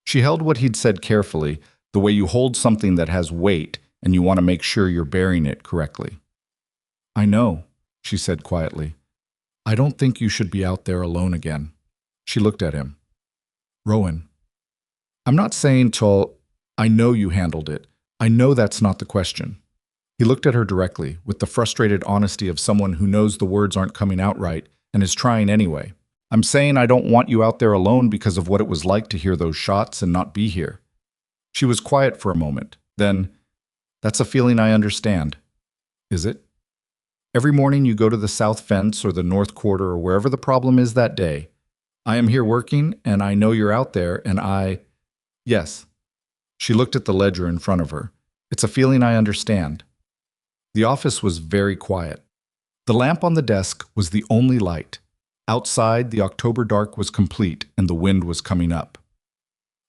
She held what he'd said carefully, the way you hold something that has weight and you want to make sure you're bearing it correctly. "I know," she said quietly. "I don't think you should be out there alone again." She looked at him. "Rowan, I'm not saying till I know you handled it. I know that's not the question." He looked at her directly, with the frustrated honesty of someone who knows the words aren't coming out right and is trying anyway. "I'm saying I don't want you out there alone because of what it was like to hear those shots and not be here." She was quiet for a moment. Then, "That's a feeling I understand." "Is it?" "Every morning you go to the south fence or the north quarter or wherever the problem is that day. I am here working, and I know you're out there, and Yes." She looked at the ledger in front of her. "It's a feeling I understand." The office was very quiet. The lamp on the desk was the only light. Outside, the October dark was complete, and the wind was coming up.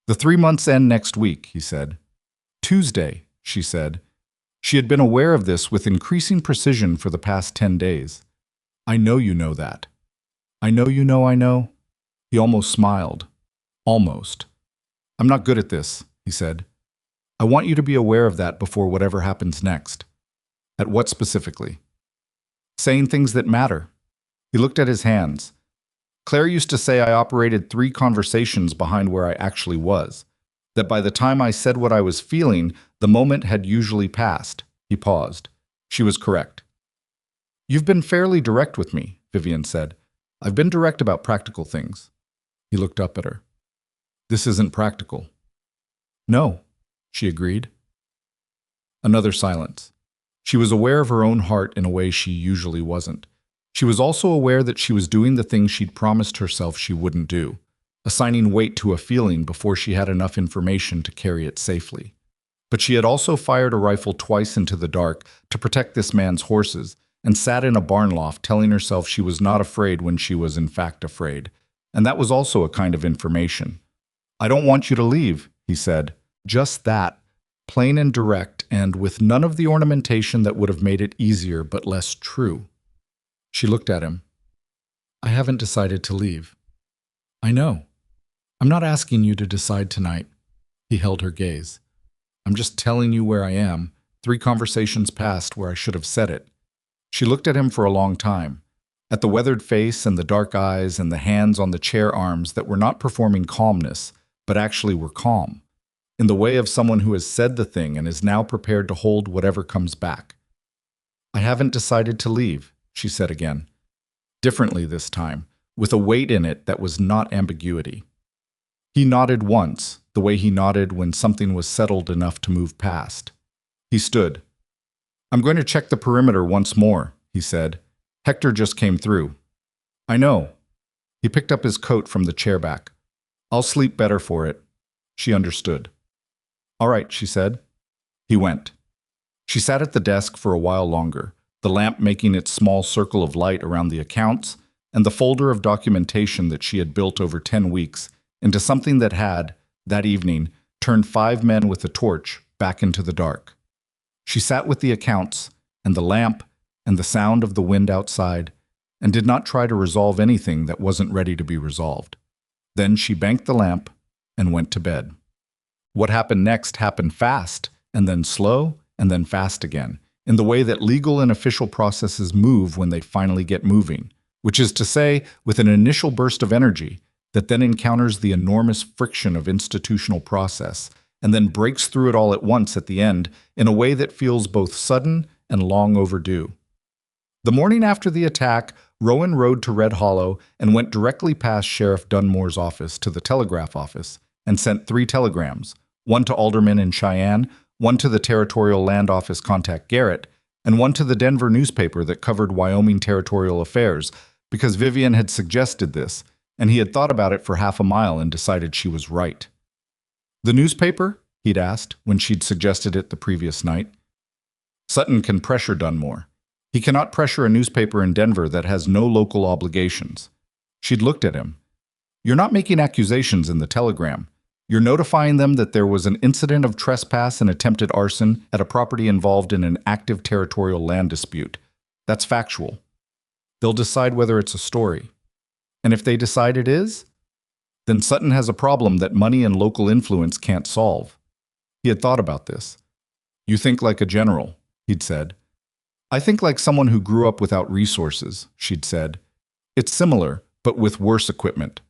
"The 3 months end next week," he said. "Tuesday," she said. She had been aware of this with increasing precision for the past 10 days. "I know you know that." "I know you know I know." He almost smiled. Almost. "I'm not good at this," he said. "I want you to be aware of that before whatever happens next." "At what specifically?" "Saying things that matter." He looked at his hands. "Claire used to say I operated 3 conversations behind where I actually was. That by the time I said what I was feeling, the moment had usually passed." He paused. She was correct. "You've been fairly direct with me," Vivian said. "I've been direct about practical things." He looked up at her. "This isn't practical." "No," she agreed. Another silence. She was aware of her own heart in a way she usually wasn't. She was also aware that she was doing the thing she'd promised herself she wouldn't do, assigning weight to a feeling before she had enough information to carry it safely. But she had also fired a rifle twice into the dark to protect this man's horses, and sat in a barn loft telling herself she was not afraid when she was in fact afraid. And that was also a kind of information. "I don't want you to leave," he said. Just that, plain and direct, and with none of the ornamentation that would have made it easier but less true. She looked at him. "I haven't decided to leave." "I know. I'm not asking you to decide tonight." He held her gaze. "I'm just telling you where I am, 3 conversations past where I should have said it." She looked at him for a long time, at the weathered face and the dark eyes and the hands on the chair arms that were not performing calmness, but actually were calm, in the way of someone who has said the thing and is now prepared to hold whatever comes back. "I haven't decided to leave," she said again, differently this time, with a weight in it that was not ambiguity. He nodded once, the way he nodded when something was settled enough to move past. He stood. "I'm going to check the perimeter once more," he said. "Hector just came through." "I know." He picked up his coat from the chair back. "I'll sleep better for it." She understood. "All right," she said. He went. She sat at the desk for a while longer, the lamp making its small circle of light around the accounts and the folder of documentation that she had built over 10 weeks into something that had, that evening, turned 5 men with a torch back into the dark. She sat with the accounts, and the lamp, and the sound of the wind outside, and did not try to resolve anything that wasn't ready to be resolved. Then she banked the lamp and went to bed. What happened next happened fast, and then slow, and then fast again, in the way that legal and official processes move when they finally get moving, which is to say, with an initial burst of energy that then encounters the enormous friction of institutional process, and then breaks through it all at once at the end in a way that feels both sudden and long overdue. The morning after the attack, Rowan rode to Red Hollow and went directly past Sheriff Dunmore's office to the telegraph office and sent 3 telegrams, one to Alderman in Cheyenne, one to the Territorial Land Office contact Garrett, and one to the Denver newspaper that covered Wyoming territorial affairs, because Vivian had suggested this, and he had thought about it for half a mile and decided she was right. The newspaper? He'd asked when she'd suggested it the previous night. Sutton can pressure Dunmore. He cannot pressure a newspaper in Denver that has no local obligations. She'd looked at him. You're not making accusations in the telegram. You're notifying them that there was an incident of trespass and attempted arson at a property involved in an active territorial land dispute. That's factual. They'll decide whether it's a story. And if they decide it is, then Sutton has a problem that money and local influence can't solve. He had thought about this. You think like a general, he'd said. I think like someone who grew up without resources, she'd said. It's similar, but with worse equipment.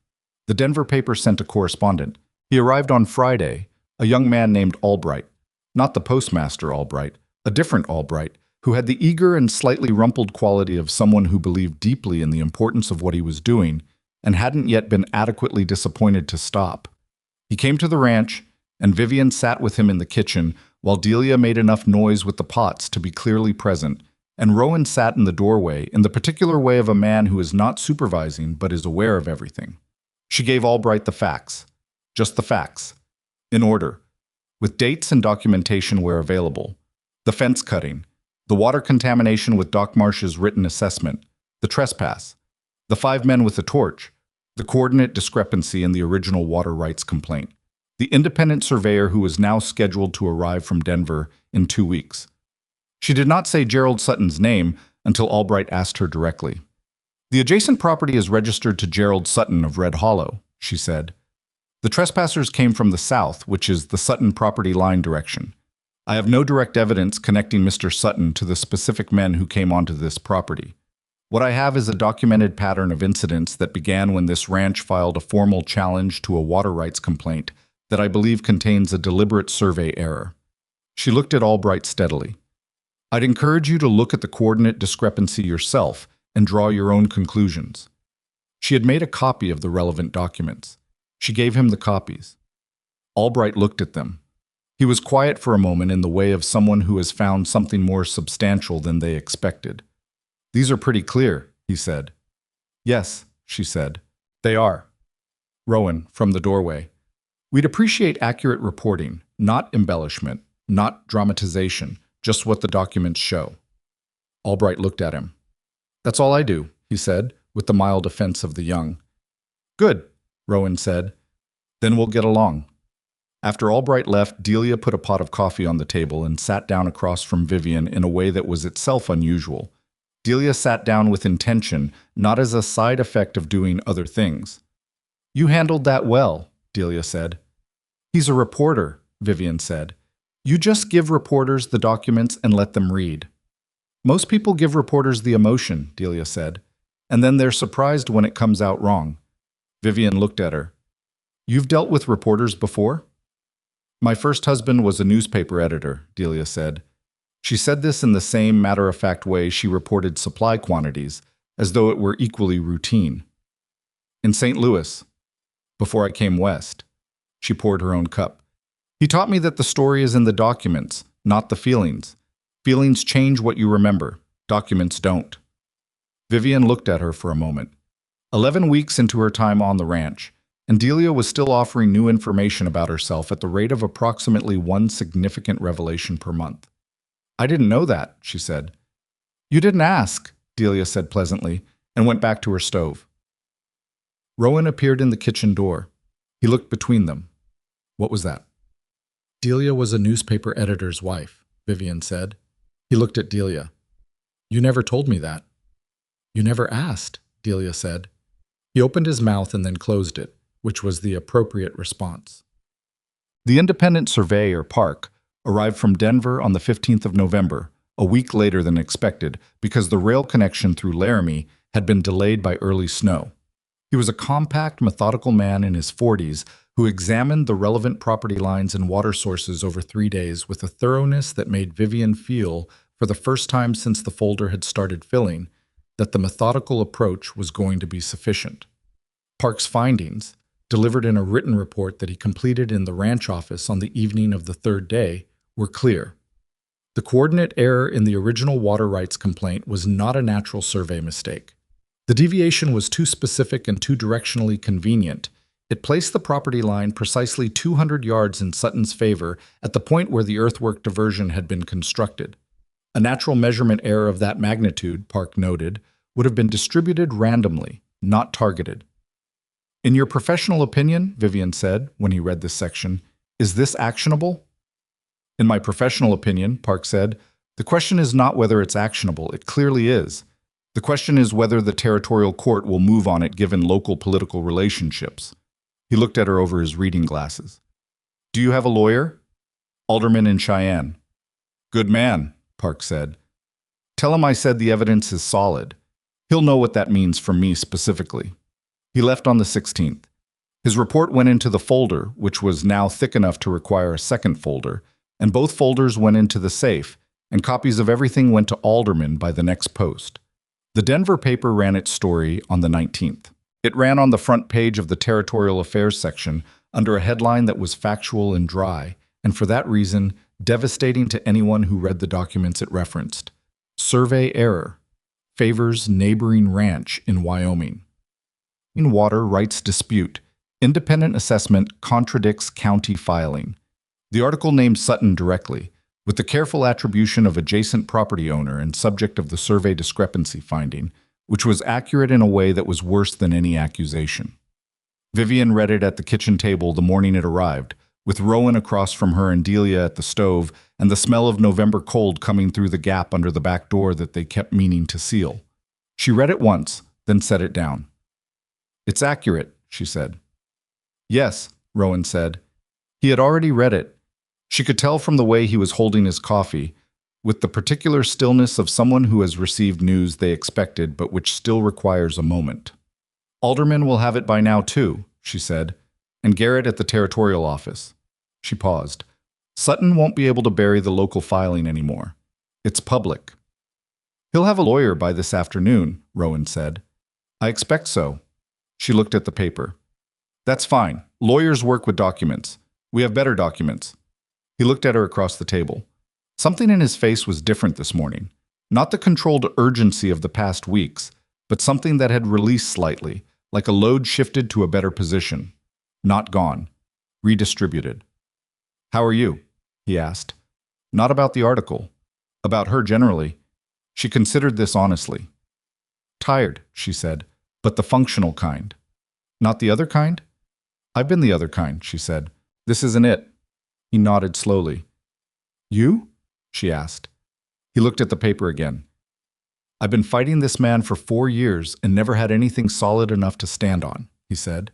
The Denver paper sent a correspondent. He arrived on Friday, a young man named Albright. Not the postmaster Albright, a different Albright, who had the eager and slightly rumpled quality of someone who believed deeply in the importance of what he was doing and hadn't yet been adequately disappointed to stop. He came to the ranch, and Vivian sat with him in the kitchen while Delia made enough noise with the pots to be clearly present, and Rowan sat in the doorway in the particular way of a man who is not supervising but is aware of everything. She gave Albright the facts. Just the facts. In order. With dates and documentation where available. The fence cutting. The water contamination with Doc Marsh's written assessment. The trespass. The 5 men with the torch. The coordinate discrepancy in the original water rights complaint. The independent surveyor who is now scheduled to arrive from Denver in 2 weeks. She did not say Gerald Sutton's name until Albright asked her directly. The adjacent property is registered to Gerald Sutton of Red Hollow, she said. The trespassers came from the south, which is the Sutton property line direction. I have no direct evidence connecting Mr. Sutton to the specific men who came onto this property. What I have is a documented pattern of incidents that began when this ranch filed a formal challenge to a water rights complaint that I believe contains a deliberate survey error. She looked at Albright steadily. I'd encourage you to look at the coordinate discrepancy yourself and draw your own conclusions. She had made a copy of the relevant documents. She gave him the copies. Albright looked at them. He was quiet for a moment in the way of someone who has found something more substantial than they expected. These are pretty clear, he said. Yes, she said. They are. Rowan, from the doorway. We'd appreciate accurate reporting, not embellishment, not dramatization, just what the documents show. Albright looked at him. That's all I do, he said, with the mild offense of the young. Good, Rowan said. Then we'll get along. After Albright left, Delia put a pot of coffee on the table and sat down across from Vivian in a way that was itself unusual. Delia sat down with intention, not as a side effect of doing other things. You handled that well, Delia said. He's a reporter, Vivian said. You just give reporters the documents and let them read. Most people give reporters the emotion, Delia said, and then they're surprised when it comes out wrong. Vivian looked at her. You've dealt with reporters before? My first husband was a newspaper editor, Delia said. She said this in the same matter-of-fact way she reported supply quantities, as though it were equally routine. In St. Louis, before I came west. She poured her own cup. He taught me that the story is in the documents, not the feelings. Feelings change what you remember. Documents don't. Vivian looked at her for a moment. 11 weeks into her time on the ranch, and Delia was still offering new information about herself at the rate of approximately 1 significant revelation per month. I didn't know that, she said. You didn't ask, Delia said pleasantly, and went back to her stove. Rowan appeared in the kitchen door. He looked between them. What was that? Delia was a newspaper editor's wife, Vivian said. He looked at Delia. You never told me that. You never asked, Delia said. He opened his mouth and then closed it, which was the appropriate response. The independent surveyor, Park, arrived from Denver on the 15th of November, a week later than expected because the rail connection through Laramie had been delayed by early snow. He was a compact, methodical man in his 40s who examined the relevant property lines and water sources over 3 days with a thoroughness that made Vivian feel, for the first time since the folder had started filling, that the methodical approach was going to be sufficient. Park's findings, delivered in a written report that he completed in the ranch office on the evening of the third day, were clear. The coordinate error in the original water rights complaint was not a natural survey mistake. The deviation was too specific and too directionally convenient. It placed the property line precisely 200 yards in Sutton's favor at the point where the earthwork diversion had been constructed. A natural measurement error of that magnitude, Park noted, would have been distributed randomly, not targeted. In your professional opinion, Vivian said when he read this section, is this actionable? In my professional opinion, Park said, the question is not whether it's actionable. It clearly is. The question is whether the territorial court will move on it given local political relationships. He looked at her over his reading glasses. Do you have a lawyer? Alderman in Cheyenne. Good man, Park said. Tell him I said the evidence is solid. He'll know what that means from me specifically. He left on the 16th. His report went into the folder, which was now thick enough to require a second folder, and both folders went into the safe, and copies of everything went to Alderman by the next post. The Denver paper ran its story on the 19th. It ran on the front page of the Territorial Affairs section under a headline that was factual and dry, and for that reason, devastating to anyone who read the documents it referenced. Survey error. Favors neighboring ranch in Wyoming. In water rights dispute. Independent assessment contradicts county filing. The article named Sutton directly, with the careful attribution of adjacent property owner and subject of the survey discrepancy finding, which was accurate in a way that was worse than any accusation. Vivian read it at the kitchen table the morning it arrived, with Rowan across from her and Delia at the stove, and the smell of November cold coming through the gap under the back door that they kept meaning to seal. She read it once, then set it down. It's accurate, she said. Yes, Rowan said. He had already read it. She could tell from the way he was holding his coffee, with the particular stillness of someone who has received news they expected but which still requires a moment. Alderman will have it by now too, she said, and Garrett at the territorial office. She paused. Sutton won't be able to bury the local filing anymore. It's public. He'll have a lawyer by this afternoon, Rowan said. I expect so. She looked at the paper. That's fine. Lawyers work with documents. We have better documents. He looked at her across the table. Something in his face was different this morning. Not the controlled urgency of the past weeks, but something that had released slightly, like a load shifted to a better position. Not gone. Redistributed. How are you? He asked. Not about the article. About her generally. She considered this honestly. Tired, she said, but the functional kind. Not the other kind? I've been the other kind, she said. This isn't it. He nodded slowly. You? She asked. He looked at the paper again. I've been fighting this man for 4 years and never had anything solid enough to stand on, he said.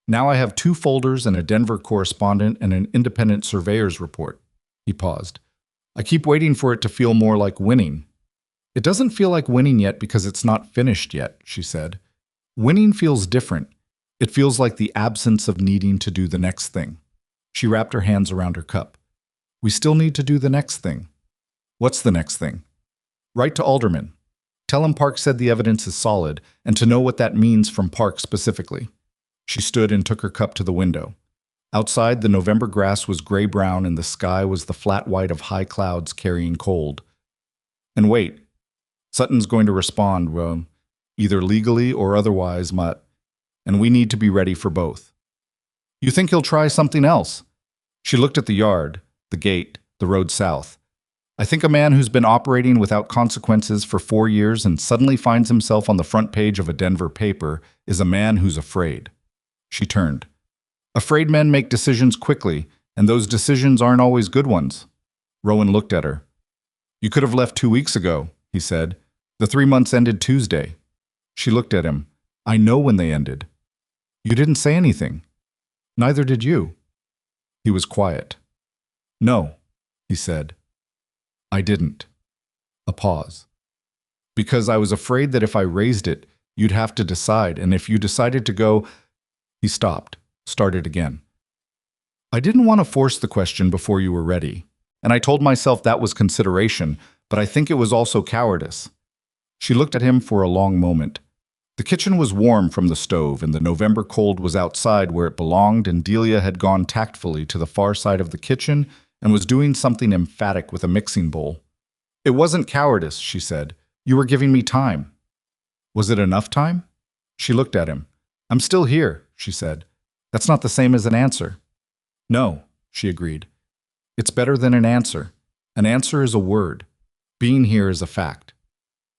Now I have 2 folders and a Denver correspondent and an independent surveyor's report. He paused. I keep waiting for it to feel more like winning. It doesn't feel like winning yet because it's not finished yet, she said. Winning feels different. It feels like the absence of needing to do the next thing. She wrapped her hands around her cup. We still need to do the next thing. What's the next thing? Write to Alderman. Tell him Park said the evidence is solid, and to know what that means from Park specifically. She stood and took her cup to the window. Outside, the November grass was gray-brown and the sky was the flat white of high clouds carrying cold. And wait, Sutton's going to respond, either legally or otherwise, and we need to be ready for both. You think he'll try something else? She looked at the yard, the gate, the road south. I think a man who's been operating without consequences for 4 years and suddenly finds himself on the front page of a Denver paper is a man who's afraid. She turned. Afraid men make decisions quickly, and those decisions aren't always good ones. Rowan looked at her. You could have left 2 weeks ago, he said. The 3 months ended Tuesday. She looked at him. I know when they ended. You didn't say anything. Neither did you. He was quiet. No, he said. I didn't. A pause. Because I was afraid that if I raised it, you'd have to decide, and if you decided to go... He stopped, started again. I didn't want to force the question before you were ready, and I told myself that was consideration, but I think it was also cowardice. She looked at him for a long moment. The kitchen was warm from the stove, and the November cold was outside where it belonged, and Delia had gone tactfully to the far side of the kitchen and was doing something emphatic with a mixing bowl. It wasn't cowardice, she said. You were giving me time. Was it enough time? She looked at him. I'm still here, she said. That's not the same as an answer. No, she agreed. It's better than an answer. An answer is a word. Being here is a fact.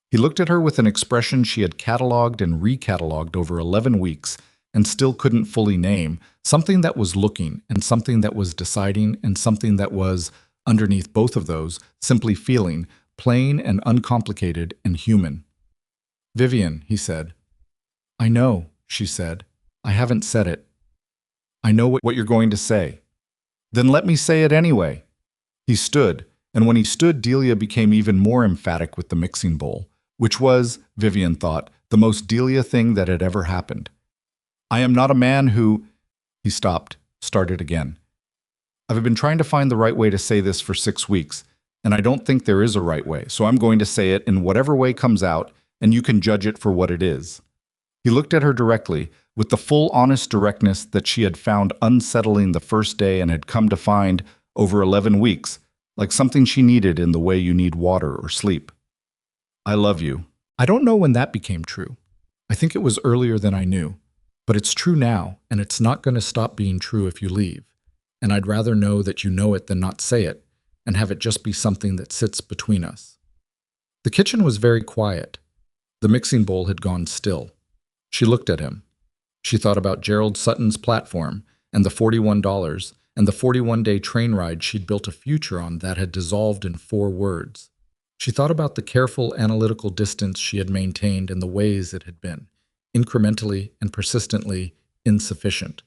He looked at her with an expression she had catalogued and recatalogued over 11 weeks and still couldn't fully name, something that was looking and something that was deciding and something that was, underneath both of those, simply feeling, plain and uncomplicated and human. Vivian, he said. I know, she said. I haven't said it. I know what you're going to say. Then let me say it anyway. He stood, and when he stood, Delia became even more emphatic with the mixing bowl, which was, Vivian thought, the most Delia thing that had ever happened. I am not a man who... He stopped, started again. I've been trying to find the right way to say this for 6 weeks, and I don't think there is a right way, so I'm going to say it in whatever way comes out, and you can judge it for what it is. He looked at her directly, with the full honest directness that she had found unsettling the first day and had come to find, over 11 weeks, like something she needed in the way you need water or sleep. I love you. I don't know when that became true. I think it was earlier than I knew. But it's true now, and it's not going to stop being true if you leave. And I'd rather know that you know it than not say it, and have it just be something that sits between us. The kitchen was very quiet. The mixing bowl had gone still. She looked at him. She thought about Gerald Sutton's platform, and the $41, and the 41-day train ride she'd built a future on that had dissolved in 4 words. She thought about the careful, analytical distance she had maintained and the ways it had been, incrementally and persistently, insufficient.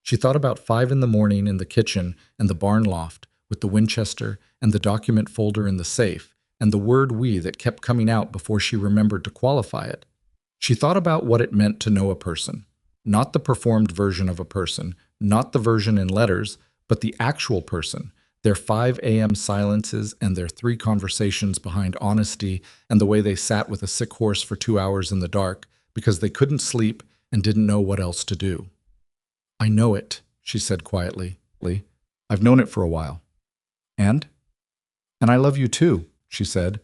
She thought about 5 in the morning in the kitchen and the barn loft with the Winchester and the document folder in the safe and the word we that kept coming out before she remembered to qualify it. She thought about what it meant to know a person, not the performed version of a person, not the version in letters, but the actual person, their 5 a.m. silences and their 3 conversations behind honesty and the way they sat with a sick horse for 2 hours in the dark because they couldn't sleep and didn't know what else to do. I know it, she said quietly. I've known it for a while. And I love you too, she said,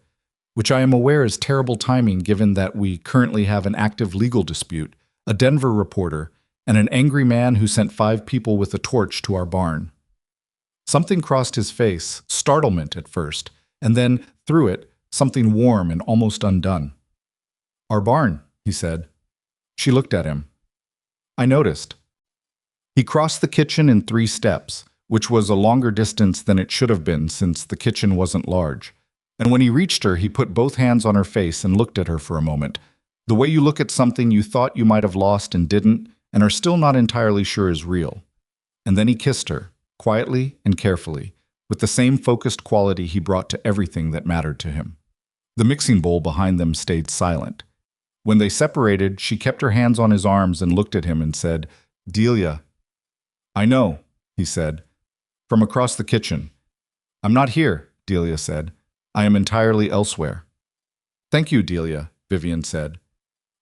which I am aware is terrible timing given that we currently have an active legal dispute, a Denver reporter, and an angry man who sent 5 people with a torch to our barn. Something crossed his face, startlement at first, and then, through it, something warm and almost undone. Our barn, he said. She looked at him. I noticed. He crossed the kitchen in 3 steps, which was a longer distance than it should have been since the kitchen wasn't large. And when he reached her, he put both hands on her face and looked at her for a moment, the way you look at something you thought you might have lost and didn't, and are still not entirely sure is real. And then he kissed her, quietly and carefully, with the same focused quality he brought to everything that mattered to him. The mixing bowl behind them stayed silent. When they separated, she kept her hands on his arms and looked at him and said, Delia. I know, he said, from across the kitchen. I'm not here, Delia said. I am entirely elsewhere. Thank you, Delia, Vivian said.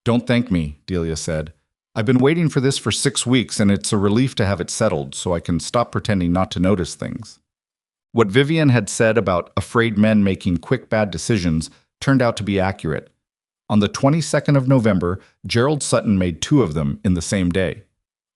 Don't thank me, Delia said. I've been waiting for this for 6 weeks, and it's a relief to have it settled so I can stop pretending not to notice things. What Vivian had said about afraid men making quick bad decisions turned out to be accurate. On the 22nd of November, Gerald Sutton made 2 of them in the same day.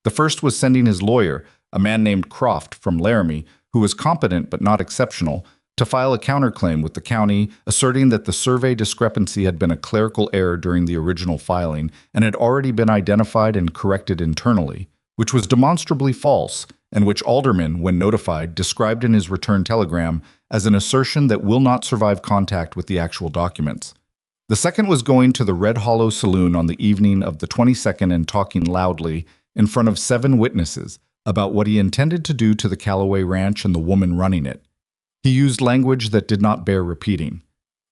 The first was sending his lawyer, a man named Croft from Laramie, who was competent but not exceptional, to file a counterclaim with the county, asserting that the survey discrepancy had been a clerical error during the original filing and had already been identified and corrected internally, which was demonstrably false, and which Alderman, when notified, described in his return telegram as an assertion that will not survive contact with the actual documents. The second was going to the Red Hollow Saloon on the evening of the 22nd and talking loudly in front of 7 witnesses about what he intended to do to the Callaway Ranch and the woman running it. He used language that did not bear repeating.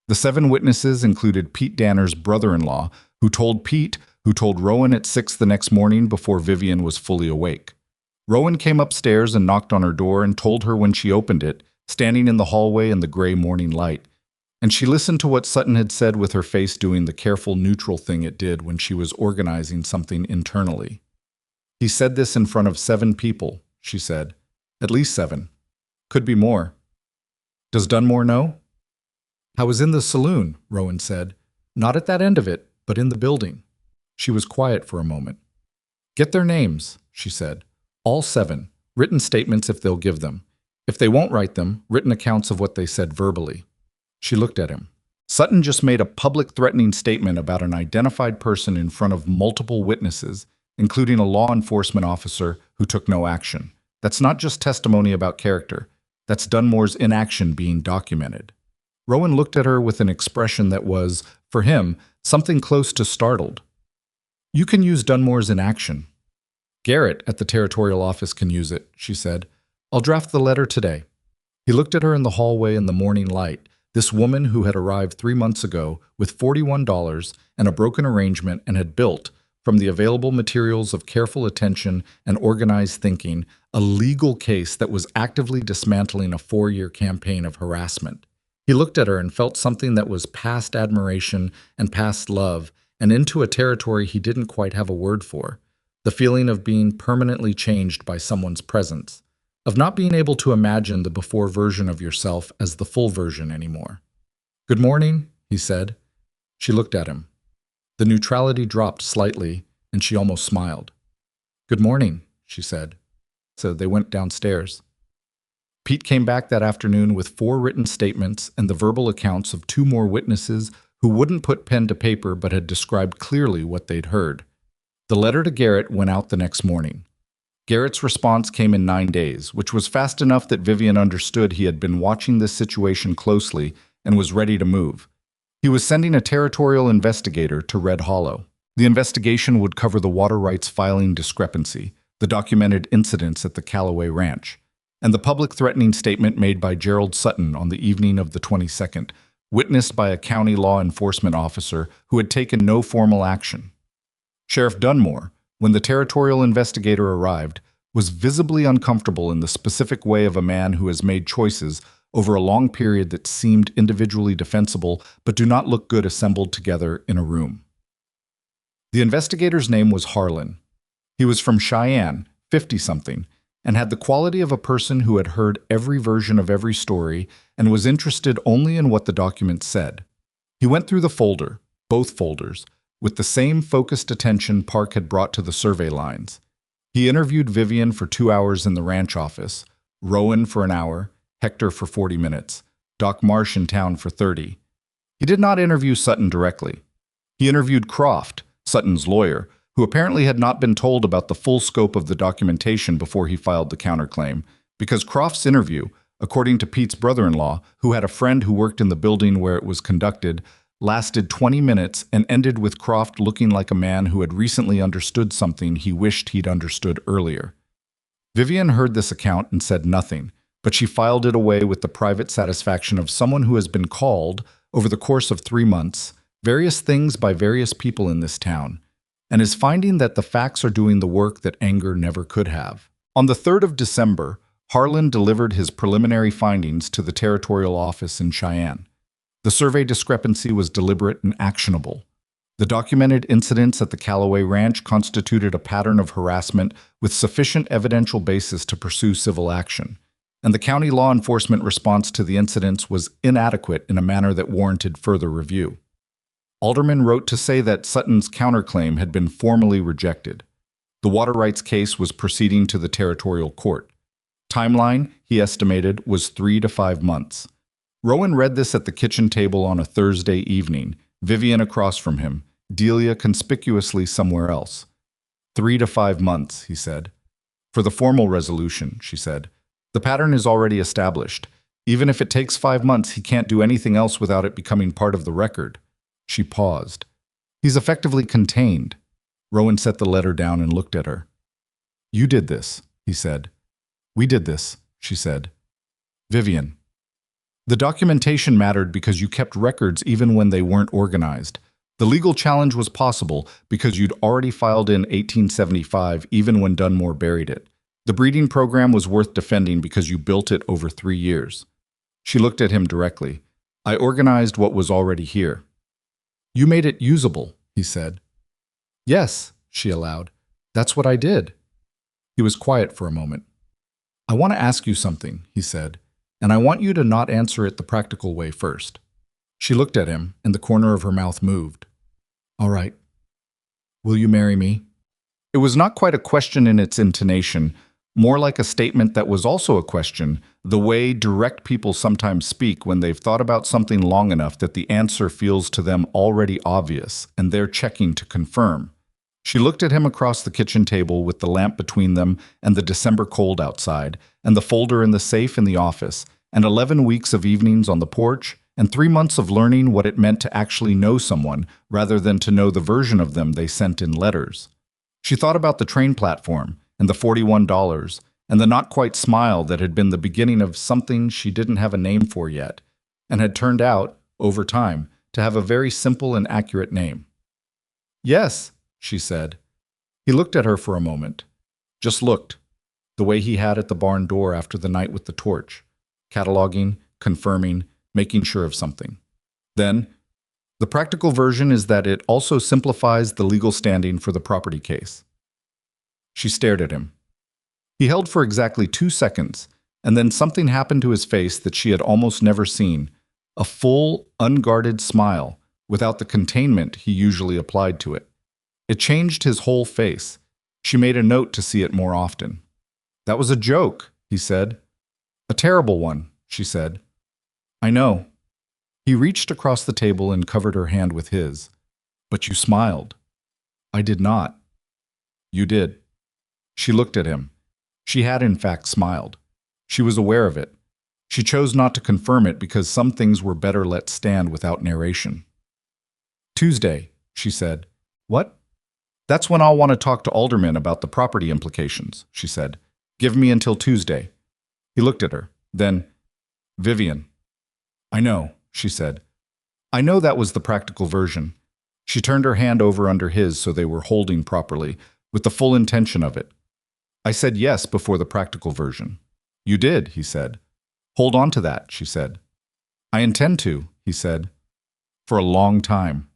The 7 witnesses included Pete Danner's brother-in-law, who told Rowan at 6 the next morning before Vivian was fully awake. Rowan came upstairs and knocked on her door and told her when she opened it, standing in the hallway in the gray morning light. And she listened to what Sutton had said with her face doing the careful, neutral thing it did when she was organizing something internally. He said this in front of 7 people, she said. At least 7. Could be more. Does Dunmore know? I was in the saloon, Rowan said. Not at that end of it, but in the building. She was quiet for a moment. Get their names, she said. All 7. Written statements if they'll give them. If they won't write them, written accounts of what they said verbally. She looked at him. Sutton just made a public threatening statement about an identified person in front of multiple witnesses, including a law enforcement officer who took no action. That's not just testimony about character. That's Dunmore's inaction being documented. Rowan looked at her with an expression that was, for him, something close to startled. You can use Dunmore's inaction. Garrett at the territorial office can use it, she said. I'll draft the letter today. He looked at her in the hallway in the morning light, this woman who had arrived 3 months ago with $41 and a broken arrangement and had built, from the available materials of careful attention and organized thinking, a legal case that was actively dismantling a 4-year campaign of harassment. He looked at her and felt something that was past admiration and past love, and into a territory he didn't quite have a word for, the feeling of being permanently changed by someone's presence, of not being able to imagine the before version of yourself as the full version anymore. Good morning, he said. She looked at him. The neutrality dropped slightly, and she almost smiled. Good morning, she said. So they went downstairs. Pete came back that afternoon with 4 written statements and the verbal accounts of 2 more witnesses who wouldn't put pen to paper but had described clearly what they'd heard. The letter to Garrett went out the next morning. Garrett's response came in 9 days, which was fast enough that Vivian understood he had been watching this situation closely and was ready to move. He was sending a territorial investigator to Red Hollow. The investigation would cover the water rights filing discrepancy, the documented incidents at the Callaway Ranch, and the public threatening statement made by Gerald Sutton on the evening of the 22nd, witnessed by a county law enforcement officer who had taken no formal action. Sheriff Dunmore, when the territorial investigator arrived, was visibly uncomfortable in the specific way of a man who has made choices over a long period that seemed individually defensible but do not look good assembled together in a room. The investigator's name was Harlan. He was from Cheyenne, 50-something, and had the quality of a person who had heard every version of every story and was interested only in what the document said. He went through the folder, both folders, with the same focused attention Park had brought to the survey lines. He interviewed Vivian for 2 hours in the ranch office, Rowan for an hour, Hector for 40 minutes, Doc Marsh in town for 30. He did not interview Sutton directly. He interviewed Croft, Sutton's lawyer, who apparently had not been told about the full scope of the documentation before he filed the counterclaim, because Croft's interview, according to Pete's brother-in-law, who had a friend who worked in the building where it was conducted, lasted 20 minutes and ended with Croft looking like a man who had recently understood something he wished he'd understood earlier. Vivian heard this account and said nothing, but she filed it away with the private satisfaction of someone who has been called, over the course of 3 months, various things by various people in this town, and is finding that the facts are doing the work that anger never could have. On the 3rd of December, Harlan delivered his preliminary findings to the territorial office in Cheyenne. The survey discrepancy was deliberate and actionable. The documented incidents at the Callaway Ranch constituted a pattern of harassment with sufficient evidential basis to pursue civil action, and the county law enforcement response to the incidents was inadequate in a manner that warranted further review. Alderman wrote to say that Sutton's counterclaim had been formally rejected. The water rights case was proceeding to the territorial court. Timeline, he estimated, was 3 to 5 months. Rowan read this at the kitchen table on a Thursday evening, Vivian across from him, Delia conspicuously somewhere else. 3 to 5 months, he said. For the formal resolution, she said. The pattern is already established. Even if it takes 5 months, he can't do anything else without it becoming part of the record. She paused. He's effectively contained. Rowan set the letter down and looked at her. You did this, he said. We did this, she said. Vivian. The documentation mattered because you kept records even when they weren't organized. The legal challenge was possible because you'd already filed in 1875 even when Dunmore buried it. The breeding program was worth defending because you built it over 3 years. She looked at him directly. I organized what was already here. You made it usable, he said. Yes, she allowed. That's what I did. He was quiet for a moment. I want to ask you something, he said, and I want you to not answer it the practical way first. She looked at him, and the corner of her mouth moved. All right. Will you marry me? It was not quite a question in its intonation, more like a statement that was also a question, the way direct people sometimes speak when they've thought about something long enough that the answer feels to them already obvious, and they're checking to confirm. She looked at him across the kitchen table with the lamp between them and the December cold outside, and the folder in the safe in the office, and 11 weeks of evenings on the porch, and 3 months of learning what it meant to actually know someone rather than to know the version of them they sent in letters. She thought about the train platform, and the $41, and the not-quite smile that had been the beginning of something she didn't have a name for yet, and had turned out, over time, to have a very simple and accurate name. Yes, she said. He looked at her for a moment. Just looked, the way he had at the barn door after the night with the torch, cataloging, confirming, making sure of something. Then, the practical version is that it also simplifies the legal standing for the property case. She stared at him. He held for exactly 2 seconds, and then something happened to his face that she had almost never seen, a full, unguarded smile, without the containment he usually applied to it. It changed his whole face. She made a note to see it more often. That was a joke, he said. A terrible one, she said. I know. He reached across the table and covered her hand with his. But you smiled. I did not. You did. She looked at him. She had in fact smiled. She was aware of it. She chose not to confirm it because some things were better let stand without narration. Tuesday, she said. What? That's when I'll want to talk to Alderman about the property implications, she said. Give me until Tuesday. He looked at her. Then, Vivian. I know, she said. I know that was the practical version. She turned her hand over under his so they were holding properly, with the full intention of it. I said yes before the practical version. You did, he said. Hold on to that, she said. I intend to, he said. For a long time.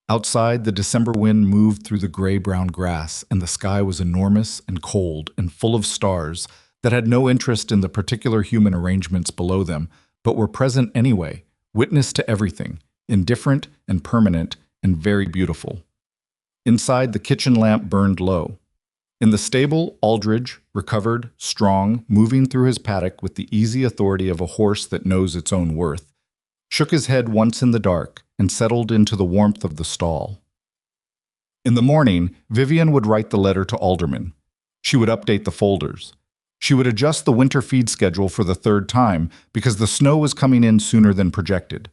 Outside, the December wind moved through the gray-brown grass, and the sky was enormous and cold and full of stars that had no interest in the particular human arrangements below them, but were present anyway, witness to everything, indifferent and permanent and very beautiful. Inside, the kitchen lamp burned low. In the stable, Aldridge, recovered, strong, moving through his paddock with the easy authority of a horse that knows its own worth, shook his head once in the dark and settled into the warmth of the stall. In the morning, Vivian would write the letter to Alderman. She would update the folders. She would adjust the winter feed schedule for the 3rd time because the snow was coming in sooner than projected.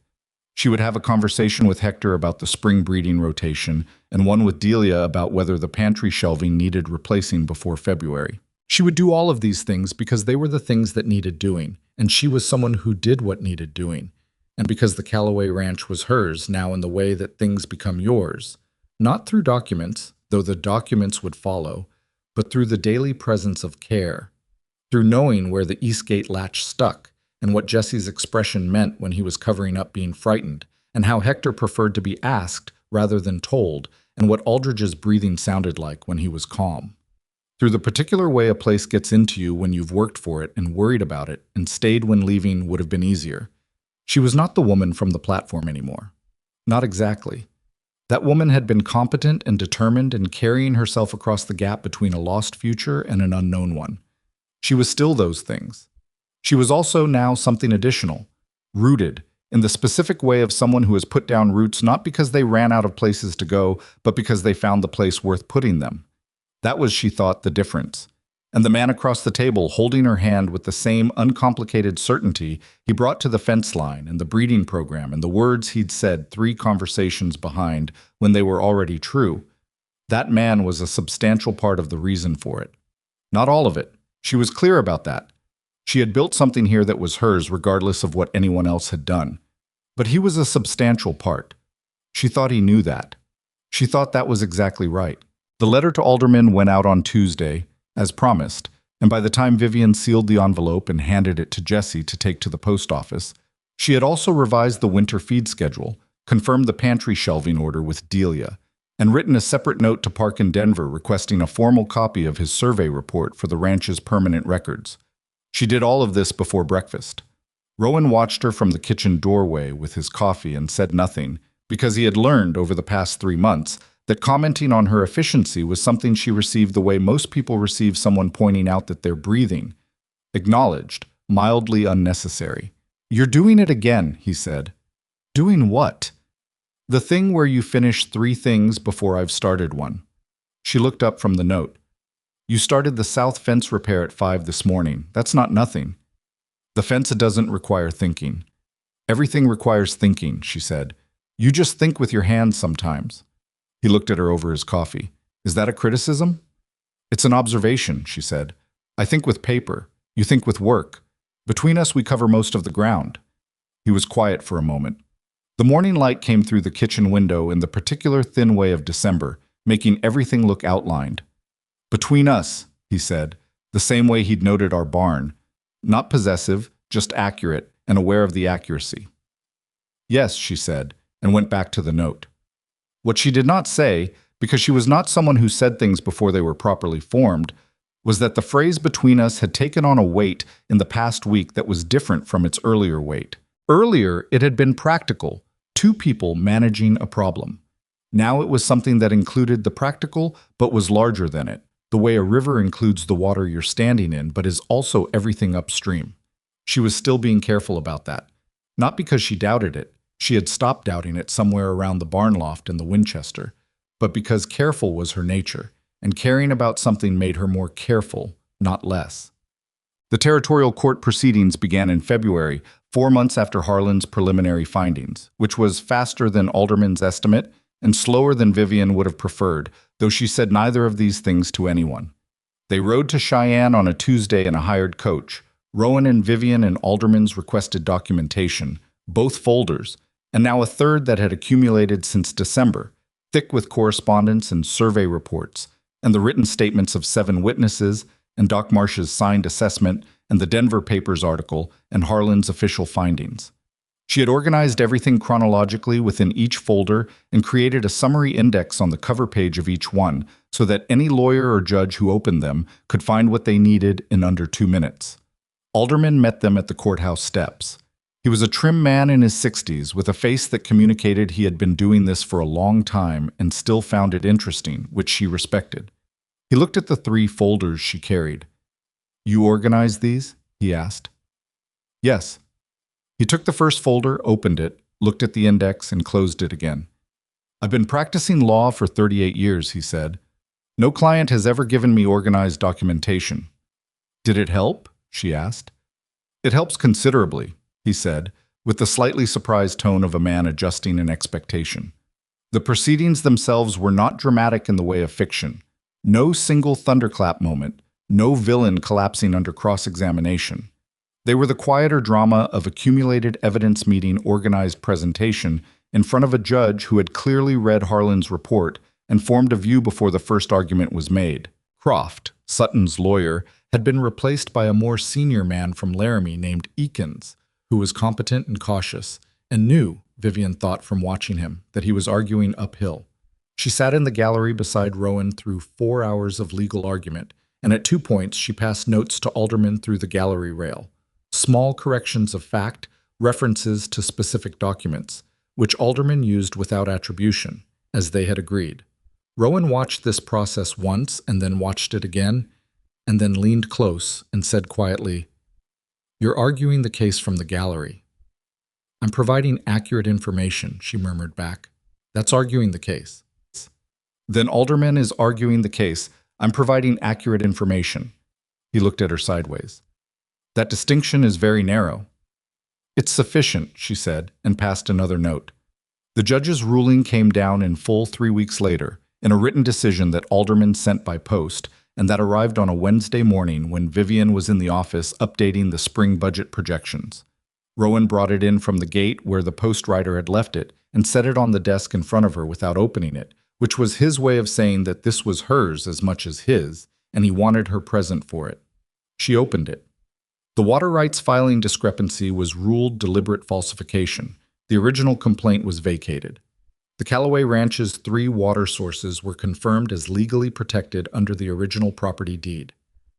She would have a conversation with Hector about the spring breeding rotation and one with Delia about whether the pantry shelving needed replacing before February. She would do all of these things because they were the things that needed doing, and she was someone who did what needed doing, and because the Calloway Ranch was hers now in the way that things become yours, not through documents, though the documents would follow, but through the daily presence of care, through knowing where the Eastgate latch stuck, and what Jesse's expression meant when he was covering up being frightened, and how Hector preferred to be asked rather than told, and what Aldridge's breathing sounded like when he was calm. Through the particular way a place gets into you when you've worked for it and worried about it and stayed when leaving would have been easier. She was not the woman from the platform anymore. Not exactly. That woman had been competent and determined and carrying herself across the gap between a lost future and an unknown one. She was still those things. She was also now something additional, rooted, in the specific way of someone who has put down roots not because they ran out of places to go, but because they found the place worth putting them. That was, she thought, the difference. And the man across the table, holding her hand with the same uncomplicated certainty he brought to the fence line and the breeding program and the words he'd said 3 conversations behind when they were already true. That man was a substantial part of the reason for it. Not all of it. She was clear about that. She had built something here that was hers regardless of what anyone else had done. But he was a substantial part. She thought he knew that. She thought that was exactly right. The letter to Alderman went out on Tuesday, as promised, and by the time Vivian sealed the envelope and handed it to Jessie to take to the post office, she had also revised the winter feed schedule, confirmed the pantry shelving order with Delia, and written a separate note to Park in Denver requesting a formal copy of his survey report for the ranch's permanent records. She did all of this before breakfast. Rowan watched her from the kitchen doorway with his coffee and said nothing, because he had learned over the past 3 months that commenting on her efficiency was something she received the way most people receive someone pointing out that they're breathing. Acknowledged, mildly unnecessary. "You're doing it again," he said. "Doing what?" "The thing where you finish 3 things before I've started one." She looked up from the note. "You started the south fence repair at 5 this morning. That's not nothing." "The fence doesn't require thinking." "Everything requires thinking," she said. "You just think with your hands sometimes." He looked at her over his coffee. "Is that a criticism?" "It's an observation," she said. "I think with paper. You think with work. Between us, we cover most of the ground." He was quiet for a moment. The morning light came through the kitchen window in the particular thin way of December, making everything look outlined. "Between us," he said, the same way he'd noted our barn. Not possessive, just accurate and aware of the accuracy. "Yes," she said, and went back to the note. What she did not say, because she was not someone who said things before they were properly formed, was that the phrase "between us" had taken on a weight in the past week that was different from its earlier weight. Earlier, it had been practical, 2 people managing a problem. Now it was something that included the practical, but was larger than it, the way a river includes the water you're standing in, but is also everything upstream. She was still being careful about that. Not because she doubted it. She had stopped doubting it somewhere around the barn loft and the Winchester, but because careful was her nature, and caring about something made her more careful, not less. The territorial court proceedings began in February, 4 months after Harlan's preliminary findings, which was faster than Alderman's estimate and slower than Vivian would have preferred, though she said neither of these things to anyone. They rode to Cheyenne on a Tuesday in a hired coach. Rowan and Vivian and Alderman's requested documentation, both folders, and now a third that had accumulated since December, thick with correspondence and survey reports, and the written statements of 7 witnesses, and Doc Marsh's signed assessment, and the Denver Papers article, and Harlan's official findings. She had organized everything chronologically within each folder and created a summary index on the cover page of each one so that any lawyer or judge who opened them could find what they needed in under 2 minutes. Alderman met them at the courthouse steps. He was a trim man in his 60s with a face that communicated he had been doing this for a long time and still found it interesting, which she respected. He looked at the 3 folders she carried. "You organized these?" he asked. "Yes." He took the first folder, opened it, looked at the index, and closed it again. "I've been practicing law for 38 years, he said. "No client has ever given me organized documentation." "Did it help?" she asked. "It helps considerably," he said, with the slightly surprised tone of a man adjusting an expectation. The proceedings themselves were not dramatic in the way of fiction. No single thunderclap moment, no villain collapsing under cross-examination. They were the quieter drama of accumulated evidence meeting organized presentation in front of a judge who had clearly read Harlan's report and formed a view before the first argument was made. Croft, Sutton's lawyer, had been replaced by a more senior man from Laramie named Eakins, who was competent and cautious, and knew, Vivian thought from watching him, that he was arguing uphill. She sat in the gallery beside Rowan through 4 hours of legal argument, and at 2 points she passed notes to Alderman through the gallery rail. Small corrections of fact, references to specific documents, which Alderman used without attribution, as they had agreed. Rowan watched this process once and then watched it again, and then leaned close and said quietly, "You're arguing the case from the gallery." "I'm providing accurate information," she murmured back. "That's arguing the case." "Then Alderman is arguing the case. I'm providing accurate information." He looked at her sideways. That distinction is very narrow. It's sufficient, she said, and passed another note. The judge's ruling came down in full 3 weeks later, in a written decision that aldermen sent by post, and that arrived on a Wednesday morning when Vivian was in the office updating the spring budget projections. Rowan brought it in from the gate where the postwriter had left it and set it on the desk in front of her without opening it, which was his way of saying that this was hers as much as his, and he wanted her present for it. She opened it. The water rights filing discrepancy was ruled deliberate falsification. The original complaint was vacated. The Callaway Ranch's 3 water sources were confirmed as legally protected under the original property deed.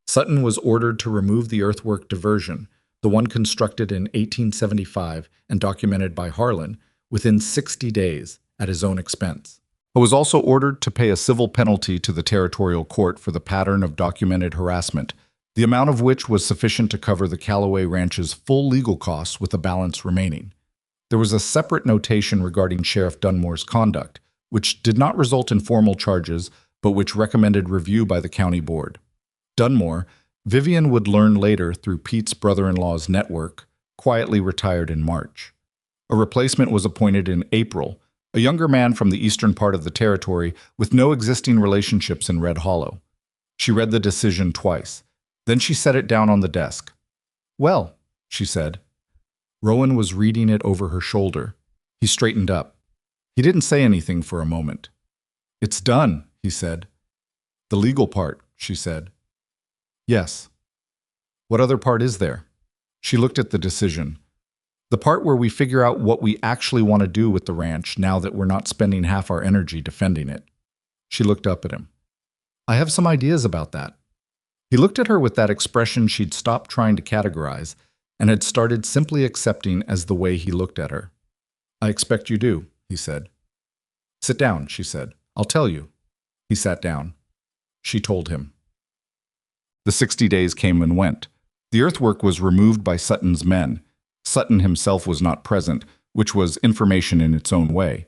Sutton was ordered to remove the earthwork diversion, the one constructed in 1875 and documented by Harlan, within 60 days at his own expense. He was also ordered to pay a civil penalty to the territorial court for the pattern of documented harassment, the amount of which was sufficient to cover the Callaway Ranch's full legal costs with a balance remaining. There was a separate notation regarding Sheriff Dunmore's conduct, which did not result in formal charges, but which recommended review by the county board. Dunmore, Vivian would learn later through Pete's brother-in-law's network, quietly retired in March. A replacement was appointed in April, a younger man from the eastern part of the territory with no existing relationships in Red Hollow. She read the decision twice. Then she set it down on the desk. "Well," she said. Rowan was reading it over her shoulder. He straightened up. He didn't say anything for a moment. "It's done," he said. "The legal part," she said. "Yes." "What other part is there?" She looked at the decision. "The part where we figure out what we actually want to do with the ranch now that we're not spending half our energy defending it." She looked up at him. "I have some ideas about that." He looked at her with that expression she'd stopped trying to categorize and had started simply accepting as the way he looked at her. "I expect you do," he said. "Sit down," she said. "I'll tell you." He sat down. She told him. The 60 days came and went. The earthwork was removed by Sutton's men. Sutton himself was not present, which was information in its own way.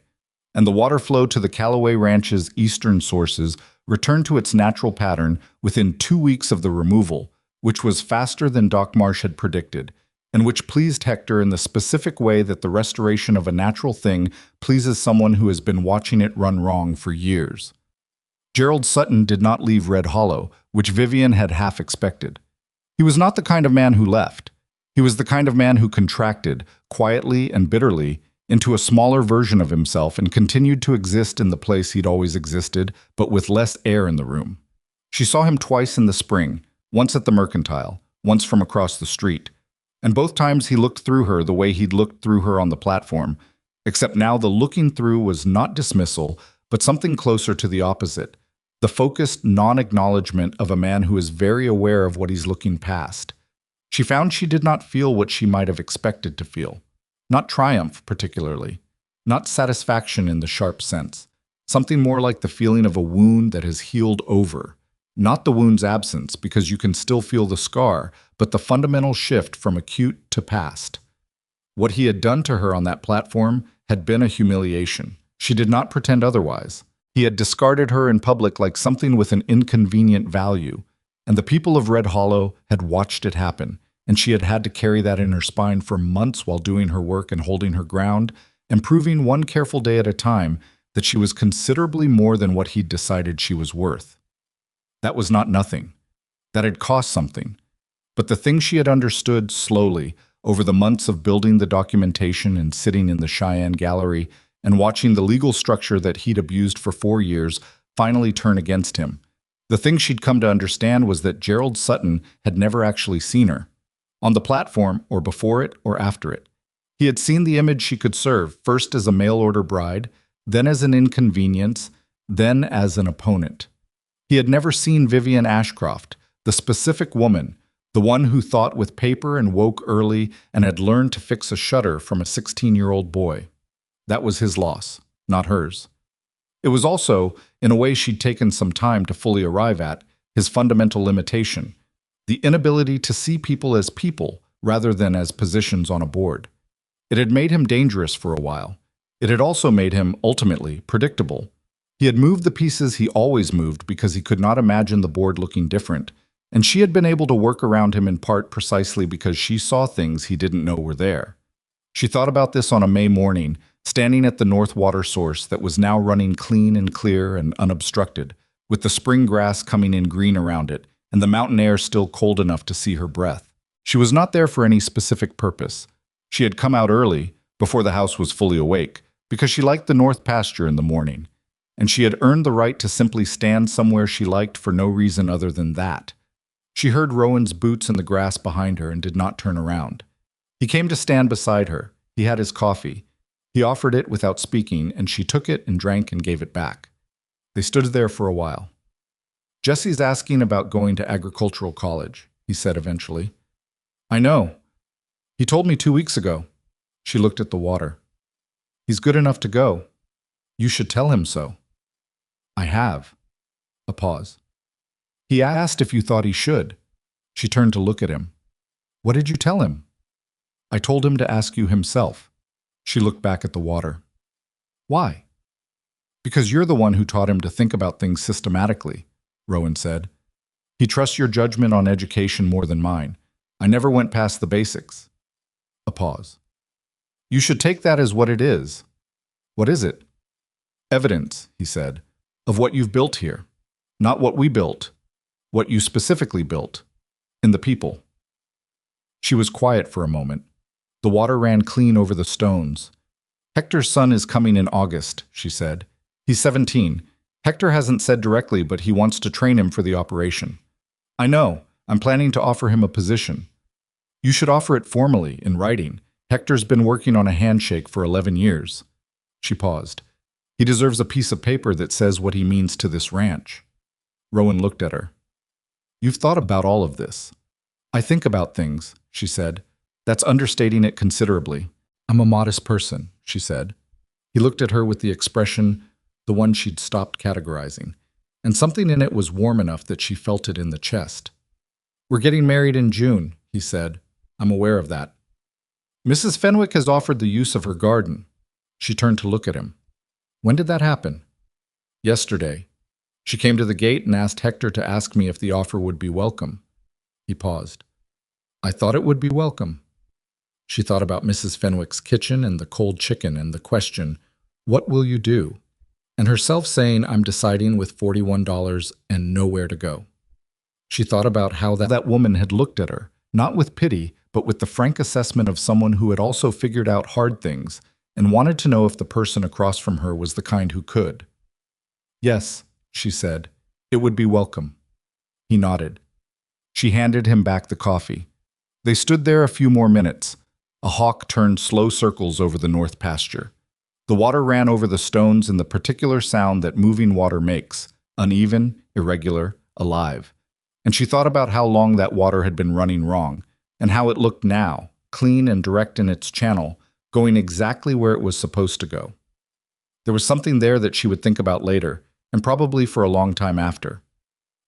And the water flow to the Callaway Ranch's eastern sources returned to its natural pattern within 2 weeks of the removal, which was faster than Doc Marsh had predicted, and which pleased Hector in the specific way that the restoration of a natural thing pleases someone who has been watching it run wrong for years. Gerald Sutton did not leave Red Hollow, which Vivian had half expected. He was not the kind of man who left. He was the kind of man who contracted, quietly and bitterly, into a smaller version of himself and continued to exist in the place he'd always existed, but with less air in the room. She saw him twice in the spring, once at the Mercantile, once from across the street, and both times he looked through her the way he'd looked through her on the platform, except now the looking through was not dismissal, but something closer to the opposite, the focused non-acknowledgement of a man who is very aware of what he's looking past. She found she did not feel what she might have expected to feel. Not triumph, particularly. Not satisfaction in the sharp sense. Something more like the feeling of a wound that has healed over. Not the wound's absence, because you can still feel the scar, but the fundamental shift from acute to past. What he had done to her on that platform had been a humiliation. She did not pretend otherwise. He had discarded her in public like something with an inconvenient value, and the people of Red Hollow had watched it happen, and she had had to carry that in her spine for months while doing her work and holding her ground, and proving one careful day at a time that she was considerably more than what he'd decided she was worth. That was not nothing. That had cost something. But the thing she had understood slowly, over the months of building the documentation and sitting in the Cheyenne Gallery and watching the legal structure that he'd abused for 4 years finally turn against him. The thing she'd come to understand was that Gerald Sutton had never actually seen her. On the platform, or before it, or after it. He had seen the image she could serve, first as a mail-order bride, then as an inconvenience, then as an opponent. He had never seen Vivian Ashcroft, the specific woman, the one who thought with paper and woke early and had learned to fix a shutter from a 16-year-old boy. That was his loss, not hers. It was also, in a way she'd taken some time to fully arrive at, his fundamental limitation. The inability to see people as people rather than as positions on a board. It had made him dangerous for a while. It had also made him, ultimately, predictable. He had moved the pieces he always moved because he could not imagine the board looking different, And she had been able to work around him in part precisely because she saw things he didn't know were there. She thought about this on a May morning, standing at the north water source that was now running clean and clear and unobstructed, with the spring grass coming in green around it, and the mountain air still cold enough to see her breath. She was not there for any specific purpose. She had come out early, before the house was fully awake, because she liked the north pasture in the morning, and she had earned the right to simply stand somewhere she liked for no reason other than that. She heard Rowan's boots in the grass behind her and did not turn around. He came to stand beside her. He had his coffee. He offered it without speaking, and she took it and drank and gave it back. They stood there for a while. "Jesse's asking about going to agricultural college," he said eventually. "I know. He told me 2 weeks ago." She looked at the water. "He's good enough to go. You should tell him so." "I have." A pause. "He asked if you thought he should." She turned to look at him. "What did you tell him?" "I told him to ask you himself." She looked back at the water. "Why?" "Because you're the one who taught him to think about things systematically," Rowan said. "He trusts your judgment on education more than mine. I never went past the basics." A pause. "You should take that as what it is." "What is it?" "Evidence," he said, "of what you've built here. Not what we built. What you specifically built. In the people." She was quiet for a moment. The water ran clean over the stones. "Hector's son is coming in August," she said. "He's 17. Hector hasn't said directly, but he wants to train him for the operation." "I know. I'm planning to offer him a position." "You should offer it formally, in writing. Hector's been working on a handshake for 11 years. She paused. "He deserves a piece of paper that says what he means to this ranch." Rowan looked at her. "You've thought about all of this." "I think about things," she said. "That's understating it considerably." "I'm a modest person," she said. He looked at her with the expression, the one she'd stopped categorizing, and something in it was warm enough that she felt it in the chest. "We're getting married in June," he said. "I'm aware of that. Mrs. Fenwick has offered the use of her garden." She turned to look at him. "When did that happen?" "Yesterday. She came to the gate and asked Hector to ask me if the offer would be welcome." He paused. "I thought it would be welcome." She thought about Mrs. Fenwick's kitchen and the cold chicken and the question, "What will you do?" and herself saying, "I'm deciding with $41 and nowhere to go." She thought about how that woman had looked at her, not with pity, but with the frank assessment of someone who had also figured out hard things and wanted to know if the person across from her was the kind who could. "Yes," she said, "it would be welcome." He nodded. She handed him back the coffee. They stood there a few more minutes. A hawk turned slow circles over the north pasture. The water ran over the stones in the particular sound that moving water makes, uneven, irregular, alive. And she thought about how long that water had been running wrong, and how it looked now, clean and direct in its channel, going exactly where it was supposed to go. There was something there that she would think about later, and probably for a long time after.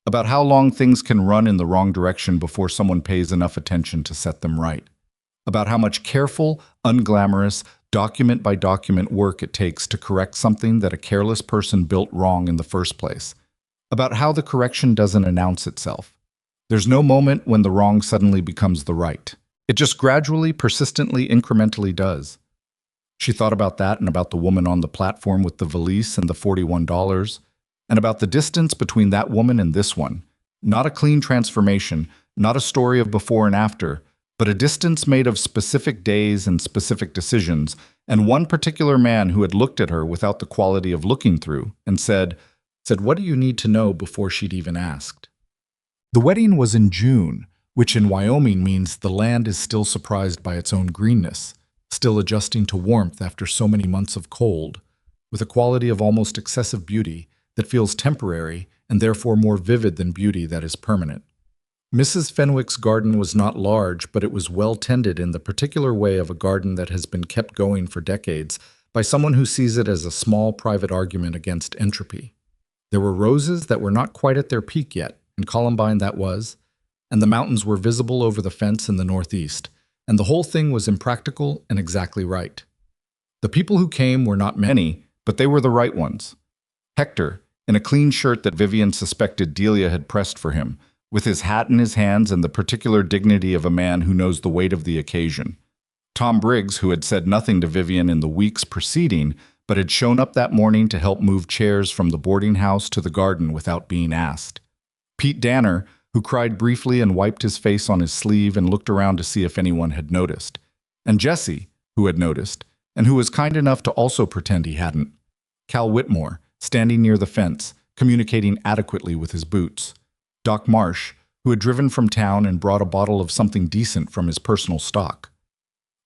About how long things can run in the wrong direction before someone pays enough attention to set them right. About how much careful, unglamorous, document-by-document work it takes to correct something that a careless person built wrong in the first place. About how the correction doesn't announce itself. There's no moment when the wrong suddenly becomes the right. It just gradually, persistently, incrementally does. She thought about that and about the woman on the platform with the valise and the $41, and about the distance between that woman and this one. Not a clean transformation, not a story of before and after, but a distance made of specific days and specific decisions, and one particular man who had looked at her without the quality of looking through and said, "What do you need to know?" before she'd even asked. The wedding was in June, which in Wyoming means the land is still surprised by its own greenness, still adjusting to warmth after so many months of cold, with a quality of almost excessive beauty that feels temporary and therefore more vivid than beauty that is permanent. Mrs. Fenwick's garden was not large, but it was well tended in the particular way of a garden that has been kept going for decades by someone who sees it as a small private argument against entropy. There were roses that were not quite at their peak yet, and columbine that was, and the mountains were visible over the fence in the northeast, and the whole thing was impractical and exactly right. The people who came were not many, but they were the right ones. Hector, in a clean shirt that Vivian suspected Delia had pressed for him, with his hat in his hands and the particular dignity of a man who knows the weight of the occasion. Tom Briggs, who had said nothing to Vivian in the weeks preceding, but had shown up that morning to help move chairs from the boarding house to the garden without being asked. Pete Danner, who cried briefly and wiped his face on his sleeve and looked around to see if anyone had noticed. And Jesse, who had noticed, and who was kind enough to also pretend he hadn't. Cal Whitmore, standing near the fence, communicating adequately with his boots. Doc Marsh, who had driven from town and brought a bottle of something decent from his personal stock.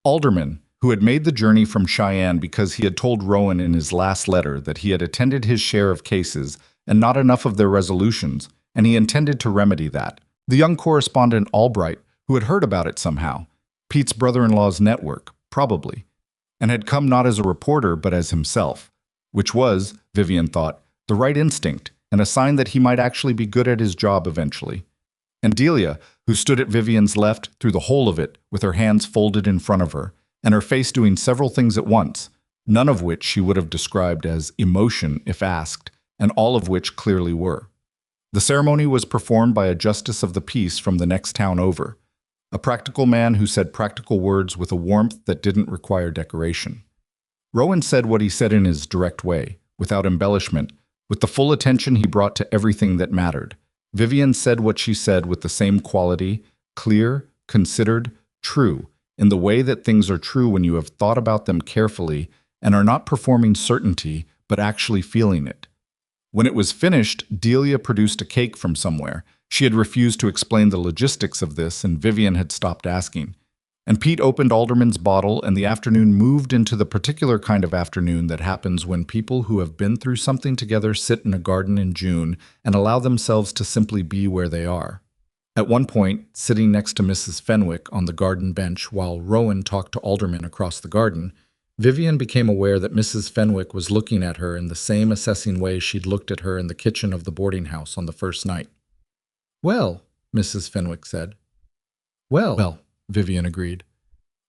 Alderman, who had made the journey from Cheyenne because he had told Rowan in his last letter that he had attended his share of cases and not enough of their resolutions, and he intended to remedy that. The young correspondent Albright, who had heard about it somehow. Pete's brother-in-law's network, probably, and had come not as a reporter but as himself, which was, Vivian thought, the right instinct and a sign that he might actually be good at his job eventually. And Delia, who stood at Vivian's left through the whole of it with her hands folded in front of her, and her face doing several things at once, none of which she would have described as emotion if asked, and all of which clearly were. The ceremony was performed by a justice of the peace from the next town over, a practical man who said practical words with a warmth that didn't require decoration. Rowan said what he said in his direct way, without embellishment, with the full attention he brought to everything that mattered. Vivian said what she said with the same quality, clear, considered, true, in the way that things are true when you have thought about them carefully and are not performing certainty, but actually feeling it. When it was finished, Delia produced a cake from somewhere. She had refused to explain the logistics of this, and Vivian had stopped asking. And Pete opened Alderman's bottle, and the afternoon moved into the particular kind of afternoon that happens when people who have been through something together sit in a garden in June and allow themselves to simply be where they are. At one point, sitting next to Mrs. Fenwick on the garden bench while Rowan talked to Alderman across the garden, Vivian became aware that Mrs. Fenwick was looking at her in the same assessing way she'd looked at her in the kitchen of the boarding house on the first night. "Well," Mrs. Fenwick said. Well, Vivian agreed.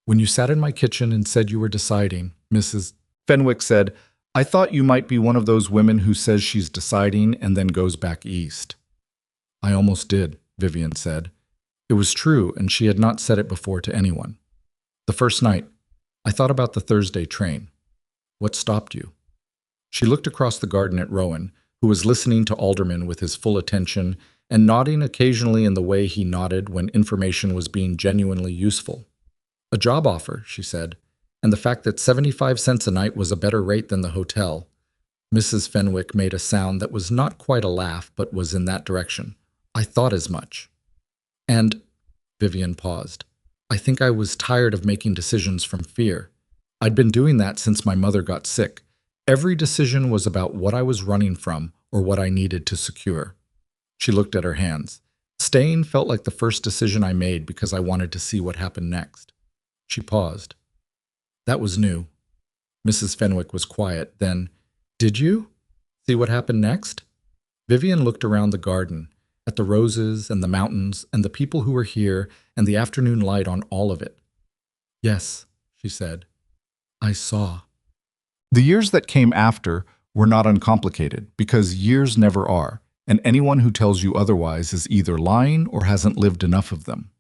"When you sat in my kitchen and said you were deciding," Mrs. Fenwick said, "I thought you might be one of those women who says she's deciding and then goes back east." "I almost did," Vivian said. It was true, and she had not said it before to anyone. "The first night, I thought about the Thursday train. What stopped you?" She looked across the garden at Rowan, who was listening to Alderman with his full attention and nodding occasionally in the way he nodded when information was being genuinely useful. "A job offer," she said, "and the fact that 75 cents a night was a better rate than the hotel." Mrs. Fenwick made a sound that was not quite a laugh, but was in that direction. "I thought as much." And, Vivian paused, "I think I was tired of making decisions from fear. I'd been doing that since my mother got sick. Every decision was about what I was running from or what I needed to secure." She looked at her hands. "Staying felt like the first decision I made because I wanted to see what happened next." She paused. "That was new." Mrs. Fenwick was quiet. Then, "Did you see what happened next?" Vivian looked around the garden, at the roses and the mountains and the people who were here and the afternoon light on all of it. "Yes," she said. "I saw." The years that came after were not uncomplicated, because years never are, and anyone who tells you otherwise is either lying or hasn't lived enough of them.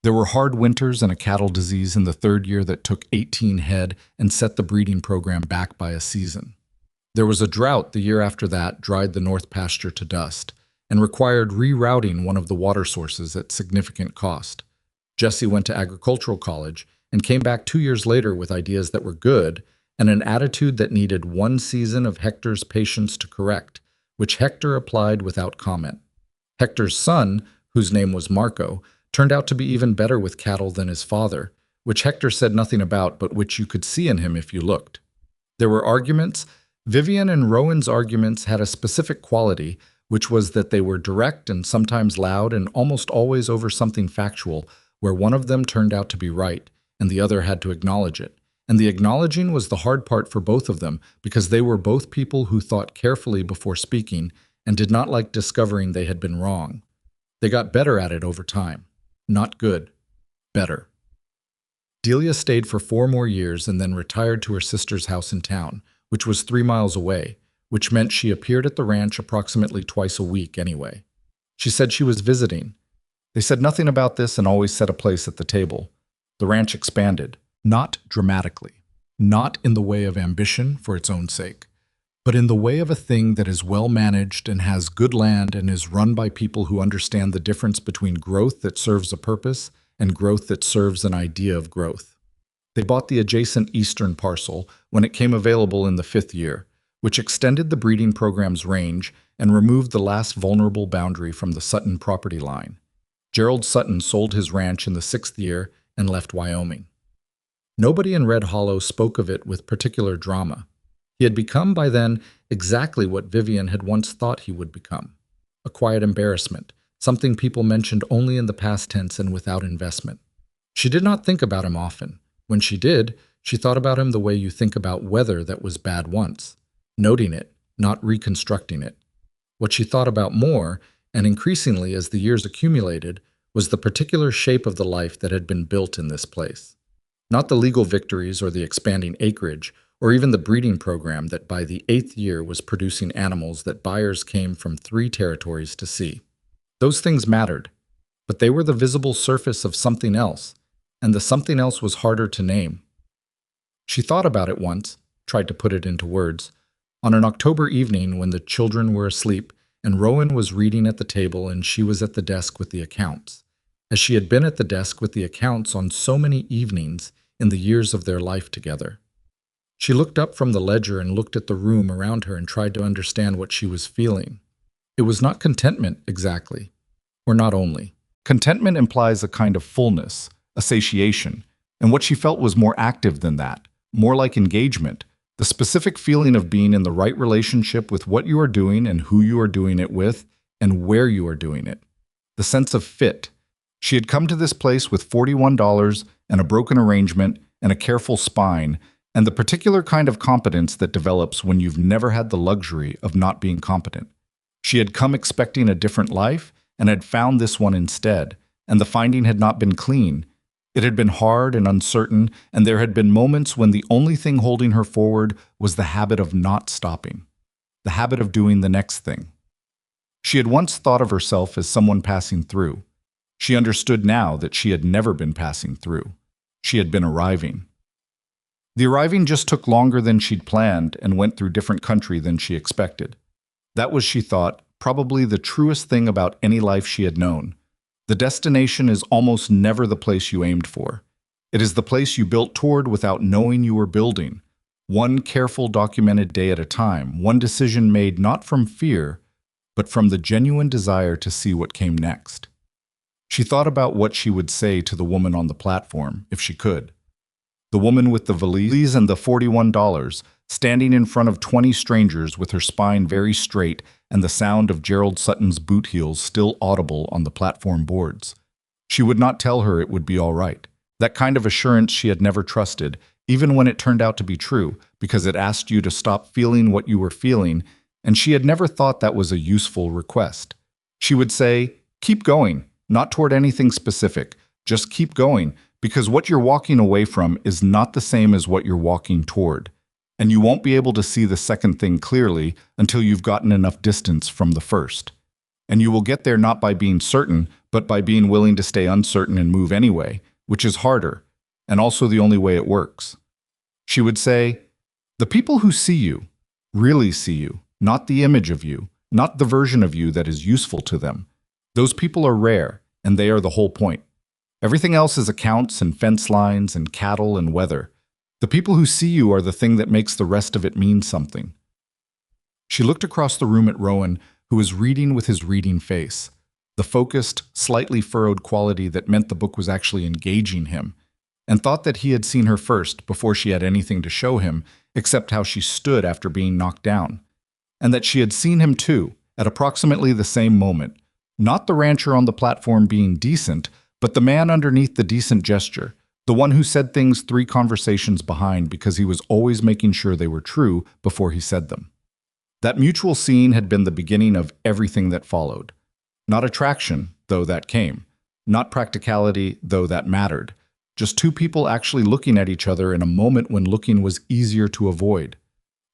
There were hard winters and a cattle disease in the third year that took 18 head and set the breeding program back by a season. There was a drought the year after that dried the north pasture to dust and required rerouting one of the water sources at significant cost. Jesse went to agricultural college and came back 2 years later with ideas that were good and an attitude that needed one season of Hector's patience to correct, which Hector applied without comment. Hector's son, whose name was Marco, turned out to be even better with cattle than his father, which Hector said nothing about but which you could see in him if you looked. There were arguments. Vivian and Rowan's arguments had a specific quality, which was that they were direct and sometimes loud and almost always over something factual, where one of them turned out to be right and the other had to acknowledge it. And the acknowledging was the hard part for both of them because they were both people who thought carefully before speaking and did not like discovering they had been wrong. They got better at it over time. Not good. Better. Delia stayed for 4 more years and then retired to her sister's house in town, which was 3 miles away, which meant she appeared at the ranch approximately twice a week anyway. She said she was visiting. They said nothing about this and always set a place at the table. The ranch expanded, not dramatically, not in the way of ambition for its own sake, but in the way of a thing that is well managed and has good land and is run by people who understand the difference between growth that serves a purpose and growth that serves an idea of growth. They bought the adjacent eastern parcel when it came available in the 5th year, which extended the breeding program's range and removed the last vulnerable boundary from the Sutton property line. Gerald Sutton sold his ranch in the 6th year and left Wyoming. Nobody in Red Hollow spoke of it with particular drama. He had become by then exactly what Vivian had once thought he would become: a quiet embarrassment, something people mentioned only in the past tense and without investment. She did not think about him often. When she did, she thought about him the way you think about weather that was bad once, noting it, not reconstructing it. What she thought about more, and increasingly as the years accumulated, was the particular shape of the life that had been built in this place. Not the legal victories or the expanding acreage, or even the breeding program that by the 8th year was producing animals that buyers came from 3 territories to see. Those things mattered, but they were the visible surface of something else, and the something else was harder to name. She thought about it once, tried to put it into words, on an October evening when the children were asleep and Rowan was reading at the table and she was at the desk with the accounts, as she had been at the desk with the accounts on so many evenings in the years of their life together. She looked up from the ledger and looked at the room around her and tried to understand what she was feeling. It was not contentment exactly, or not only. Contentment implies a kind of fullness, a satiation, and what she felt was more active than that, more like engagement, the specific feeling of being in the right relationship with what you are doing and who you are doing it with and where you are doing it. The sense of fit. She had come to this place with $41 and a broken arrangement and a careful spine, and the particular kind of competence that develops when you've never had the luxury of not being competent. She had come expecting a different life and had found this one instead, and the finding had not been clean. It had been hard and uncertain, and there had been moments when the only thing holding her forward was the habit of not stopping, the habit of doing the next thing. She had once thought of herself as someone passing through. She understood now that she had never been passing through. She had been arriving. The arriving just took longer than she'd planned and went through different country than she expected. That was, she thought, probably the truest thing about any life she had known. The destination is almost never the place you aimed for. It is the place you built toward without knowing you were building. One careful, documented day at a time, one decision made not from fear, but from the genuine desire to see what came next. She thought about what she would say to the woman on the platform, if she could. The woman with the valise and the $41, standing in front of 20 strangers with her spine very straight and the sound of Gerald Sutton's boot heels still audible on the platform boards. She would not tell her it would be all right. That kind of assurance she had never trusted, even when it turned out to be true, because it asked you to stop feeling what you were feeling, and she had never thought that was a useful request. She would say, "Keep going, not toward anything specific, just keep going, because what you're walking away from is not the same as what you're walking toward. And you won't be able to see the second thing clearly until you've gotten enough distance from the first. And you will get there not by being certain, but by being willing to stay uncertain and move anyway, which is harder, and also the only way it works." She would say, "The people who see you, really see you, not the image of you, not the version of you that is useful to them. Those people are rare, and they are the whole point. Everything else is accounts and fence lines and cattle and weather. The people who see you are the thing that makes the rest of it mean something." She looked across the room at Rowan, who was reading with his reading face, the focused, slightly furrowed quality that meant the book was actually engaging him, and thought that he had seen her first before she had anything to show him except how she stood after being knocked down, and that she had seen him too, at approximately the same moment, not the rancher on the platform being decent, but the man underneath the decent gesture, the one who said things 3 conversations behind because he was always making sure they were true before he said them. That mutual seeing had been the beginning of everything that followed. Not attraction, though that came. Not practicality, though that mattered. Just 2 people actually looking at each other in a moment when looking was easier to avoid.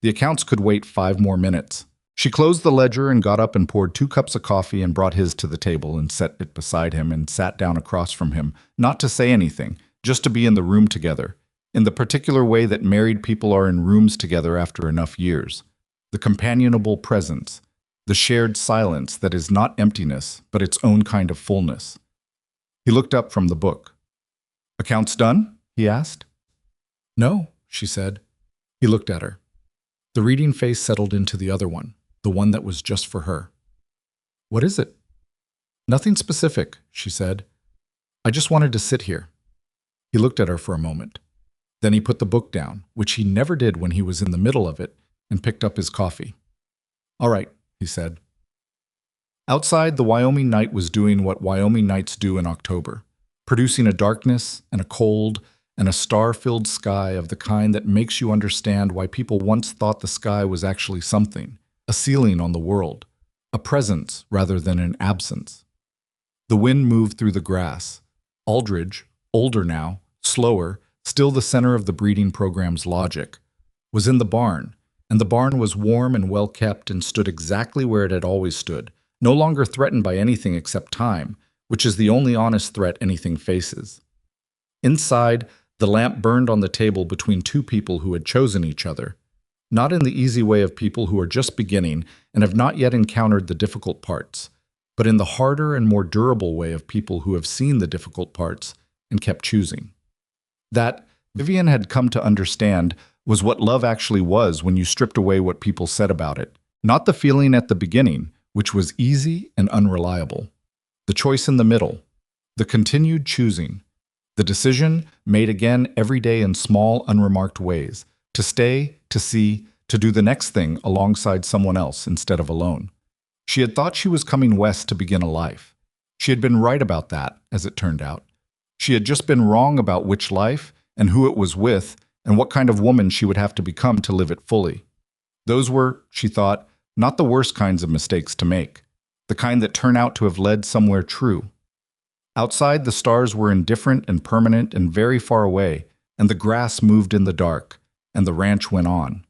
The accounts could wait 5 more minutes. She closed the ledger and got up and poured 2 cups of coffee and brought his to the table and set it beside him and sat down across from him, not to say anything, just to be in the room together, in the particular way that married people are in rooms together after enough years. The companionable presence, the shared silence that is not emptiness, but its own kind of fullness. He looked up from the book. "Accounts done?" he asked. "No," she said. He looked at her. The reading face settled into the other one, the one that was just for her. "What is it?" "Nothing specific," she said. "I just wanted to sit here." He looked at her for a moment. Then he put the book down, which he never did when he was in the middle of it, and picked up his coffee. "All right," he said. Outside, the Wyoming night was doing what Wyoming nights do in October, producing a darkness and a cold and a star-filled sky of the kind that makes you understand why people once thought the sky was actually something, a ceiling on the world, a presence rather than an absence. The wind moved through the grass. Aldridge, older now, slower, still the center of the breeding program's logic, was in the barn, and the barn was warm and well kept and stood exactly where it had always stood, no longer threatened by anything except time, which is the only honest threat anything faces. Inside, the lamp burned on the table between two people who had chosen each other, not in the easy way of people who are just beginning and have not yet encountered the difficult parts, but in the harder and more durable way of people who have seen the difficult parts and kept choosing. That, Vivian had come to understand, was what love actually was when you stripped away what people said about it, not the feeling at the beginning, which was easy and unreliable. The choice in the middle, the continued choosing, the decision made again every day in small, unremarked ways, to stay, to see, to do the next thing alongside someone else instead of alone. She had thought she was coming west to begin a life. She had been right about that, as it turned out. She had just been wrong about which life and who it was with and what kind of woman she would have to become to live it fully. Those were, she thought, not the worst kinds of mistakes to make, the kind that turn out to have led somewhere true. Outside, the stars were indifferent and permanent and very far away, and the grass moved in the dark, and the ranch went on.